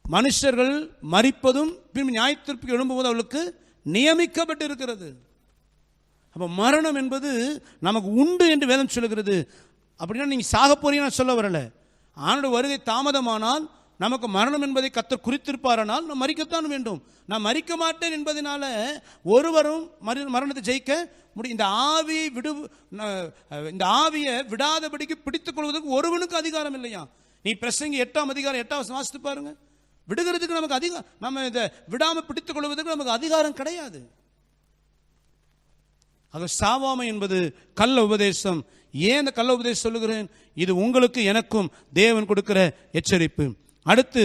மனுஷர்கள் மரிப்பதும் பின் நியாயத்தீர்ப்புக்கு எழும்புவது அவளுக்கு நியமிக்கப்பட்டு இருக்கிறது. அப்போ மரணம் என்பது நமக்கு உண்டு என்று வேதம் சொல்லுகிறது. அப்படின்னா நீங்கள் சாக போறீங்கன்னு சொல்ல வரல. ஆண்டவருடைய வருகை தாமதமானால் நமக்கு மரணம் என்பதை கர்த்தர் குறித்திருப்பாரானால் நாம் மரிக்கத்தான் வேண்டும். நான் மரிக்க மாட்டேன் என்பதனால ஒருவரும் மரணத்தை ஜெயிக்க முடியும். இந்த ஆவியை விடாதபடிக்கு பிடித்துக் கொள்வதற்கு ஒருவனுக்கு அதிகாரம் இல்லையா? நீ பிரசங்கி 8ஆம் அதிகாரம் 8ஆம் வாசித்து பாருங்க. விடுகிறதுக்கு நமக்கு அதிகாரம், நம்ம இதை விடாமல் பிடித்துக் கொள்வதற்கு நமக்கு அதிகாரம் கிடையாது. அது சாவாமை என்பது கள்ள உபதேசம். ஏன் இந்த கள்ள உபதேசம் சொல்லுகிறேன்? இது உங்களுக்கு எனக்கும் தேவன் கொடுக்கிற எச்சரிப்பு. அடுத்து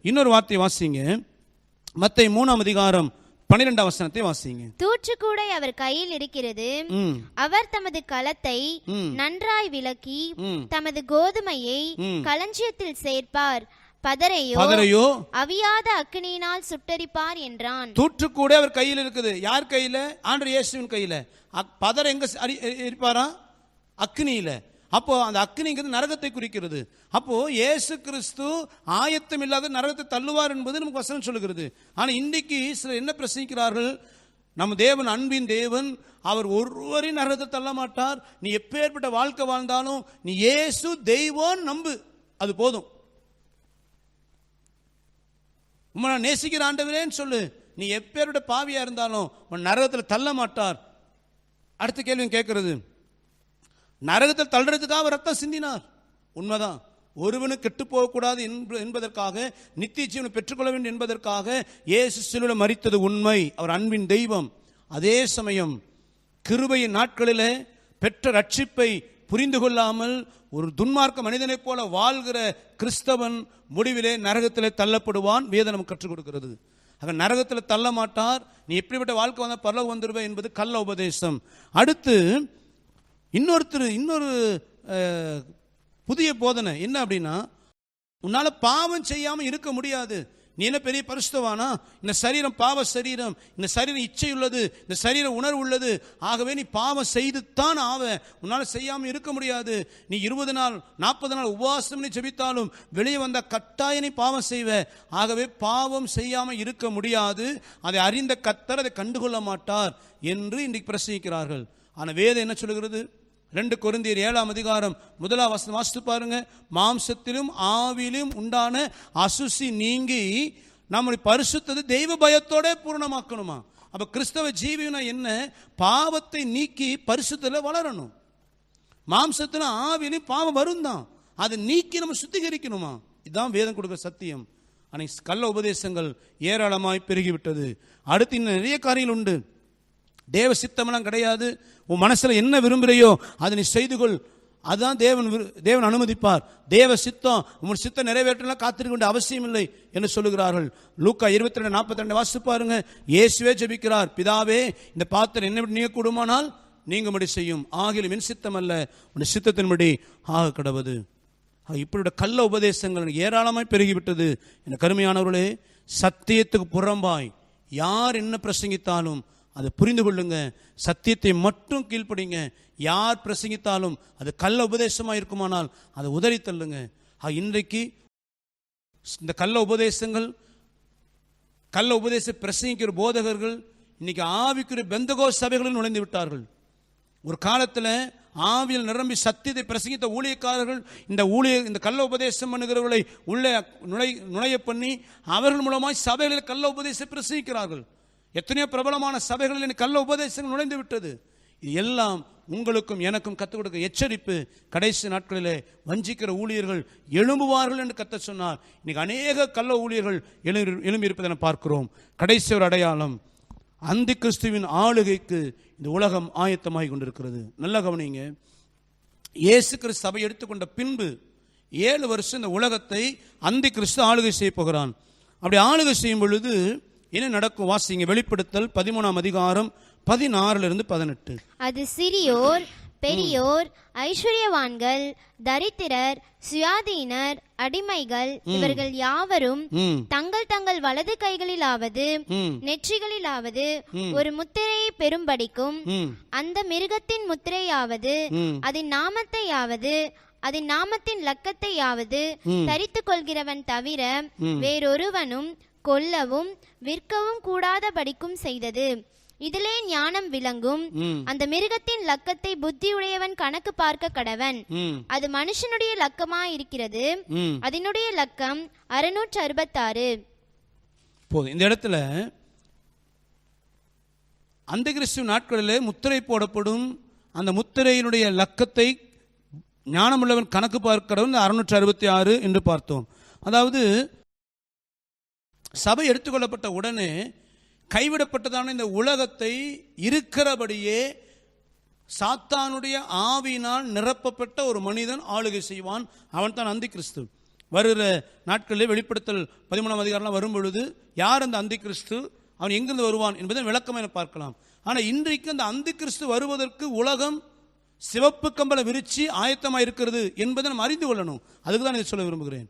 இன்னொரு வார்த்தை வாசிங்க, மத்தேயு 3ஆம் அதிகாரம் 12ஆம் வசனத்தை வாசிங்க. தூற்றுக்கூடை அவர் கையில் இருக்கிறது, அவர் தமது களத்தை நன்றாய் விலக்கி தமது கோதுமையை களஞ்சியத்தில் சேர்ப்பார், பதரையோ அவியாத அக்கினியினால் சுட்டரிப்பார் என்றான். தூற்றுக்கூடை அவர் கையில் இருக்குது. யார் கையில? ஆண்டவர் இயேசுவின் கையில. பதர் எங்க இருப்பாரா? அக்னியில. அப்போ அந்த அக்கினிங்கிறது நரகத்தை குறிக்கிறது. அப்போ இயேசு கிறிஸ்து ஆயத்தம் இல்லாத நரகத்தை தள்ளுவார் என்பது நமக்கு வசனம் சொல்லுகிறது. ஆனால் இன்றைக்கு சிலர் என்ன பிரசங்கிக்கிறார்கள், நம்ம தேவன் அன்பின் தேவன், அவர் ஒருவரையும் நரகத்தை தள்ள மாட்டார், நீ எப்பேற்பட்ட வாழ்க்கை வாழ்ந்தாலும் நீ இயேசு தெய்வம் நம்பு, அது போதும், உம்மை நான் நேசிக்கிற ஆண்டவரேன்னு சொல்லு, நீ எப்பேற்பட்ட பாவியா இருந்தாலும் உன் நரகத்தில் தள்ள மாட்டார். அடுத்த கேள்வி கேட்கிறது, நரகத்தில் தள்ளுறதுக்காக அவர் ரத்தம் சிந்தினார், உண்மைதான். ஒருவனுக்கு கெட்டு போகக்கூடாது என்பதற்காக, நித்திய ஜீவனை பெற்றுக்கொள்ள வேண்டும் என்பதற்காக இயேசு சிலுவையில் மரித்தது உண்மை, அவர் அன்பின் தெய்வம். அதே சமயம் கிருபையின் நாட்களிலே பெற்ற ரட்சிப்பை புரிந்து கொள்ளாமல் ஒரு துன்மார்க்க மனிதனைப் போல வாழ்கிற கிறிஸ்தவன் முடிவிலே நரகத்திலே தள்ளப்படுவான். வேதம் நமக்கு கற்றுக் கொடுக்கிறது. ஆக நரகத்தில் தள்ள மாட்டார், நீ எப்படிப்பட்ட வாழ்க்கை வந்தால் பரலோகம் வந்துடுவே என்பது கள்ள உபதேசம். அடுத்து இன்னொரு புதிய போதனை என்ன அப்படின்னா, உன்னால பாவம் செய்யாமல் இருக்க முடியாது, நீ என்ன பெரிய பரிசுத்தவானா, இந்த சரீரம் பாவ சரீரம், இந்த சரீரம் இச்சை உள்ளது, இந்த சரீரம் உணர்வு உள்ளது, ஆகவே நீ பாவம் செய்து தான் ஆவ, உன்னால் செய்யாமல் இருக்க முடியாது. நீ 20 நாள் 40 நாள் உபவாசம் நீ ஜெபித்தாலும் வெளியே வந்த கட்டாய நீ பாவம் செய்வ, ஆகவே பாவம் செய்யாமல் இருக்க முடியாது, அதை அறிந்த கர்த்தர் அதை கண்டுகொள்ள மாட்டார் என்று இன்றைக்கு பிரசங்கிக்கிறார்கள். ஆனால் வேதம் என்ன சொல்லுகிறது? 2 கொரிந்தியர் 7ஆம் அதிகாரம் 1ஆம் வசனம் வாசித்து பாருங்க. மாம்சத்திலும் ஆவியிலும் உண்டான அசுசி நீங்கி நம்முடைய பரிசுத்தத்தை தெய்வ பயத்தோட பூர்ணமாக்கணுமா? அப்ப கிறிஸ்தவ ஜீவினா என்ன? பாவத்தை நீக்கி பரிசுத்தல வளரணும். மாம்சத்திலும் ஆவியிலும் பாவம் வரும் தான், அதை நீக்கி நம்ம சுத்திகரிக்கணுமா? இதுதான் வேதம் கொடுக்கிற சத்தியம். ஆனால் கள்ள உபதேசங்கள் ஏராளமாய் பெருகிவிட்டது. அடுத்து இன்னும் நிறைய காரியங்கள் உண்டு. தேவ சித்தமெல்லாம் கிடையாது, உன் மனசில் என்ன விரும்புகிறையோ அதை நீ செய்து கொள், அதுதான் தேவன் அனுமதிப்பார். தேவ சித்தம், உன் சித்தம் நிறைவேற்றலாம் காத்திருக்க வேண்டிய அவசியம் இல்லை என்று சொல்லுகிறார்கள். லூக்கா 22:42 வாசித்து பாருங்க. இயேசுவே ஜெபிக்கிறார், பிதாவே இந்த பாத்திரம் என்ன நீங்க கூடுமானால் நீங்கும்படி செய்யும், ஆகிலும் என் சித்தம் அல்ல உன் சித்தத்தின்படி ஆக கடவது. இப்படி கள்ள உபதேசங்கள் ஏராளமாய் பெருகிவிட்டது. என் கருமையானவர்களே, சத்தியத்துக்கு புறம்பாய் யார் என்ன பிரசங்கித்தாலும் அதை புரிந்து கொள்ளுங்க, சத்தியத்தை மட்டும் கீழ்ப்படிங்க. யார் பிரசங்கித்தாலும் அது கள்ள உபதேசமாக இருக்குமானால் அதை உதறி தள்ளுங்க. இன்றைக்கு இந்த கள்ள உபதேச பிரசங்கிக்கிற போதகர்கள் இன்னைக்கு ஆவிக்குரிய பெந்தகோ சபைகளில் நுழைந்து விட்டார்கள். ஒரு காலத்தில் ஆவியில் நிரம்பி சத்தியத்தை பிரசங்கித்த ஊழியக்காரர்கள் இந்த கள்ள உபதேசம் பண்ணுகிறவர்களை உள்ளே நுழைய பண்ணி அவர்கள் மூலமாய் சபைகளில் கள்ள உபதேசம் பிரசங்கிக்கிறார்கள். எத்தனையோ பிரபலமான சபைகளில் கள்ள உபதேசங்கள் நுழைந்து விட்டது. இது எல்லாம் உங்களுக்கும் எனக்கும் கற்றுக் கொடுக்க எச்சரிப்பு. கடைசி நாட்களிலே வஞ்சிக்கிற ஊழியர்கள் எழும்புவார்கள் என்று கர்த்தர் சொன்னார். இன்னைக்கு அநேக கள்ள ஊழியர்கள் எழும்பி இருப்பதை பார்க்கிறோம். கடைசி ஒரு அடையாளம், அந்தி கிறிஸ்துவின் ஆளுகைக்கு இந்த உலகம் ஆயத்தமாகி கொண்டிருக்கிறது. நல்ல கவனிங்க. இயேசு கிறிஸ்து சபை எடுத்துக்கொண்ட பின்பு 7 வருஷம் இந்த உலகத்தை அந்தி கிறிஸ்து ஆளுகை செய்ய போகிறான். அப்படி ஆளுகை செய்யும் பொழுது என்ன நடக்கும்? வாசிங்க. வெளிப்படுத்தல் 13ஆம் அதிகாரம் 16-18. அது சிறியோர் பெரியோர், ஐஸ்வர்யவான்கள், தரித்திரர், சுயாதீனர், அடிமைகள், இவர்கள் யாவரும் தங்கள் தங்கள் வலது கைகளிலாவது நெற்றிகளிலாவது ஒரு முத்திரையை பெறும்படிக்கும் அந்த மிருகத்தின் முத்திரையாவது அதன் நாமத்தையாவது அதன் நாமத்தின் லக்கத்தையாவது தரித்துக் கொள்கிறவன் தவிர வேறொருவனும் கொல்லவும் விற்கவும் கூடாதபடிக்கும் செய்தது. இதிலே ஞானம் விளங்கும். அந்த மிருகத்தின் லக்கத்தை புத்தியுடையவன் கணக்கு பார்க்க கடவன். அது மனுஷனுடைய லக்கமாயிருக்கிறது. அதனுடைய லக்கம் 666. போதும். இந்த இடத்துல அந்த கிறிஸ்து நாட்களிலே முத்திரை போடப்படும். அந்த முத்திரையினுடைய லக்கத்தை ஞானமுள்ளவன் கணக்கு பார்க்கிறவன் 666 என்று பார்த்தோம். அதாவது சபை எடுத்துக்கொள்ளப்பட்ட உடனே கைவிடப்பட்டதான இந்த உலகத்தை இருக்கிறபடியே சாத்தானுடைய ஆவியினால் நிரப்பப்பட்ட ஒரு மனிதன் ஆளுகை செய்வான். அவன் தான் அந்தி கிறிஸ்து. வருகிற நாட்களில் வெளிப்படுத்தல் 13ஆம் அதிகாரம் வரும் பொழுது யார் அந்த அந்தி கிறிஸ்து, அவன் எங்கிருந்து வருவான் என்பதை விளக்கமாக பார்க்கலாம். ஆனால் இன்றைக்கு அந்த அந்தி கிறிஸ்து வருவதற்கு உலகம் சிவப்பு கம்பள விரிச்சி ஆயத்தமாக இருக்கிறது என்பதை நம்ம அறிந்து கொள்ளணும். அதுக்கு தான் இதை சொல்ல விரும்புகிறேன்.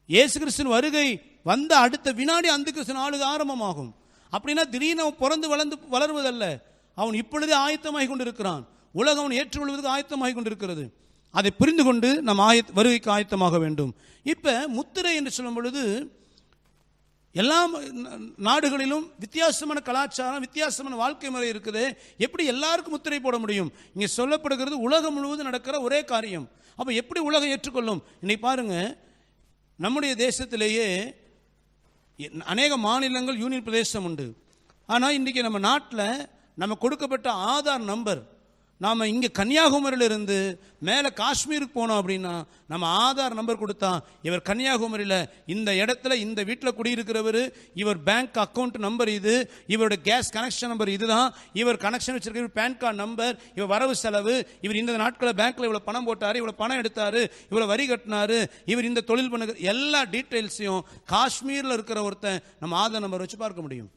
இயேசு கிறிஸ்துவின் வருகை வந்த அடுத்த வினாடி அந்த கிறிஸ்துவின் ஆளுகை ஆரம்பமாகும். அப்படின்னா திடீர்னு அவன் பிறந்து வளருவதல்ல, அவன் இப்பொழுதே ஆயத்தமாகி கொண்டிருக்கிறான். உலகம் அவன் ஏற்றுக்கொள்வதற்கு ஆயத்தமாகி கொண்டிருக்கிறது. அதை புரிந்து கொண்டு நம் வருகைக்கு ஆயத்தமாக வேண்டும். இப்போ முத்திரை என்று சொல்லும் பொழுது எல்லா நாடுகளிலும் வித்தியாசமான கலாச்சாரம், வித்தியாசமான வாழ்க்கை முறை இருக்குது. எப்படி எல்லாருக்கும் முத்திரை போட முடியும்? இங்கே சொல்லப்படுகிறது உலகம் முழுவதும் நடக்கிற ஒரே காரியம். அப்போ எப்படி உலகம் ஏற்றுக்கொள்ளும்? இன்னைக்கு பாருங்க, நம்முடைய தேசத்திலேயே அநேக மாநிலங்கள், யூனியன் பிரதேசம் உண்டு. ஆனால் இன்றைக்கி நம்ம நாட்டில் நம்ம கொடுக்கப்பட்ட ஆதார் நம்பர், நாம் இங்கே கன்னியாகுமரியில் இருந்து மேலே காஷ்மீருக்கு போனோம் அப்படின்னா நம்ம ஆதார் நம்பர் கொடுத்தா இவர் கன்னியாகுமரியில் இந்த இடத்துல இந்த வீட்டில் குடியிருக்கிறவர், இவர் பேங்க் அக்கௌண்ட் நம்பர் இது, இவருடைய கேஸ் கனெக்ஷன் நம்பர் இதுதான், இவர் கனெக்ஷன் வச்சிருக்கிற பேன் கார்டு நம்பர், இவர் வரவு செலவு, இவர் இந்த நாட்களில் பேங்க்கில் இவ்வளோ பணம் போட்டார், இவ்வளோ பணம் எடுத்தார், இவ்வளோ வரி கட்டினார், இவர் இந்த தொழில் பண்ணுற எல்லா டீட்டெயில்ஸையும் காஷ்மீரில் இருக்கிற ஒருத்தன் நம்ம ஆதார் நம்பர் வச்சு பார்க்க முடியும்.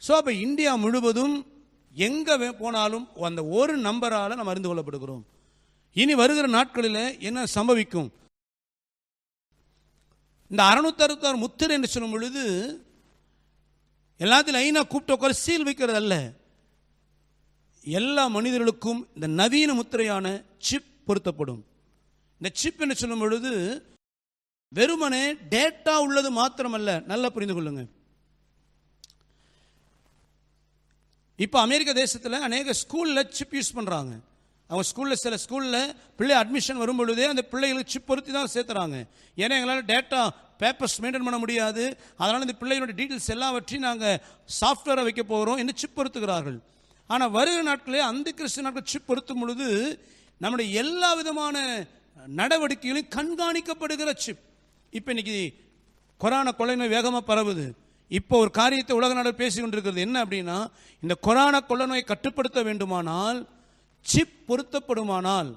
ஸோ அப்போ இந்தியா முழுவதும் எங்கே போனாலும் அந்த ஒரு நம்பரால் நம்ம அறிந்து கொள்ளப்படுகிறோம். இனி வருகிற நாட்களில் என்ன சம்பவிக்கும்? இந்த 666 முத்திரை என்று சொல்லும் பொழுது எல்லாத்தையும் லைனாக கூப்பிட்டு உட்கார சீல் வைக்கிறது அல்ல. எல்லா மனிதர்களுக்கும் இந்த நவீன முத்திரையான சிப் பொருத்தப்படும். இந்த சிப் என்று சொல்லும் பொழுது வெறுமனே டேட்டா உள்ளது மாத்திரமல்ல, நல்லா புரிந்து கொள்ளுங்க. இப்போ அமெரிக்க தேசத்தில் அநேக ஸ்கூலில் சிப் யூஸ் பண்ணுறாங்க. அவங்க ஸ்கூலில் சில ஸ்கூலில் பிள்ளை அட்மிஷன் வரும் பொழுதே அந்த பிள்ளைகளுக்கு சிப் பொருத்தி தான் சேர்த்துறாங்க. ஏன்னா எங்களால் டேட்டா பேப்பர்ஸ் மெயின்டைன் பண்ண முடியாது, அதனால் இந்த பிள்ளைகளோட டீட்டெயில்ஸ் எல்லாவற்றையும் நாங்கள் சாஃப்ட்வேரை வைக்க போகிறோம் என்று சிப் பொருத்துகிறார்கள். ஆனால் வருகிற நாட்களே அந்த கிறிஸ்து நாட்கள் சிப் பொருத்தும் பொழுது நம்முடைய எல்லா விதமான நடவடிக்கைகளையும் கண்காணிக்கப்படுகிற சிப். இப்போ இன்னைக்கு கொரோனா கொள்ளை நோய் வேகமாக பரவுது. இப்போ ஒரு காரியத்தை உலக நாடு பேசி கொண்டிருக்கிறது என்ன அப்படின்னா, இந்த கொரோனா கொள்ளை நோயை கட்டுப்படுத்த வேண்டுமானால் சிப் பொருத்தப்படுமானால்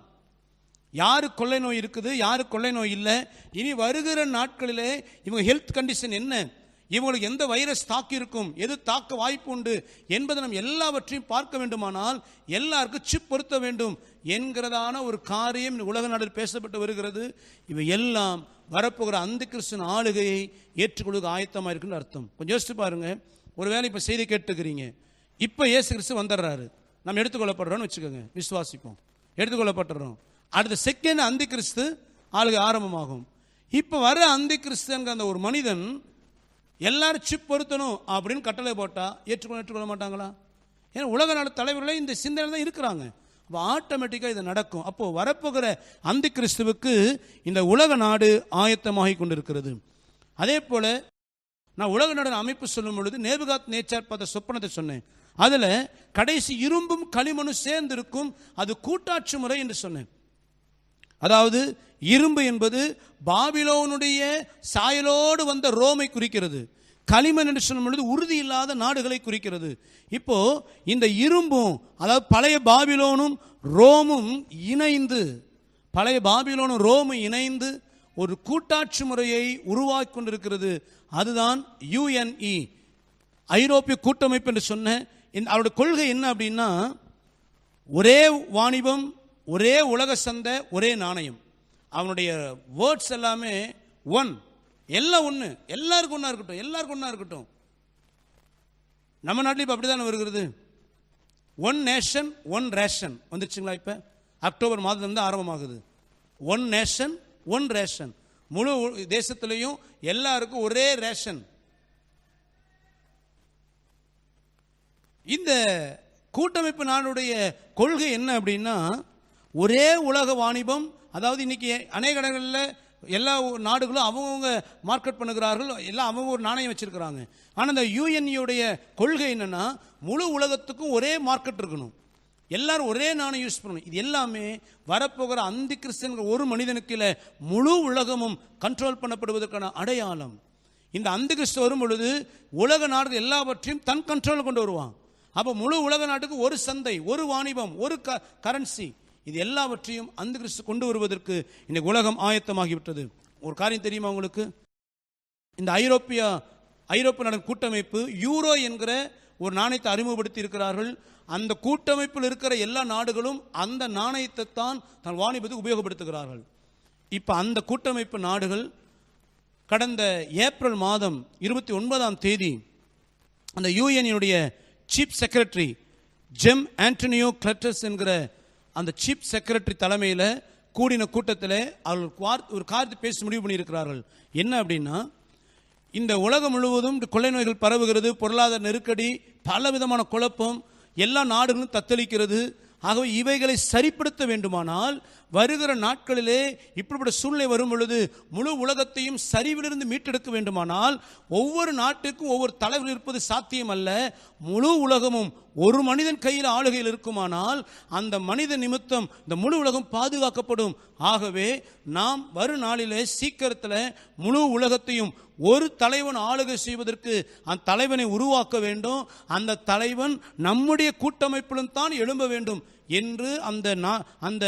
யாரு கொள்ளை நோய் இருக்குது, யாரு கொள்ளை நோய் இல்லை, இனி வருகிற நாட்களிலே இவங்க ஹெல்த் கண்டிஷன் என்ன, இவங்களுக்கு எந்த வைரஸ் தாக்கி இருக்கும், எது தாக்க வாய்ப்பு உண்டு என்பதை நம்ம எல்லாவற்றையும் பார்க்க வேண்டுமானால் எல்லாருக்கும் சிப் பொருத்த வேண்டும் என்கிறதான ஒரு காரியம் உலக நாட்டில் பேசப்பட்டு வருகிறது. இவை எல்லாம் வரப்போகிற அந்த கிறிஸ்துவின் ஆளுகையை ஏற்றுக்கொள்ளுக ஆயத்தமாக இருக்குன்னு அர்த்தம். கொஞ்சம் யோசிச்சு பாருங்க. ஒருவேளை இப்போ செய்தி கேட்டுக்கிறீங்க, இப்போ இயேசு கிறிஸ்து வந்துடுறாரு, நம்ம எடுத்துக்கொள்ளப்படுறோம்னு வச்சுக்கோங்க, விசுவாசிப்போம், எடுத்துக்கொள்ளப்பட்டுறோம். அடுத்த செகண்ட் அந்த கிறிஸ்து ஆளுகை ஆரம்பமாகும். இப்போ வர அந்த கிறிஸ்துங்கிற அந்த ஒரு மனிதன் எல்லாரும் சிப் பொருத்தணும் அப்படின்னு கட்டளை போட்டால் ஏற்றுக்கொள்ள மாட்டாங்களா? ஏன்னா உலக நாடு தலைவர்களே இந்த சிந்தனை தான் இருக்கிறாங்க. அப்போ ஆட்டோமேட்டிக்காக இது நடக்கும். அப்போது வரப்போகிற அந்த கிறிஸ்துவுக்கு இந்த உலக நாடு ஆயத்தமாகி கொண்டிருக்கிறது. அதே போல் நான் உலக நாடு அமைப்பு சொல்லும் பொழுது நேபுகாத் நேச்சார் பார்த்த சொப்பனத்தை சொன்னேன். அதில் கடைசி இரும்பும் களிமண்ணும் சேர்ந்து இருக்கும், அது கூட்டாட்சி முறை என்று சொன்னேன். அதாவது இரும்பு என்பது பாபிலோனுடைய சாயலோடு வந்த ரோமை குறிக்கிறது. களிமண் என்று சொல்லும் பொழுது உறுதி இல்லாத நாடுகளை குறிக்கிறது. இப்போ இந்த இரும்பும், அதாவது பழைய பாபிலோனும் ரோமும் இணைந்து, பழைய பாபிலோனும் ரோமும் இணைந்து ஒரு கூட்டாட்சி முறையை உருவாக்கி கொண்டிருக்கிறது. அதுதான் யுஎன்இ, ஐரோப்பிய கூட்டமைப்பு என்று சொன்ன அவருடைய கொள்கை என்ன அப்படின்னா, ஒரே வாணிபம், ஒரே உலக சந்தை, ஒரே நாணயம். அவனுடைய வேர்ட்ஸ் எல்லாமே ஒன், எல்லாம் ஒன்று, எல்லாருக்கும் ஒன்றா இருக்கட்டும், எல்லாருக்கும் ஒன்றா இருக்கட்டும். நம்ம நாட்டில் இப்போ அப்படி தானே வருகிறது. ஒன் நேஷன் ஒன் ரேஷன் வந்துருச்சுங்களா? இப்போ அக்டோபர் மாதத்துலேருந்து ஆரம்பமாகுது. ஒன் நேஷன் ஒன் ரேஷன், முழு தேசத்திலையும் எல்லாருக்கும் ஒரே ரேஷன். இந்த கூட்டமைப்பு நாடுடைய கொள்கை என்ன அப்படின்னா, ஒரே உலக வாணிபம். அதாவது இன்னைக்கு அநேக இடங்களில் எல்லா நாடுகளும் அவங்கவுங்க மார்க்கெட் பண்ணுகிறார்கள், எல்லாம் அவங்க ஒரு நாணயம் வச்சிருக்கிறாங்க. ஆனால் இந்த யுஎன்இயுடைய கொள்கை என்னன்னா, முழு உலகத்துக்கும் ஒரே மார்க்கெட் இருக்கணும், எல்லாரும் ஒரே நாணயம் யூஸ் பண்ணணும். இது எல்லாமே வரப்போகிற அந்த கிறிஸ்தன் ஒரு மனிதனுக்கு இல்லை, முழு உலகமும் கண்ட்ரோல் பண்ணப்படுவதற்கான அடையாளம். இந்த அந்த கிறிஸ்து வரும் பொழுது உலக நாடு எல்லாவற்றையும் தன் கண்ட்ரோல் கொண்டு வருவான். அப்போ முழு உலக நாட்டுக்கு ஒரு சந்தை, ஒரு வாணிபம், ஒரு கரன்சி, இது எல்லாவற்றையும் அந்த கிறிஸ்து கொண்டு வருவதற்கு இன்னைக்கு உலகம் ஆயத்தமாகிவிட்டது. ஒரு காரியம் தெரியுமா உங்களுக்கு? இந்த ஐரோப்பிய நாடு கூட்டமைப்பு யூரோ என்கிற ஒரு நாணயத்தை அறிமுகப்படுத்தி இருக்கிறார்கள். அந்த கூட்டமைப்பில் இருக்கிற எல்லா நாடுகளும் அந்த நாணயத்தை தான் தன் வாணிபத்துக்கு உபயோகப்படுத்துகிறார்கள். இப்போ அந்த கூட்டமைப்பு நாடுகள் கடந்த ஏப்ரல் மாதம் 29ஆம் தேதி அந்த யூஎன்னுடைய சீஃப் செக்ரட்டரி ஜெம் ஆண்டனியோ கிளட்டஸ் என்கிற அந்த சீஃப் செக்ரட்டரி தலைமையில் கூடின கூட்டத்தில் அவர்கள் ஒரு காரியத்தை பேசி முடிவு பண்ணியிருக்கிறார்கள். என்ன அப்படின்னா, இந்த உலகம் முழுவதும் கொள்ளை நோய்கள் பரவுகிறது, பொருளாதார நெருக்கடி, பல விதமான குழப்பம், எல்லா நாடுகளும் தத்தளிக்கிறது. ஆகவே இவைகளை சரிப்படுத்த வேண்டுமானால் வருகிற நாட்களிலே இப்படிப்பட்ட சூழ்நிலை வரும் பொழுது முழு உலகத்தையும் சரிவிலிருந்து மீட்டெடுக்க வேண்டுமானால் ஒவ்வொரு நாட்டுக்கும் ஒவ்வொரு தலைவர் இருப்பது சாத்தியம் அல்ல. முழு உலகமும் ஒரு மனிதன் கையில் ஆளுகையில் இருக்குமானால் அந்த மனித நிமித்தம் இந்த முழு உலகம் பாதுகாக்கப்படும். ஆகவே நாம் வரும் நாளிலே சீக்கிரத்தில் முழு உலகத்தையும் ஒரு தலைவன் ஆளுகை செய்வதற்கு அந்த தலைவனை உருவாக்க வேண்டும். அந்த தலைவன் நம்முடைய கூட்டமைப்பிலும் தான் எழும்ப வேண்டும் என்று அந்த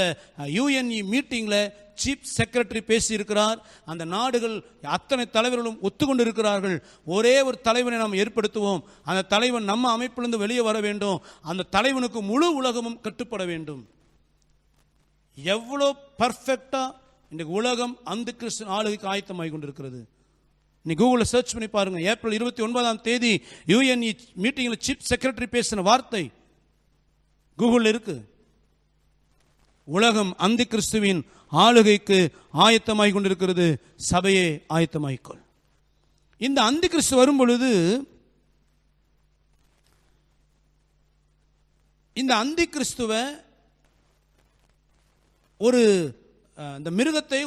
யுஎன்இ மீட்டிங்கில் சீஃப் செக்ரட்டரி பேசியிருக்கிறார். அந்த நாடுகள் அத்தனை தலைவர்களும் ஒத்துக்கொண்டு இருக்கிறார்கள். ஒரே ஒரு தலைவனை நாம் ஏற்படுத்துவோம். அந்த தலைவன் நம்ம அமைப்பிலிருந்து வெளியே வர வேண்டும். அந்த தலைவனுக்கு முழு உலகமும் கட்டுப்பட வேண்டும். எவ்வளோ பர்ஃபெக்டா இன்றைக்கு உலகம் அந்த கிறிஸ்து ஆளுகைக்கு ஆயத்தமாகி கொண்டிருக்கிறது. நீ கூகுளில் சர்ச் பண்ணி பாருங்க. ஏப்ரல் 29 யுஎன்இ மீட்டிங்கில் சீஃப் செக்ரட்டரி பேசின வார்த்தை கூகுளில் இருக்கு. உலகம் அந்த கிறிஸ்துவின் ஆளுகைக்கு ஆயத்தமாகி கொண்டிருக்கிறது. சபையே ஆயத்தமாய்க்கொள். இந்த அந்த கிறிஸ்து வரும் பொழுது இந்த அந்த கிறிஸ்துவ ஒரு இந்த மிருகத்தை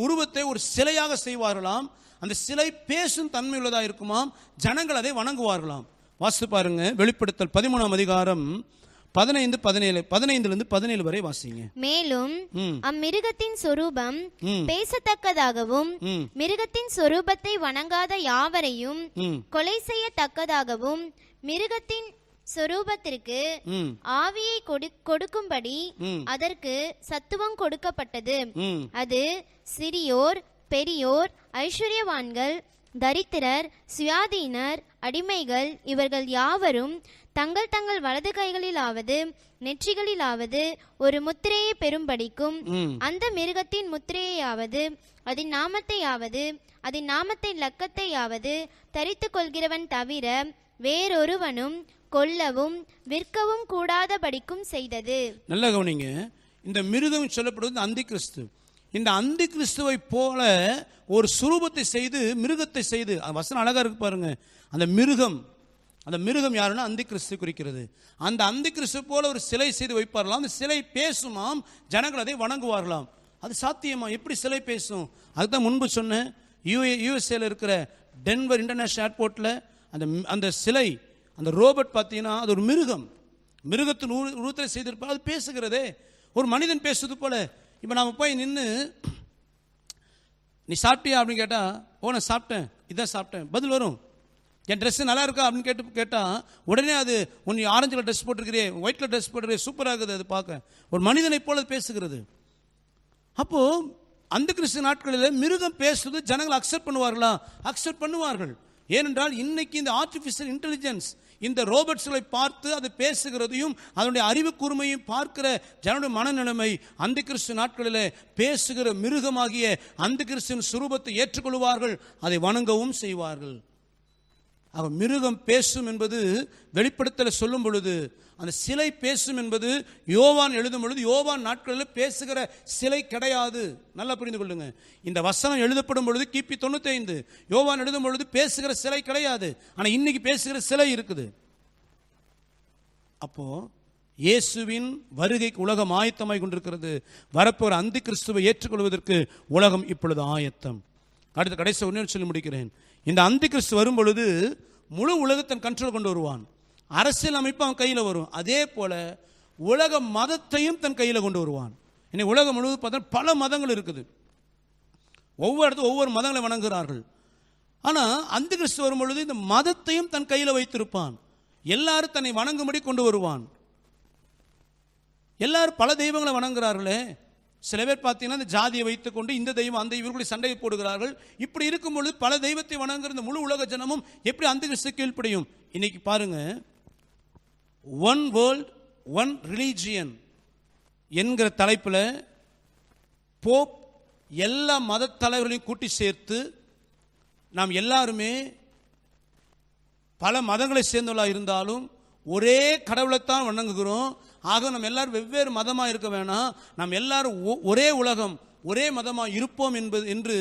உருவத்தை ஒரு சிலையாக செய்வார்களாம். அந்த சிலை பேசும் தன்மை உள்ளதா இருக்குமாம். ஜனங்கள் அதை வணங்குவார்களாம். வாசித்து பாருங்க, வெளிப்படுத்தல் 13ஆம் அதிகாரம் 15-17 வரை வாசிங்க. மேலும் அம்மிருகத்தின் சொரூபம் பேசத்தக்கதாகவும் மிருகத்தின் சொரூபத்தை வணங்காத யாவரையும் கொலை செய்யத்தக்கதாகவும் மிருகத்தின் சொரூபத்திற்கு ஆவியை கொடுக்கும்படி அதற்கு சத்துவம் கொடுக்கப்பட்டது. அது சிறியோர், பெரியோர், ஐஸ்வர்யவான்கள், தரித்திரர், சுயாதீனர், அடிமைகள் இவர்கள் யாவரும் தங்கள் தங்கள் வலது கைகளிலாவது நெற்றிகளிலாவது ஒரு முத்திரையை பெறும்படிக்கும் அந்த மிருகத்தின் முத்திரையாவது அதன் நாமத்தையாவது அதன் நாமத்தின் லக்கத்தையாவது தரித்து கொள்கிறவன் தவிர வேறொருவனும் கொல்லவும் விற்கவும் கூடாதபடிக்கும் செய்தது. நல்ல கவனிங்க. இந்த மிருகம் சொல்லப்படுவது அந்த கிறிஸ்து. இந்த அந்த கிறிஸ்துவை போல ஒரு சுரூபத்தை செய்து மிருகத்தை செய்து, வசனம் அழகா இருக்கு பாருங்க. அந்த மிருகம் யாருன்னா அந்த கிறிஸ்து குறிக்கிறது. அந்த கிறிஸ்து போல ஒரு சிலை செய்து வைப்பார்களாம். அந்த சிலை பேசுமாம், ஜனங்கள் அதை வணங்குவார்களாம். அது சாத்தியமா? எப்படி சிலை பேசும்? அதுதான் முன்பு சொன்னேன். யூஎஸ்ஏல இருக்கிற டென்வர் இன்டர்நேஷனல் ஏர்போர்ட்ல அந்த சிலை, அந்த ரோபோட் பார்த்தீங்கன்னா அது ஒரு மிருகத்தின் உருவத்தில் செய்திருப்பார். அது பேசுகிறதே, ஒரு மனிதன் பேசுவது போல. இப்போ நாம போய் நின்று நீ சாப்பிட்டியா அப்படின்னு கேட்டால், ஓ நான் சாப்பிட்டேன், இதான் சாப்பிட்டேன் பதில் வரும். என் ட்ரெஸ் நல்லா இருக்கா அப்படின்னு கேட்டால் உடனே அது நீ ஆரஞ்சு கலர் ட்ரெஸ் போட்டிருக்கிறே, ஒயிட் கலர் ட்ரெஸ் போட்டிருக்கிறே, சூப்பராக இருக்குது அது பார்க்க. ஒரு மனிதனை போல பேசுகிறது. அப்போது அந்த கிறிஸ்து நாட்களில் மிருகம் பேசுவது ஜனங்கள் அக்செப்ட் பண்ணுவார்களா? அக்செப்ட் பண்ணுவார்கள். ஏனென்றால் இன்னைக்கு இந்த ஆர்டிஃபிஷியல் இன்டெலிஜென்ஸ் இந்த ரோபோட்ஸ்களை பார்த்து அது பேசுகிறதையும் அதனுடைய அறிவு கூர்மையும் பார்க்கிற ஜனனுடைய மனநிலைமை அந்த கிறிஸ்து நாட்களில் பேசுகிற மிருகமாகிய அந்த கிறிஸ்துவின் சுரூபத்தை ஏற்றுக்கொள்வார்கள், அதை வணங்கவும் செய்வார்கள். ஆக மிருகம் பேசும் என்பது வெளிப்படுத்தல சொல்லும் பொழுது, அந்த சிலை பேசும் என்பது யோவான் எழுதும் பொழுது, யோவான் நாட்களில் பேசுகிற சிலை கிடையாது. நல்லா புரிந்து கொள்ளுங்க. இந்த வசனம் எழுதப்படும் பொழுது கிபி 95, யோவான் எழுதும் பொழுது பேசுகிற சிலை கிடையாது. ஆனால் இன்னைக்கு பேசுகிற சிலை இருக்குது. அப்போ இயேசுவின் வருகைக்கு உலகம் ஆயத்தமாய் கொண்டிருக்கிறது. வரப்போகிற அந்த கிறிஸ்துவை ஏற்றுக்கொள்வதற்கு உலகம் இப்பொழுது ஆயத்தம். அடுத்த கடைசி ஒன்று சொல்லி முடிக்கிறேன். இந்த அந்த கிறிஸ்து வரும் பொழுது முழு உலகத்தின் கண்ட்ரோல் கொண்டு வருவான். அரசியல் அமைப்பு அவன் கையில் வரும். அதே போல உலக மதத்தையும் தன் கையில் கொண்டு வருவான். இன்னைக்கு உலகம் முழுவதும் பார்த்தா பல மதங்கள் இருக்குது. ஒவ்வொரு இடத்துல ஒவ்வொரு மதங்களை வணங்குகிறார்கள். ஆனால் அந்த கிறிஸ்து வரும் பொழுது இந்த மதத்தையும் தன் கையில் வைத்திருப்பான். எல்லாரும் தன்னை வணங்கும்படி கொண்டு வருவான். எல்லாரும் பல தெய்வங்களை வணங்குகிறார்களே. சில பேர் பார்த்தீங்கன்னா இந்த ஜாதியை வைத்துக்கொண்டு இந்த தெய்வம் அந்த இவர்களுடைய சண்டையை போடுகிறார்கள். இப்படி இருக்கும் பொழுது பல தெய்வத்தை வணங்குகிற முழு உலக ஜனமும் எப்படி அந்த கிறிஸ்து கீழ்ப்படியும்? இன்னைக்கு பாருங்க, ஒன் வேர்ல்ட் ஒன் ரிலீஜியன் என்கிற தலைப்பில் போப் எல்லா மத தலைவர்களையும் கூட்டி சேர்த்து நாம் எல்லாருமே பல மதங்களை சேர்ந்தவர்களாக இருந்தாலும் ஒரே கடவுளைத்தான் வணங்குகிறோம். ஆக நம்ம எல்லாரும் வெவ்வேறு மதமாக இருக்க வேணாம், நம்ம எல்லாரும் ஒரே உலகம் ஒரே மதமாக இருப்போம் என்று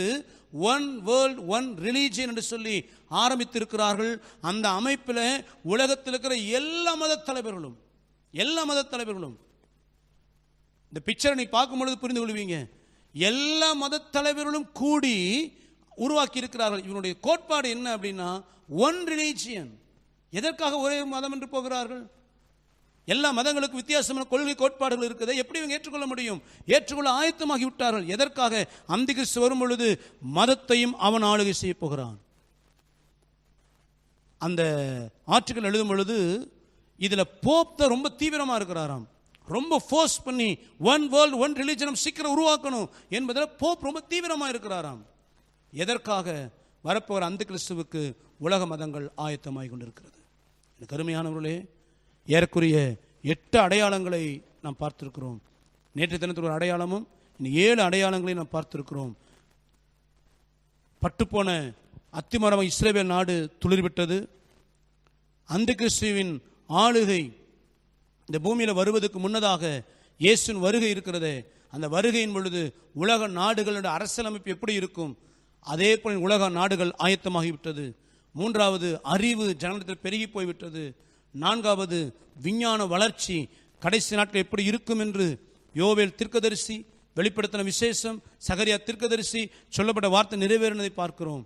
ஒன் வேர்ல்ட் ஒன் ரிலீஜியன் என்று சொல்லி ஆரம்பித்திருக்கிறார்கள். அந்த அமைப்பில் உலகத்தில் இருக்கிற எல்லா மத தலைவர்களும் இந்த பிக்சரை நீ பார்க்கும் பொழுது புரிந்து கொள்வீங்க. எல்லா மத தலைவர்களும் கூடி உருவாக்கி இருக்கிறார்கள். இவனுடைய கோட்பாடு என்ன அப்படின்னா ஒன் ரிலீஜியன். எதற்காக ஒரே மதம் என்று போகிறார்கள்? எல்லா மதங்களுக்கும் வித்தியாசமான கொள்கை கோட்பாடுகள் இருக்குது. எப்படி இவங்க ஏற்றுக்கொள்ள முடியும்? ஏற்றுக்கொள்ள ஆயத்தமாகி விட்டார்கள். எதற்காக? அந்தி கிறிஸ்து வரும் பொழுது மதத்தையும் அவன் ஆளுகை செய்ய போகிறான். அந்த ஆர்டிக்கல் எழுதும் பொழுது இதுல போப் தான் ரொம்ப தீவிரமா இருக்கிறாராம். ரொம்ப ஃபோர்ஸ் பண்ணி ஒன் வேர்ல்ட் ஒன் ரிலீஜன் சீக்கிரம் உருவாக்கணும் என்பதில் போப் ரொம்ப தீவிரமா இருக்கிறாராம். எதற்காக? வரப்போகிற அந்தி கிறிஸ்துவுக்கு உலக மதங்கள் ஆயத்தமாகி கொண்டிருக்கிறது. எனக்கு அருமையானவர்களே, ஏறக்குரிய 8 அடையாளங்களை நாம் பார்த்திருக்கிறோம். நேற்று தினத்தில் ஒரு அடையாளமும் இன்னும் 7 அடையாளங்களை நாம் பார்த்திருக்கிறோம். பட்டுப்போன அத்திமரம் இஸ்ரவேல் நாடு துளிர்விட்டது. அந்தி கிறிஸ்துவின் ஆளுகை இந்த பூமியில் வருவதற்கு முன்னதாக இயேசுவின் வருகை இருக்கிறது. அந்த வருகையின் பொழுது உலக நாடுகளுடைய அரசியலமைப்பு எப்படி இருக்கும்? அதே போல் உலக நாடுகள் ஆயத்தமாகிவிட்டது. 3வது, அறிவு ஜனத்தில் பெருகி போய்விட்டது. 4வது, விஞ்ஞான வளர்ச்சி கடைசி நாட்கள் எப்படி இருக்கும் என்று யோவேல் தீர்க்கதரிசி வெளிப்படுத்தின விசேஷம், சகரியா தீர்க்கதரிசி சொல்லப்பட்ட வார்த்தை நிறைவேறினதை பார்க்கிறோம்.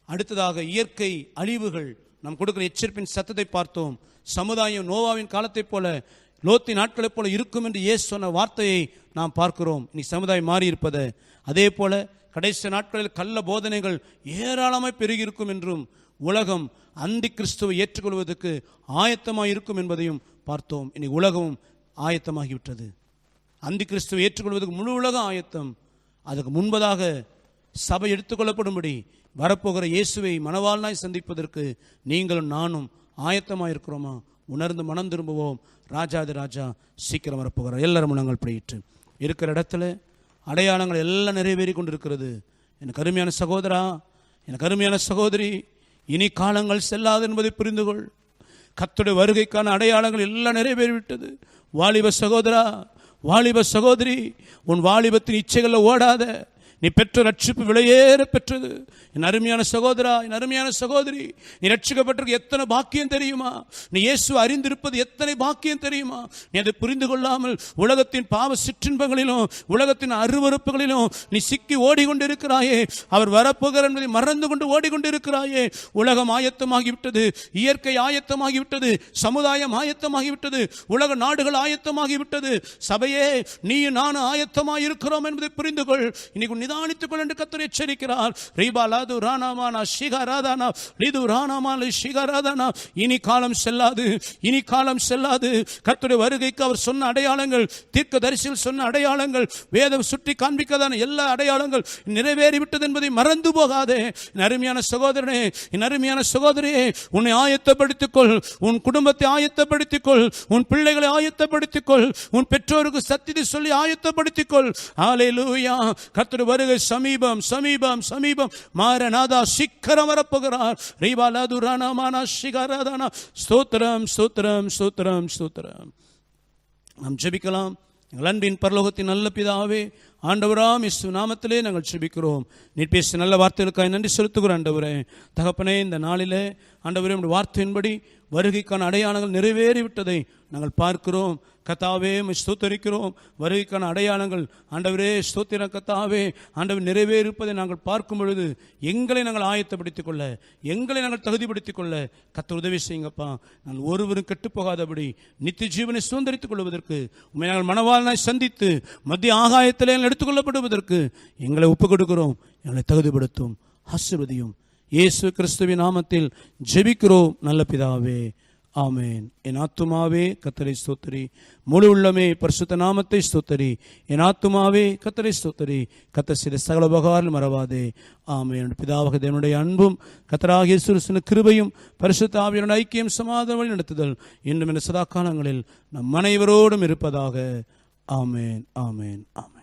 அடுத்ததாக இயற்கை அழிவுகள், நாம் கொடுக்கிற எச்சரிப்பின் சத்தத்தை பார்த்தோம். சமுதாயம் நோவாவின் காலத்தை போல லோத்தின் நாட்களைப் போல இருக்கும் என்று இயேசு சொன்ன வார்த்தையை நாம் பார்க்கிறோம். இனி சமுதாயம் மாறி இருப்பதை, அதே போல கடைசி நாட்களில் கள்ள போதனைகள் ஏராளமாய் பெருகி இருக்கும் என்றும் உலகம் அந்தி கிறிஸ்துவை ஏற்றுக்கொள்வதற்கு ஆயத்தமாக இருக்கும் என்பதையும் பார்த்தோம். இனி உலகமும் ஆயத்தமாகிவிட்டது. அந்தி கிறிஸ்துவை ஏற்றுக்கொள்வதற்கு முழு உலகம் ஆயத்தம். அதுக்கு முன்பதாக சபை எடுத்துக்கொள்ளப்படும்படி வரப்போகிற இயேசுவை மணவாளனாய் சந்திப்பதற்கு நீங்களும் நானும் ஆயத்தமாக இருக்கிறோமா? உணர்ந்து மனம் திரும்புவோம். ராஜாதி ராஜா சீக்கிரம் வரப்போகிறார். எல்லாரும் முழங்கள் படியிட்டு இருக்கிற இடத்துல அடையாளங்கள் எல்லாம் நிறைவேறி கொண்டிருக்கிறது. எனக்கு அருமையான சகோதரா, எனக்கு அருமையான சகோதரி, இனி காலங்கள் செல்லாது என்பதை புரிந்து கொள். கர்த்தருடைய வருகைக்கான அடையாளங்கள் எல்லாம் நிறைவேறிவிட்டது. வாலிப சகோதரா, வாலிப சகோதரி, உன் வாலிபத்தின் இச்சைகளில் ஓடாத. நீ பெற்ற ரட்சிப்பு விலையேற பெற்றது. என் அருமையான சகோதரா, என் அருமையான சகோதரி, நீ ரட்சிக்கப்பட்டிருக்க எத்தனை பாக்கியம் தெரியுமா? நீ இயேசு அறிந்திருப்பது எத்தனை பாக்கியம் தெரியுமா? நீ அதை புரிந்து கொள்ளாமல் உலகத்தின் பாவ சிற்றின்பங்களிலும் உலகத்தின் அருவருப்புகளிலும் நீ சிக்கி ஓடிக்கொண்டிருக்கிறாயே. அவர் வரப்போகிறார் என்பதை மறந்து கொண்டு ஓடிக்கொண்டிருக்கிறாயே. உலகம் ஆயத்தமாகிவிட்டது, இயற்கை ஆயத்தமாகிவிட்டது, சமுதாயம் ஆயத்தமாகிவிட்டது, உலக நாடுகள் ஆயத்தமாகிவிட்டது. சபையே, நீயும் நானும் ஆயத்தமாக இருக்கிறோம் என்பதை புரிந்து கொள். இன்னைக்கு நிதானித்துக் கொள் என்று கர்த்தர் எச்சரிக்கிறார். ரீபாலாது ரானாமானா ஷிகராதானா லிது ரானாமாலி ஷிகராதானா. இனி காலம் செல்லாது, இனி காலம் செல்லாது. கர்த்தருடைய வருகைக்கு அவர் சொன்ன அடையாளங்கள், தீர்க்கதரிசிகள் சொன்ன அடையாளங்கள், வேதம் சுட்டி காண்பிக்கதான எல்லா அடையாளங்கள் நிறைவேறிவிட்டது என்பதை மறந்து போகாதே. என் அருமையான சகோதரனே, என் அருமையான சகோதரியே, உன்னை ஆயத்தப்படுத்திக் கொள். உன் குடும்பத்தை ஆயத்தப்படுத்திக் கொள். உன் பிள்ளைகளை ஆயத்தப்படுத்திக் கொள். உன் பெற்றோருக்கு சத்தியத்தை சொல்லி ஆயத்தப்படுத்திக் கொள். ஹல்லேலூயா. கர்த்தருடைய வருகை சமீபம், சமீபம், சமீபம். மாரநாதா சீக்கிரம் வரப்போகிறார். ரீபாலாது ரானாமானா ஷிகராதானா. ஸ்தோத்திரம், ஸ்தோத்திரம், ஸ்தோத்திரம், ஸ்தோத்திரம். நாம் ஜெபிக்கலாம். எங்கள் அன்பின் பரலோகத்தின் நல்ல பிதாவே, ஆண்டவராம் இயேசு நாமத்திலே நாங்கள் ஜெபிக்கிறோம். நீர் பேசிய நல்ல வார்த்தைகளுக்காக நன்றி செலுத்துகிறோம். ஆண்டவரே, தகப்பனே, இந்த நாளிலே ஆண்டவரே உம்முடைய வார்த்தையின்படி வருகைக்கான அடையாளங்கள் நிறைவேறிவிட்டதை நாங்கள் பார்க்கிறோம். கர்த்தாவே, ஸ்தோத்தரிக்கிறோம். வருகைக்கான அடையாளங்கள் ஆண்டவரே, ஸ்தோத்திர கர்த்தாவே, ஆண்டவர் நிறைவேறிப்பதை நாங்கள் பார்க்கும் பொழுது எங்களை நாங்கள் ஆயத்தப்படுத்திக் கொள்ள, எங்களை நாங்கள் தகுதிப்படுத்திக் கொள்ள கர்த்தர் உதவி செய்யுங்கப்பா. நான் ஒருவரும் கெட்டுப்போகாதபடி நித்திய ஜீவனை சுதந்திரித்துக் கொள்வதற்கு உண்மை நாங்கள் மணவாளனாய் சந்தித்து மத்திய ஆகாயத்திலே எடுத்துக்கொள்ளப்படுவதற்கு எங்களை ஒப்புக் கொடுக்கிறோம். எங்களை தகுதிப்படுத்தும், ஆசீர்வதியும். இயேசு கிறிஸ்துவின் நாமத்தில் ஜெபிக்கிறோம் நல்ல பிதாவே, ஆமேன். என் ஆத்துமாவே கர்த்தரை ஸ்தோத்திரி, முழு உள்ளமே பரிசுத்த நாமத்தை ஸ்தோத்திரி. என் ஆத்துமாவே கர்த்தரை ஸ்தோத்திரி, கர்த்தர் செய்த சகல உபகாரம் மறவாதே. ஆமேன். பிதாவாகிய தேவனுடைய அன்பும் கர்த்தராகிய இயேசு கிறிஸ்துவின் கிருபையும் பரிசுத்த ஆவியானவருடைய ஐக்கியம் சமாதானம் வழி நடத்துதல் இன்னும் இந்த சதா காலங்களில் நம் அனைவரோடும் இருப்பதாக. ஆமேன், ஆமேன், ஆமேன்.